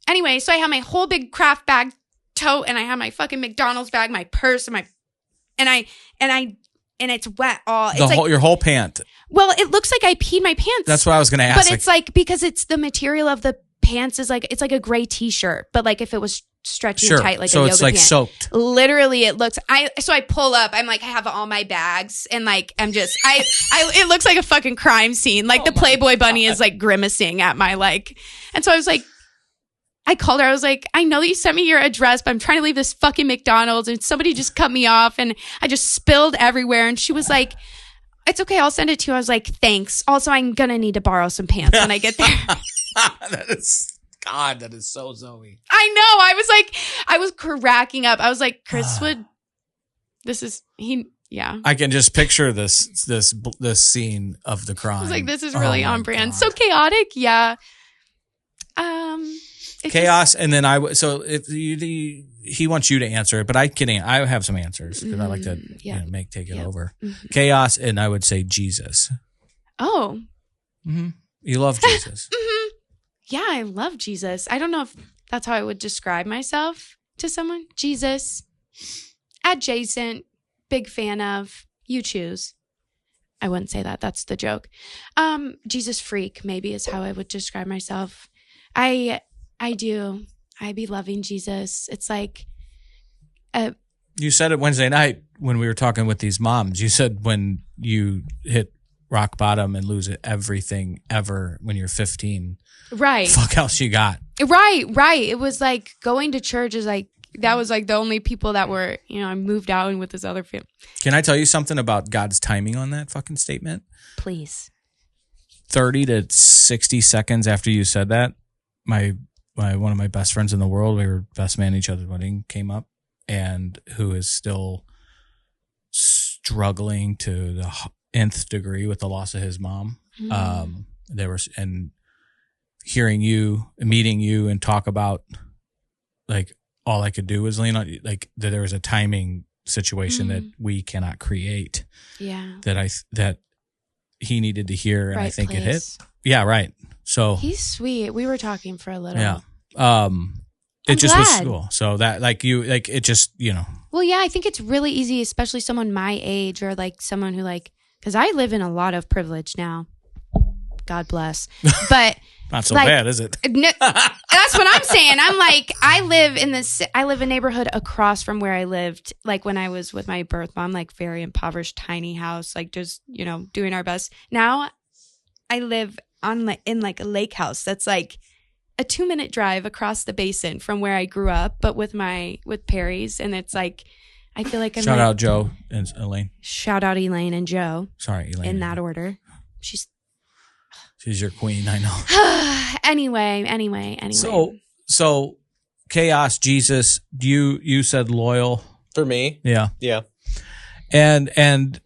Anyway, so I have my whole big craft bag tote and I have my fucking McDonald's bag, my purse and I and it's wet all. It's your whole pant. Well, it looks like I peed my pants. That's what I was going to ask. But it's like because it's the material of the pants is like it's like a gray t-shirt, but like if it was stretchy and tight like so a yoga it's like pant. soaked. Literally, it looks. So I pull up. I'm like I have all my bags and like I'm just I it looks like a fucking crime scene. Like the Playboy bunny is like grimacing at my like, and so I was like. I called her. I was like, I know that you sent me your address, but I'm trying to leave this fucking McDonald's and somebody just cut me off and I just spilled everywhere. And she was like, it's okay. I'll send it to you. I was like, thanks. Also, I'm going to need to borrow some pants when I get there. That is so Zoe. I know. I was cracking up. I was like, Chris yeah. I can just picture this scene of the crime. I was like, this is really on brand. God. So chaotic. Yeah. Chaos, and then if he wants you to answer it, but I have some answers because I like to take it over. Mm-hmm. Chaos, and I would say Jesus. Oh, you love Jesus. Yeah, I love Jesus. I don't know if that's how I would describe myself to someone. Jesus, adjacent, big fan of. You choose. I wouldn't say that. That's the joke. Jesus freak maybe is how I would describe myself. I do. I be loving Jesus. It's like... you said it Wednesday night when we were talking with these moms. You said when you hit rock bottom and lose everything ever when you're 15. Right. Fuck else you got. Right. It was like going to church is like... That was like the only people that were... I moved out and with this other family. Can I tell you something about God's timing on that fucking statement? Please. 30 to 60 seconds after you said that, one of my best friends in the world, we were best man at each other's wedding, came up, and who is still struggling to the nth degree with the loss of his mom. And hearing you, meeting you, and talk about like all I could do was lean on like that. There was a timing situation that we cannot create. Yeah. That he needed to hear, and right I think place. It hit. Yeah, right. So he's sweet. We were talking for a little. Yeah. It just was cool. So that it just, Well, yeah, I think it's really easy, especially someone my age or like someone who like, because I live in a lot of privilege now. God bless. But not so bad, is it? No, that's what I'm saying. I'm like, I live in a neighborhood across from where I lived. Like when I was with my birth mom, like very impoverished, tiny house, like just, doing our best. Now I live in like a lake house that's like a 2-minute drive across the basin from where I grew up, but with Perry's, and it's like I feel like I'm shout out Joe and Elaine. Shout out Elaine and Joe. Sorry, Elaine. In that order. She's your queen, I know. Anyway. So chaos, Jesus. You said loyal for me. Yeah. And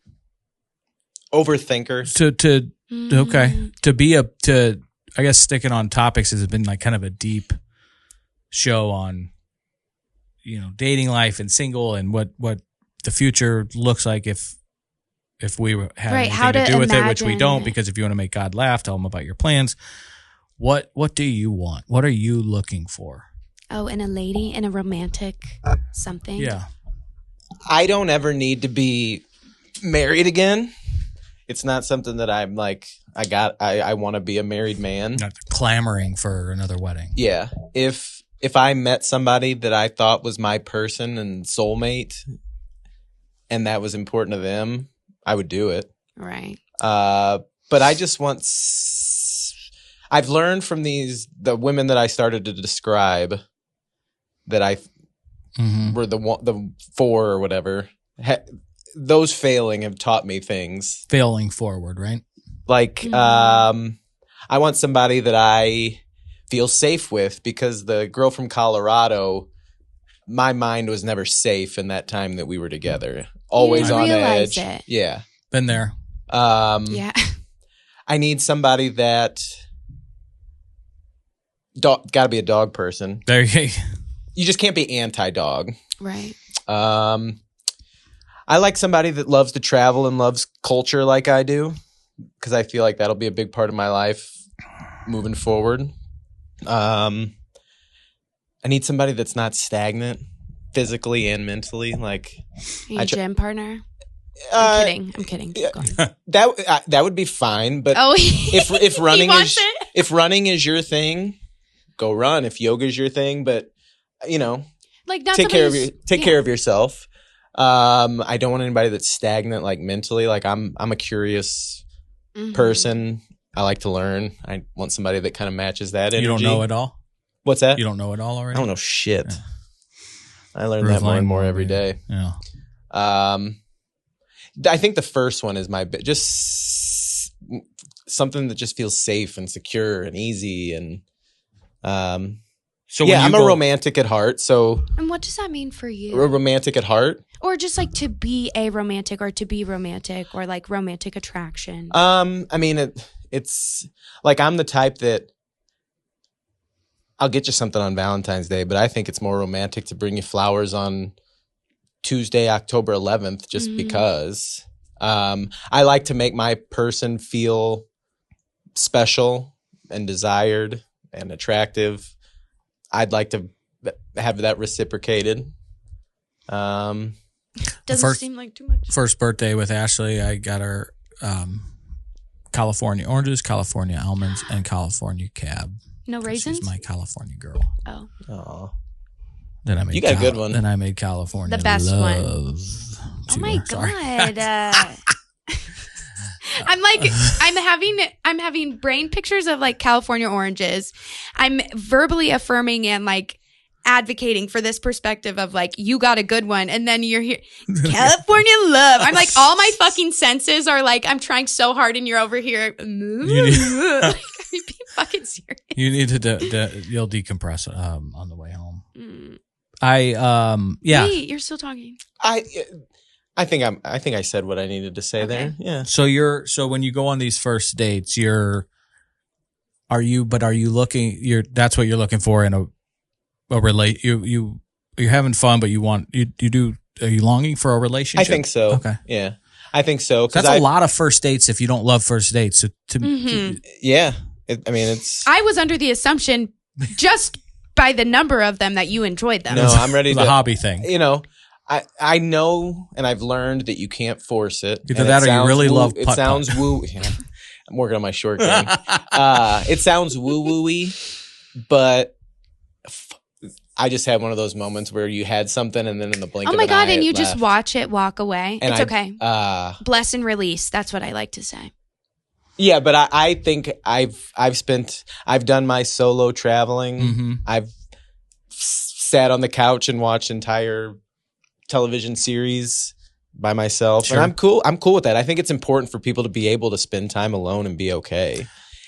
overthinker. To I guess sticking on topics has been like kind of a deep show on, dating life and single and what the future looks like if we had anything to do with it, which we don't, because if you want to make God laugh, tell him about your plans. What do you want? What are you looking for? Oh, in a romantic something. Yeah. I don't ever need to be married again. It's not something that I'm like, I want to be a married man. Not clamoring for another wedding. Yeah. If I met somebody that I thought was my person and soulmate and that was important to them, I would do it. Right. But I just want, I've learned from the women that I started to describe that were the 4 or whatever. Those failing have taught me things. Failing forward, right? Like, I want somebody that I feel safe with, because the girl from Colorado, my mind was never safe in that time that we were together. Always on edge. It. Yeah. Been there. Yeah. I need somebody that got to be a dog person. There you go. You just can't be anti-dog. Right. I like somebody that loves to travel and loves culture like I do, because I feel like that'll be a big part of my life moving forward. I need somebody that's not stagnant physically and mentally. Like a gym partner? I'm kidding. Keep going. That would be fine, but if running if running is your thing, go run. If yoga is your thing, but like not take care of yourself. I don't want anybody that's stagnant, like mentally. Like I'm a curious person. I like to learn. I want somebody that kind of matches that energy. You don't know it all? What's that? You don't know it all already? I don't know shit. Yeah. I learn that more and more every day. Yeah. I think the first one is just something that just feels safe and secure and easy and so I'm a romantic at heart. So And what does that mean for you? a romantic at heart? Or just like to be a romantic or to be romantic or like romantic attraction? I mean it's like I'm the type that I'll get you something on Valentine's Day, but I think it's more romantic to bring you flowers on Tuesday, October 11th, just because. I like to make my person feel special and desired and attractive. I'd like to have that reciprocated. Doesn't seem like too much. First birthday with Ashley, I got her California oranges, California almonds, and California cab. No raisins? She's my California girl. Oh. Oh. Then I made You got a good one. Then I made California The best one. love. Oh my God. I'm having brain pictures of like California oranges. I'm verbally affirming and like advocating for this perspective of like, you got a good one. And then you're here, California love. I'm like, all my fucking senses are like, I'm trying so hard and you're over here. Like, are you being fucking serious? You need to you'll decompress on the way home. Wait, you're still talking. I think I said what I needed to say there. Yeah. So when you go on these first dates, are you looking that's what you're looking for in a you're having fun, but are you longing for a relationship? I think so. Okay. Yeah. I think so. That's a lot of first dates if you don't love first dates. So yeah. It's. I was under the assumption just by the number of them that you enjoyed them. No, I'm ready to. The hobby thing. I know and I've learned that you can't force it. Either that or you really love putt. It sounds woo. Yeah, I'm working on my short game. It sounds woo-woo-y, but I just had one of those moments where you had something and then in the blink of an eye, oh my God, and you left. just watch it walk away. And it's okay. Bless and release. That's what I like to say. Yeah, but I think I've done my solo traveling. Mm-hmm. I've sat on the couch and watched entire television series by myself. Sure. And I'm cool with that. I think it's important for people to be able to spend time alone and be okay.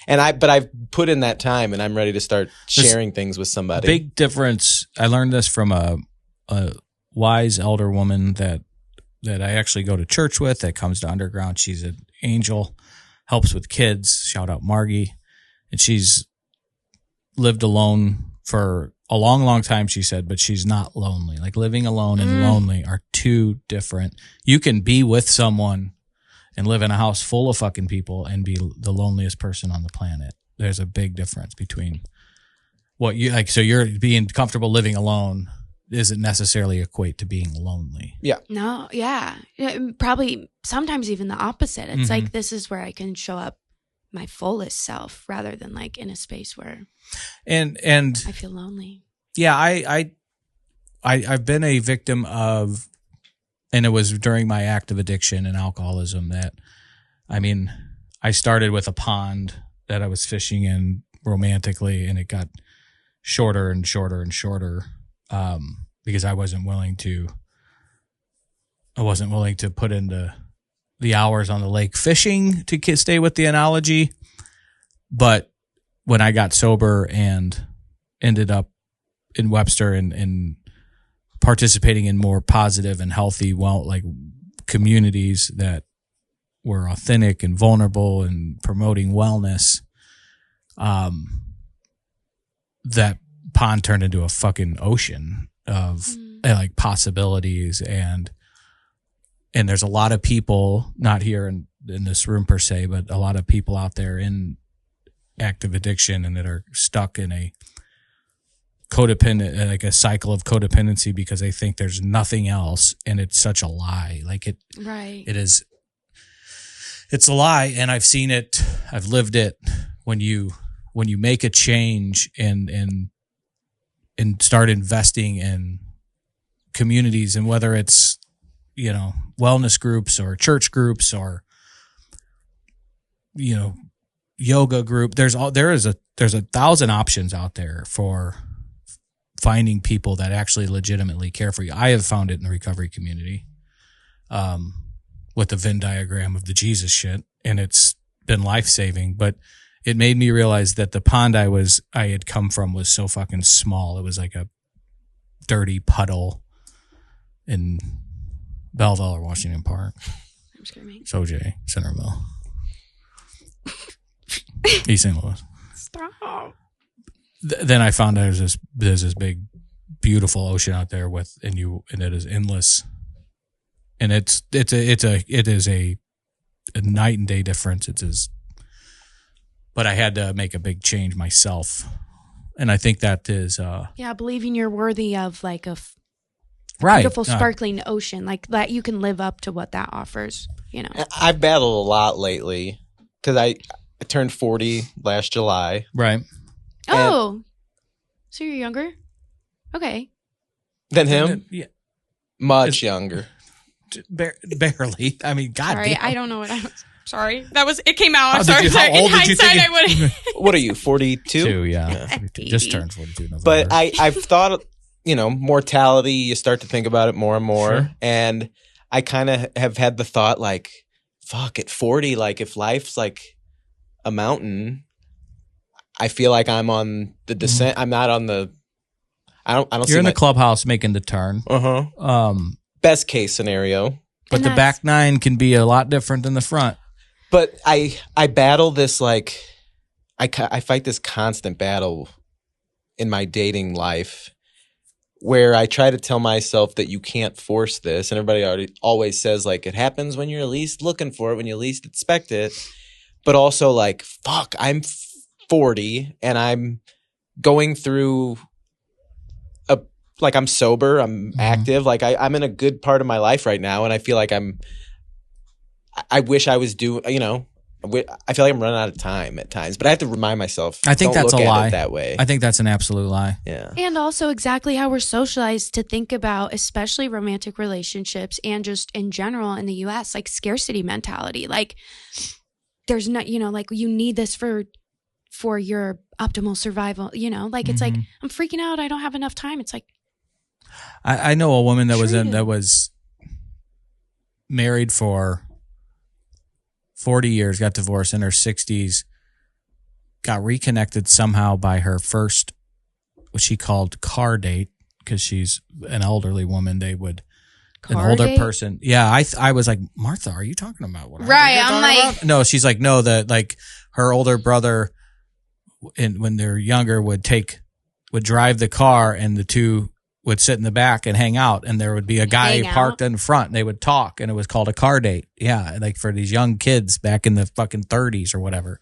But I've put in that time and I'm ready to start sharing things with somebody. Big difference. I learned this from a wise elder woman that I actually go to church with that comes to Underground. She's an angel, helps with kids. Shout out Margie. And she's lived alone for a long, long time, she said, but she's not lonely. Like living alone and lonely are two different. You can be with someone and live in a house full of fucking people and be the loneliest person on the planet. There's a big difference between what you like. So you're being comfortable living alone isn't necessarily equate to being lonely. Yeah. No, yeah. Probably sometimes even the opposite. It's like, this is where I can show up my fullest self rather than like in a space where and I feel lonely. Yeah, I've been a victim of, and it was during my active addiction and alcoholism that, I started with a pond that I was fishing in romantically, and it got shorter and shorter and shorter because I wasn't willing to put in the hours on the lake fishing to stay with the analogy. But when I got sober and ended up in Webster and participating in more positive and healthy, communities that were authentic and vulnerable and promoting wellness, that pond turned into a fucking ocean of possibilities and there's a lot of people, not here in this room per se, but a lot of people out there in active addiction and that are stuck in codependent, like a cycle of codependency, because they think there's nothing else, and it's such a lie. Like it is. It's a lie, and I've seen it. I've lived it. When you make a change and start investing in communities, and whether it's, you know, wellness groups or church groups or, you know, yoga group, there's 1,000 options out there for finding people that actually legitimately care for you. I have found it in the recovery community, with the Venn diagram of the Jesus shit, and it's been life-saving. But it made me realize that the pond I had come from was so fucking small. It was like a dirty puddle in Belleville or Washington Park. I'm screaming. Sojay, Centerville. East St. Louis. Stop. Then I found out there's this big, beautiful ocean out there and it is endless, and it is a night and day difference. But I had to make a big change myself, and I think that is believing you're worthy of like a right, beautiful, sparkling ocean, like that you can live up to what that offers. You know, I've battled a lot lately because I turned 40 last July. Right. Oh, so you're younger? Okay. Than him? Yeah. Much younger. Barely. I mean, God Sorry, damn. I don't know what I was. Sorry. It came out. I'm How sorry. old In did you hindsight, think I would. What are you, 42? 2, yeah. 42. Just turned 42 in November. But I've thought, you know, mortality, you start to think about it more and more. Sure. And I kind of have had the thought, like, fuck, at 40, like, if life's like a mountain, I feel like I'm on the descent. I'm not on the. I don't. You're in the clubhouse making the turn. Best case scenario, but the back nine can be a lot different than the front. But I battle this, like, I fight this constant battle in my dating life, where I try to tell myself that you can't force this, and everybody always says, like, it happens when you're least looking for it, when you least expect it. But also, like, fuck, I'm 40 and I'm going through I'm sober, I'm active, like I'm in a good part of my life right now, and I feel like I wish I was doing, you know, I feel like I'm running out of time at times, but I have to remind myself. I think that's a lie. That way, I think that's an absolute lie. Yeah, and also exactly how we're socialized to think about, especially romantic relationships and just in general in the U.S., like scarcity mentality. Like, there's not, you know, like you need this for your optimal survival. You know, like it's like I'm freaking out. I don't have enough time. It's like I know a woman that was married for 40 years, got divorced in her 60s, got reconnected somehow by her first, what she called car date, because she's an elderly woman. They would, an older person. Yeah, I was like, Martha, are you talking about what? Right, I'm like, no, she's like, no, that like her older brother, and when they're younger, would drive the car, and the two would sit in the back and hang out, and there would be a guy parked in front, and they would talk, and it was called a car date. Yeah, like for these young kids back in the fucking 30s or whatever.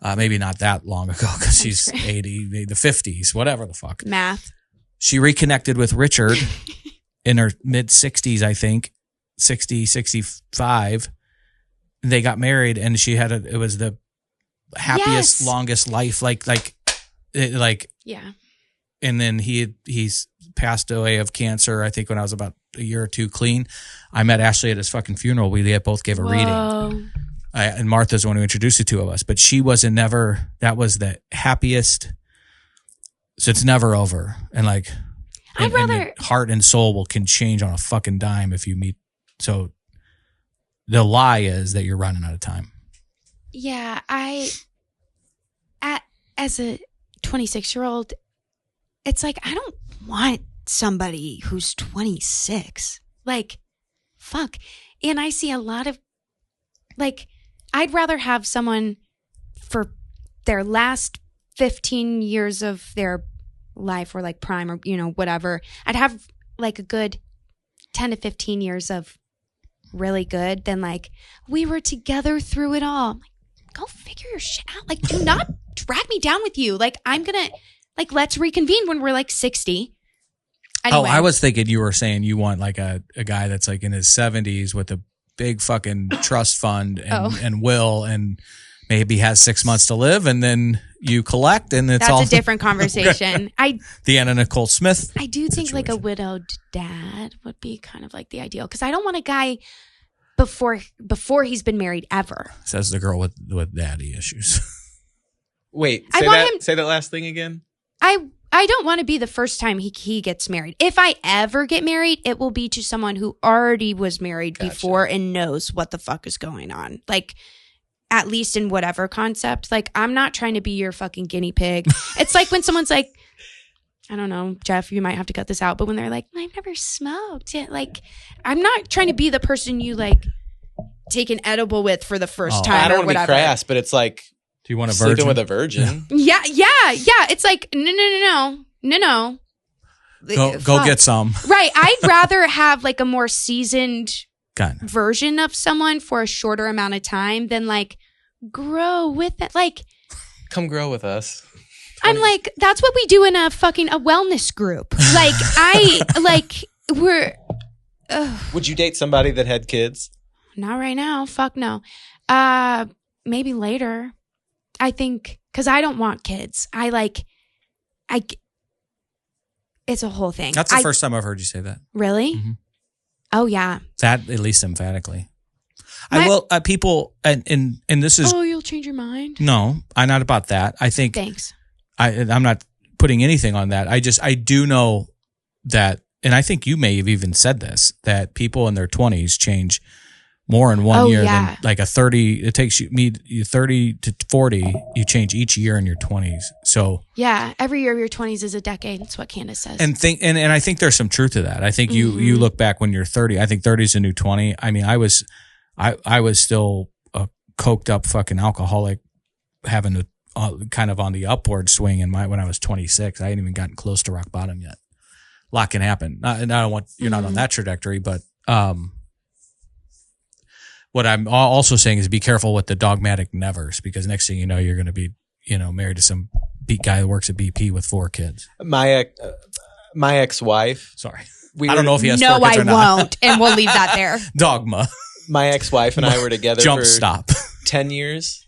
Maybe not that long ago, because she's 80, the 50s, whatever the fuck. Math. She reconnected with Richard in her mid 60s, I think, 60, 65. They got married, and she had it was the happiest, longest life, like yeah. And then he's passed away of cancer, I think, when I was about a year or two clean. I met Ashley at his fucking funeral. We both gave a reading. And Martha's the one who introduced the two of us. But she wasn't that was the happiest. So it's never over. And like, I'd rather. Heart and soul can change on a fucking dime if you meet. So the lie is that you're running out of time. Yeah. As a 26-year-old, it's like, I don't want somebody who's 26. Like, fuck. And I see a lot of, like, I'd rather have someone for their last 15 years of their life, or like prime, or, you know, whatever. I'd have like a good 10 to 15 years of really good than like, we were together through it all. I'm like, go figure your shit out. Like, do not drag me down with you. Like, I'm going to Like, let's reconvene when we're like 60. Anyway. Oh, I was thinking you were saying you want like a guy that's like in his 70s with a big fucking trust fund and will, and maybe has 6 months to live, and then you collect, and it's That's a different conversation. The Anna Nicole Smith. I do think situation. like a widowed dad would be kind of like the ideal, because I don't want a guy before he's been married ever. Says the girl with daddy issues. Wait, say that last thing again. I don't want to be the first time he gets married. If I ever get married, it will be to someone who already was married before and knows what the fuck is going on. Like, at least in whatever concept. Like, I'm not trying to be your fucking guinea pig. It's like when someone's like, I don't know, Jeff, you might have to cut this out, but when they're like, I've never smoked. Like, I'm not trying to be the person you like take an edible with for the first time. I don't or want to be crass, but it's like, do you want a sleeping virgin? with a virgin? Yeah. It's like, no. Go get some. Right. I'd rather have like a more seasoned Kind of. version of someone for a shorter amount of time than like grow with it. Like, Come grow with us. I'm like, that's what we do in a wellness group. Like, Would you date somebody that had kids? not right now. Fuck no. Maybe later. I think, because I don't want kids. It's a whole thing. That's the first time I've heard you say that. Really? Mhm. Oh, yeah. That, at least emphatically. I will, people, and this is. Oh, you'll change your mind? No, I'm not about that. I think. Thanks. I'm not putting anything on that. I do know that, and I think you may have even said this, that people in their 20s change more in one year than like a 30. It takes you 30 to 40. You change each year in your 20s. So yeah, every year of your 20s is a decade. That's what Candace says. And I think there's some truth to that. I think you look back when you're 30. I think 30 is a new 20. I mean, I was still a coked up fucking alcoholic, having to kind of on the upward swing when I was 26. I hadn't even gotten close to rock bottom yet. A lot can happen. And I don't want you're not on that trajectory, but what I'm also saying is be careful with the dogmatic nevers, because next thing you know, you're going to be, married to some guy that works at BP with 4 kids. My ex-wife. Sorry. I don't know if he has 4 no, kids or I not. won't. And we'll leave that there. Dogma. My ex-wife and I were together Jump for stop. 10 years,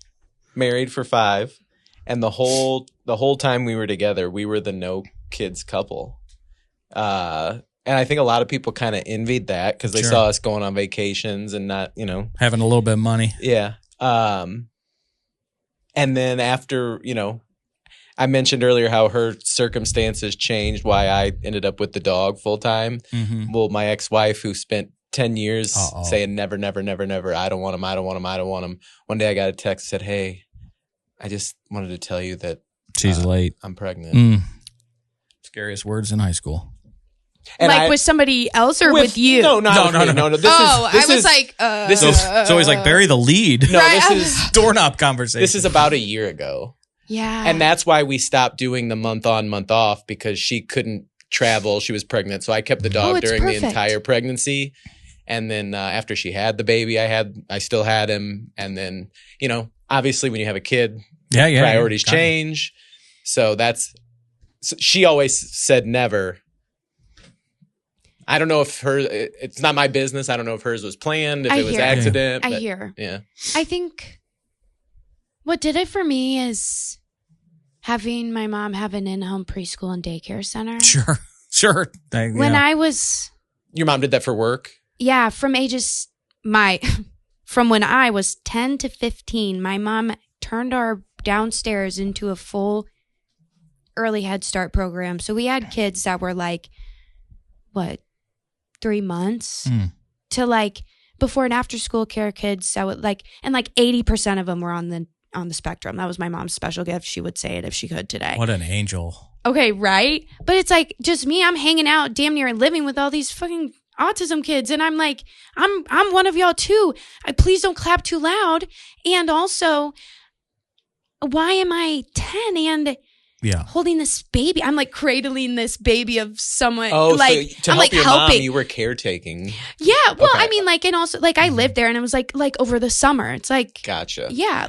married for 5. And the whole time we were together, we were the no kids couple. And I think a lot of people kind of envied that because they saw us going on vacations and not, having a little bit of money. Yeah. And then after, I mentioned earlier how her circumstances changed, why I ended up with the dog full time. Mm-hmm. Well, my ex-wife, who spent 10 years saying never, never, never, never, I don't want him. One day I got a text that said, hey, I just wanted to tell you that she's late. I'm pregnant. Scariest words in high school. And with somebody else or with you? No. This is It's always like bury the lead. No, this is doorknob conversation. This is about a year ago. Yeah. And that's why we stopped doing the month on, month off, because she couldn't travel. She was pregnant. So I kept the dog during the entire pregnancy. And then after she had the baby, I still had him. And then, obviously when you have a kid, priorities change. So she always said never. I don't know if it's not my business. I don't know if hers was planned, if it was accident. I hear. Yeah. I think what did it for me is having my mom have an in-home preschool and daycare center. Sure. I was... Your mom did that for work? Yeah, from when I was 10 to 15, my mom turned our downstairs into a full early Head Start program. So we had kids that were like, 3 months to before and after school care kids that would and 80% of them were on the spectrum. That was my mom's special gift. She would say it if she could today. What an angel. Okay, right? But it's just me. I'm hanging out damn near living with all these fucking autism kids. And I'm like, I'm one of y'all too. Please don't clap too loud. And also, why am I 10 and holding this baby? I'm cradling this baby of someone. Oh, so to I'm help your helping. mom, you were caretaking. Yeah. Well, Okay. I mean, and also I lived there and it was like over the summer. It's Gotcha. yeah,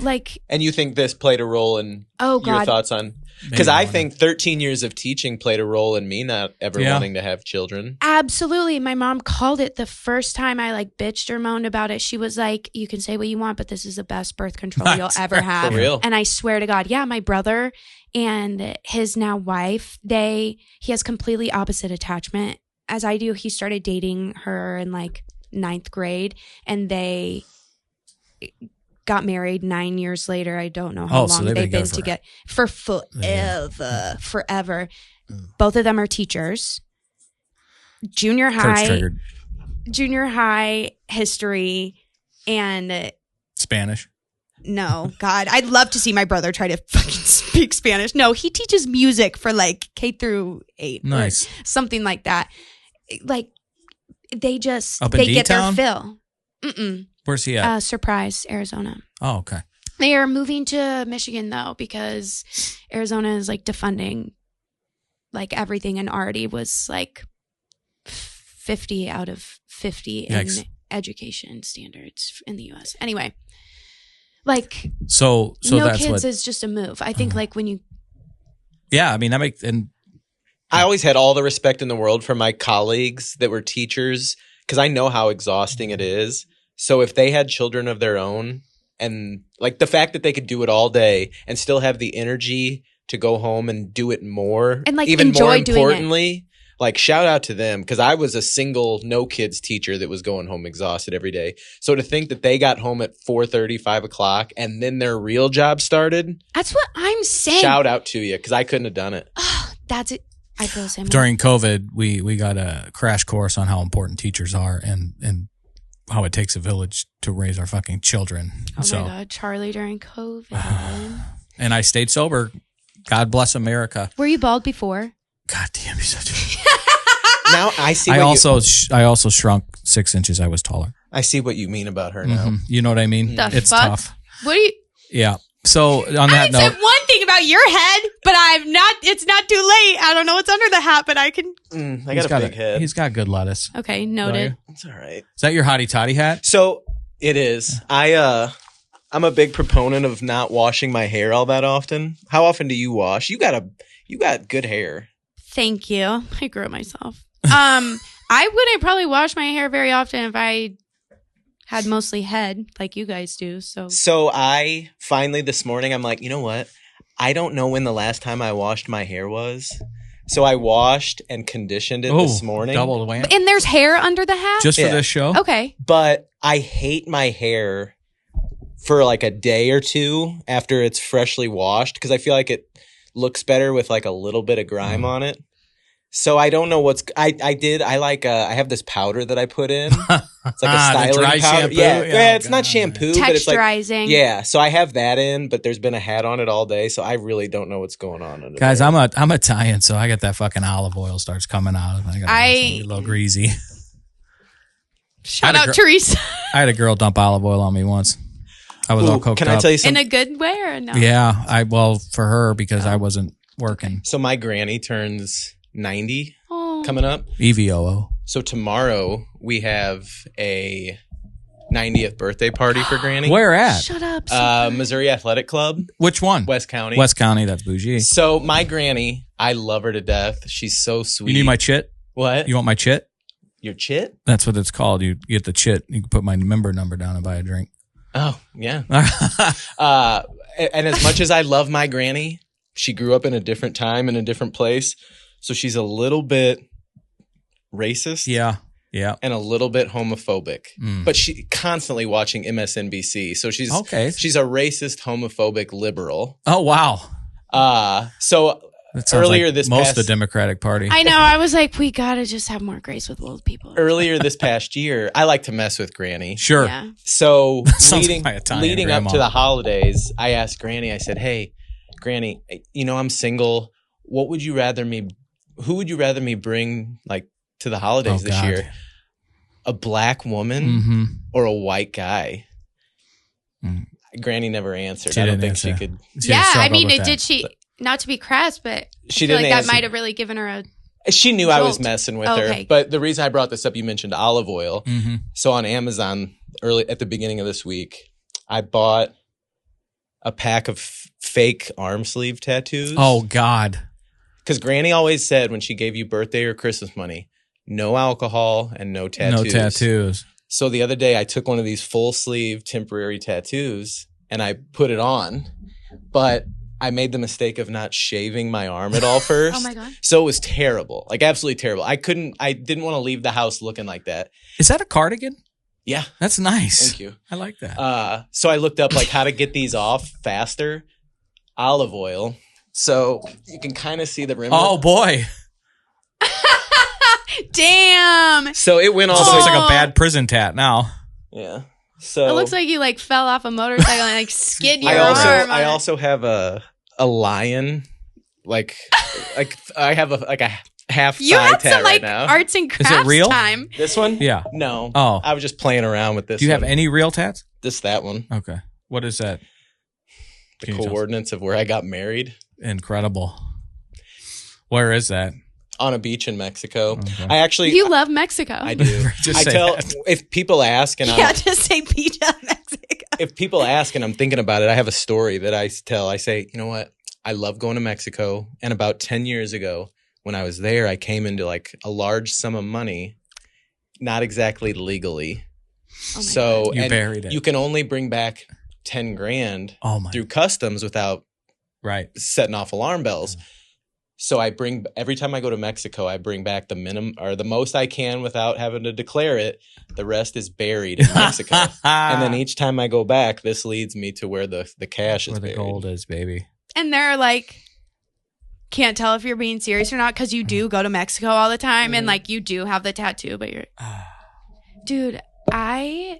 And you think this played a role in Oh, your God. thoughts on, because I think 13 years of teaching played a role in me not ever wanting to have children. Absolutely. My mom called it the first time I like bitched or moaned about it. She was like, you can say what you want, but this is the best birth control you'll ever have. For real. And I swear to God, my brother and his now wife, he has completely opposite attachment as I do. He started dating her in like 9th grade and they got married 9 years later. I don't know how long they've been together for forever. Both of them are teachers. Junior high history and Spanish. No, God, I'd love to see my brother try to fucking speak Spanish. No, he teaches music for like K through 8. Nice. Something like that. Like they just Up in they get their D-Town? fill. Mm-mm. Where's he at? Surprise, Arizona. Oh, okay. They are moving to Michigan though because Arizona is like defunding like everything and already was like 50 out of 50 in education standards in the U.S. Anyway, like so no that's kids what is just a move. I think like when you I mean that makes and I always had all the respect in the world for my colleagues that were teachers because I know how exhausting it is. So if they had children of their own and like the fact that they could do it all day and still have the energy to go home and do it more and like even enjoy more doing it. importantly, like shout out to them because I was a single no kids teacher that was going home exhausted every day. So to think that they got home at 4:30, 5 o'clock and then their real job started. That's what I'm saying. Shout out to you because I couldn't have done it. That's it. I feel the same way. during COVID, we got a crash course on how important teachers are and how it takes a village to raise our fucking children. Oh my God, Charlie during COVID. And I stayed sober. God bless America. Were you bald before? God damn, you're such a... Now I see. I also shrunk 6 inches. I was taller. I see what you mean about her now. You know what I mean? It's fuck? tough. What do you? Yeah. So on that I note, said one thing about your head, but I'm not. It's not too late. I don't know what's under the hat, but I can. I got a big head. He's got good lettuce. Okay, noted. It's all right. Is that your hottie toddy hat? So it is. I'm a big proponent of not washing my hair all that often. How often do you wash? You got good hair. Thank you. I grew it myself. I wouldn't probably wash my hair very often if I had mostly head like you guys do. So I finally this morning, I'm like, you know what? I don't know when the last time I washed my hair was. So I washed and conditioned it this morning. Double the whammy. And there's hair under the hat? Just for this show? Okay. But I hate my hair for like a day or two after it's freshly washed because I feel like it looks better with like a little bit of grime on it. So I don't know what's I have this powder that I put in. It's like a styling dry powder. shampoo? Yeah, it's not shampoo, but it's like texturizing. So I have that in, but there's been a hat on it all day, so I really don't know what's going on under Guys, there. I'm Italian, so I got that fucking olive oil starts coming out. I got a little greasy. shout out Teresa. I had a girl dump olive oil on me once. I was all coked up. Can I tell you something? In a good way or no? Yeah, for her because I wasn't working. So my granny turns 90 Oh. coming up. EVOO. So tomorrow we have a 90th birthday party for Granny. Where at? Shut up. Missouri Athletic Club, Which one? West County. West County, that's bougie. So my granny, I love her to death. She's so sweet. You need my chit? What? You want my chit? Your chit? That's what it's called. You get the chit. You can put my member number down and buy a drink. Oh, yeah. And as much as I love my granny, she grew up in a different time in a different place. So she's a little bit racist. Yeah. And a little bit homophobic. But she constantly watching MSNBC. So she's a racist, homophobic liberal. Oh, wow. So earlier like this most past, of the Democratic Party. I know. I was like, we gotta just have more grace with old people. Earlier this past year, I like to mess with Granny. Sure. Yeah. So leading like up to the holidays, I asked Granny, I said, hey, Granny, I'm single. Who would you rather me bring like to the holidays this year? A black woman or a white guy? Granny never answered. I don't think she could. I mean, did she? Not to be crass, but she I feel didn't like answer. that might have really given her a. She knew I was messing with her. Okay. But the reason I brought this up, you mentioned olive oil. So on Amazon, early at the beginning of this week, I bought a pack of fake arm sleeve tattoos. Oh, God. Because Granny always said when she gave you birthday or Christmas money, no alcohol and no tattoos. No tattoos. So the other day I took one of these full sleeve temporary tattoos and I put it on, but I made the mistake of not shaving my arm at all first. Oh my God. So it was terrible. Like absolutely terrible. I didn't want to leave the house looking like that. Is that a cardigan? Yeah. That's nice. Thank you. I like that. So I looked up like how to get these off faster. Olive oil. So you can kind of see the rim. Oh, boy. Damn. So it went all This the way. looks like a bad prison tat now. Yeah. So It looks like you like fell off a motorcycle and like skid your I arm. also have a lion. Like I have a half You thigh had tat some right like now. arts and crafts real? time. This one? Yeah. No. Oh. I was just playing around with this. Do you have one. any real tats? Just that one. Okay. What is that? The Can you tell us? coordinates of where I got married Incredible. Where is that? on a beach in Mexico. Okay. I actually You love Mexico. I do. Just I say tell that. if people ask and Yeah, just say beach of Mexico. if people ask and I'm thinking about it, I have a story that I tell. I say, you know what? I love going to Mexico. And about 10 years ago, when I was there, I came into like a large sum of money, not exactly legally. Oh my So You and buried it. you can only bring back 10 grand Oh, my. through customs without Right. setting off alarm bells. So every time I go to Mexico, I bring back the minimum or the most I can without having to declare it. The rest is buried in Mexico. And then each time I go back, this leads me to where the cash is Where the buried. gold is, baby. And they're like, can't tell if you're being serious or not because you do go to Mexico all the time and like you do have the tattoo, but you're, dude, I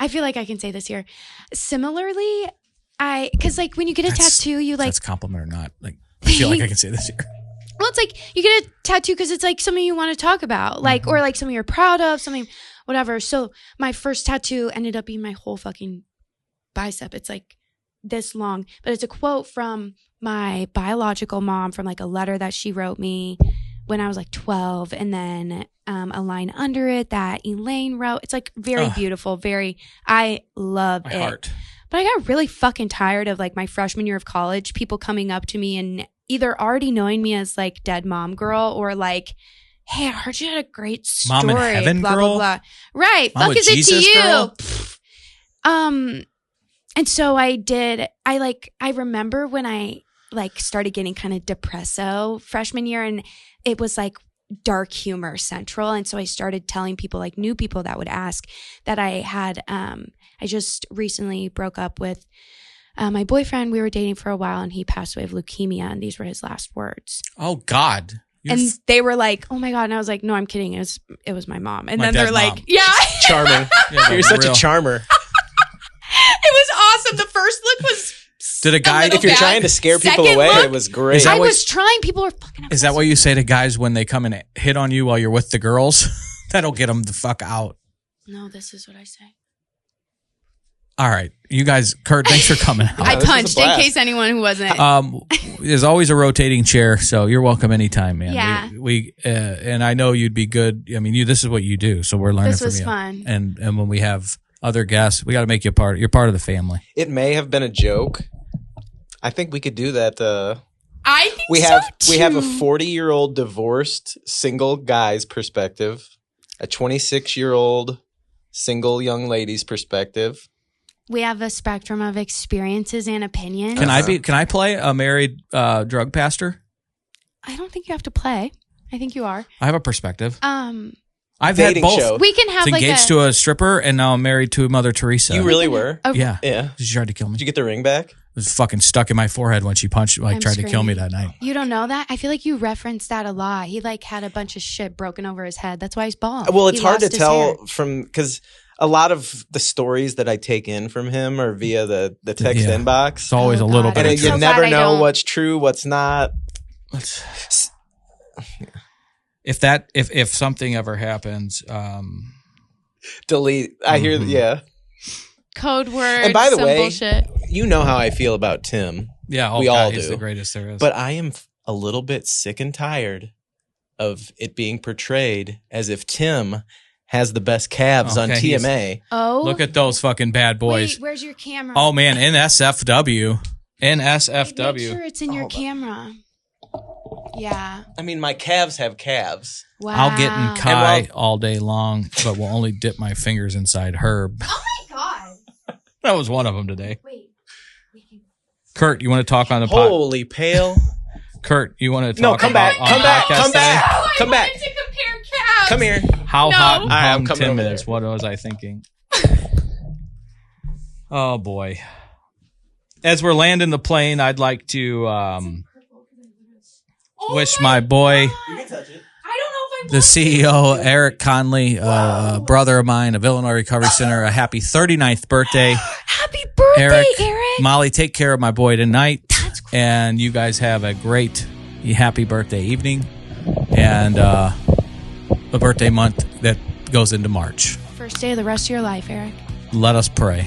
feel like I can say this here. Similarly, because like when you get a tattoo, you like, That's a compliment or not? Like, I feel like I can say this here. well, it's like you get a tattoo because it's like something you want to talk about, like, or like something you're proud of, something, whatever. So my first tattoo ended up being my whole fucking bicep. It's like this long, but it's a quote from my biological mom from like a letter that she wrote me when I was like 12. And then a line under it that Elaine wrote. It's like very beautiful, I love My it. heart. But I got really fucking tired of like my freshman year of college, people coming up to me and either already knowing me as like dead mom girl or like, hey, I heard you had a great story. Mom in heaven blah, girl? blah, blah. Right. Mom Fuck with is it to Jesus you? girl? And so I remember when I like started getting kind of depresso freshman year and it was like dark humor central. And so I started telling people, like new people that would ask, that I had, I just recently broke up with my boyfriend. We were dating for a while and he passed away of leukemia and these were his last words. Oh, God. And they were like, oh my God. And I was like, no, I'm kidding. It was my mom. And My then they're dead like, mom. yeah. Charming. Yeah, You're such real. a charmer. It was awesome. The first look was Did a guy, little If you're bad. trying to scare people Second away, look, it was great. Is that I what- was trying. People were fucking is that what you say to guys when they come and hit on you while you're with the girls? That'll get them the fuck out. No, this is what I say. All right. You guys, Kurt, thanks for coming out. I this was a punched in blast. case anyone who wasn't. There's always a rotating chair, so you're welcome anytime, man. Yeah. We and I know you'd be good. I mean, this is what you do, so we're learning This from was you. fun. And when we have other guests, we got to make you part. You're part of the family. It may have been a joke. I think we could do that. I think We so have a too. 40-year-old divorced single guy's perspective, a 26-year-old single young lady's perspective. We have a spectrum of experiences and opinions. Can I play a married drug pastor? I don't think you have to play. I think you are. I have a perspective. I've Dating had both. show. We can have I was like engaged to a stripper, and now I'm married to Mother Teresa. You really were? Yeah. Yeah. She tried to kill me. Did you get the ring back? It was fucking stuck in my forehead when she punched, I'm tried to kill me screaming. that night. You don't know that? I feel like you referenced that a lot. He like had a bunch of shit broken over his head. That's why he's bald. Well, it's He hard to lost his tell hair. from because a lot of the stories that I take in from him are via the text Yeah. inbox. It's always Oh, a little God. bit. And of you so truth. glad never I know don't. what's true, what's not. If something ever happens, Delete. I hear, Mhm. yeah. Code word. And by the some way, bullshit. You know how I feel about Tim, yeah, We all he's do. the greatest there is. but I am a little bit sick and tired of it being portrayed as if Tim has the best calves on Okay, TMA. Oh, Look at those fucking bad boys. Wait, where's your camera? Oh man, NSFW. Make NSFW. sure it's in your camera. Yeah. I mean, my calves have calves. Wow. I'll get in Kai all day long, but will only dip my fingers inside Herb. Oh my god. That was one of them today. Wait. Kurt, you want to talk on the pod? Holy pale. Kurt, you want to No, talk come back. on Come back. podcast Come back. Oh, Come I back. wanted to compare calves. Come here. How No. hot All right, I'm and coming Tim over is. there. What was I thinking? Oh boy. As we're landing the plane, I'd like to wish my boy, You can touch it. I don't know if the CEO, Eric Conley, a brother of mine of Illinois Recovery Center, a happy 39th birthday. Happy birthday, Eric. Molly, take care of my boy tonight. That's great. And you guys have a great, happy birthday evening. And a birthday month that goes into March. First day of the rest of your life, Eric. Let us pray.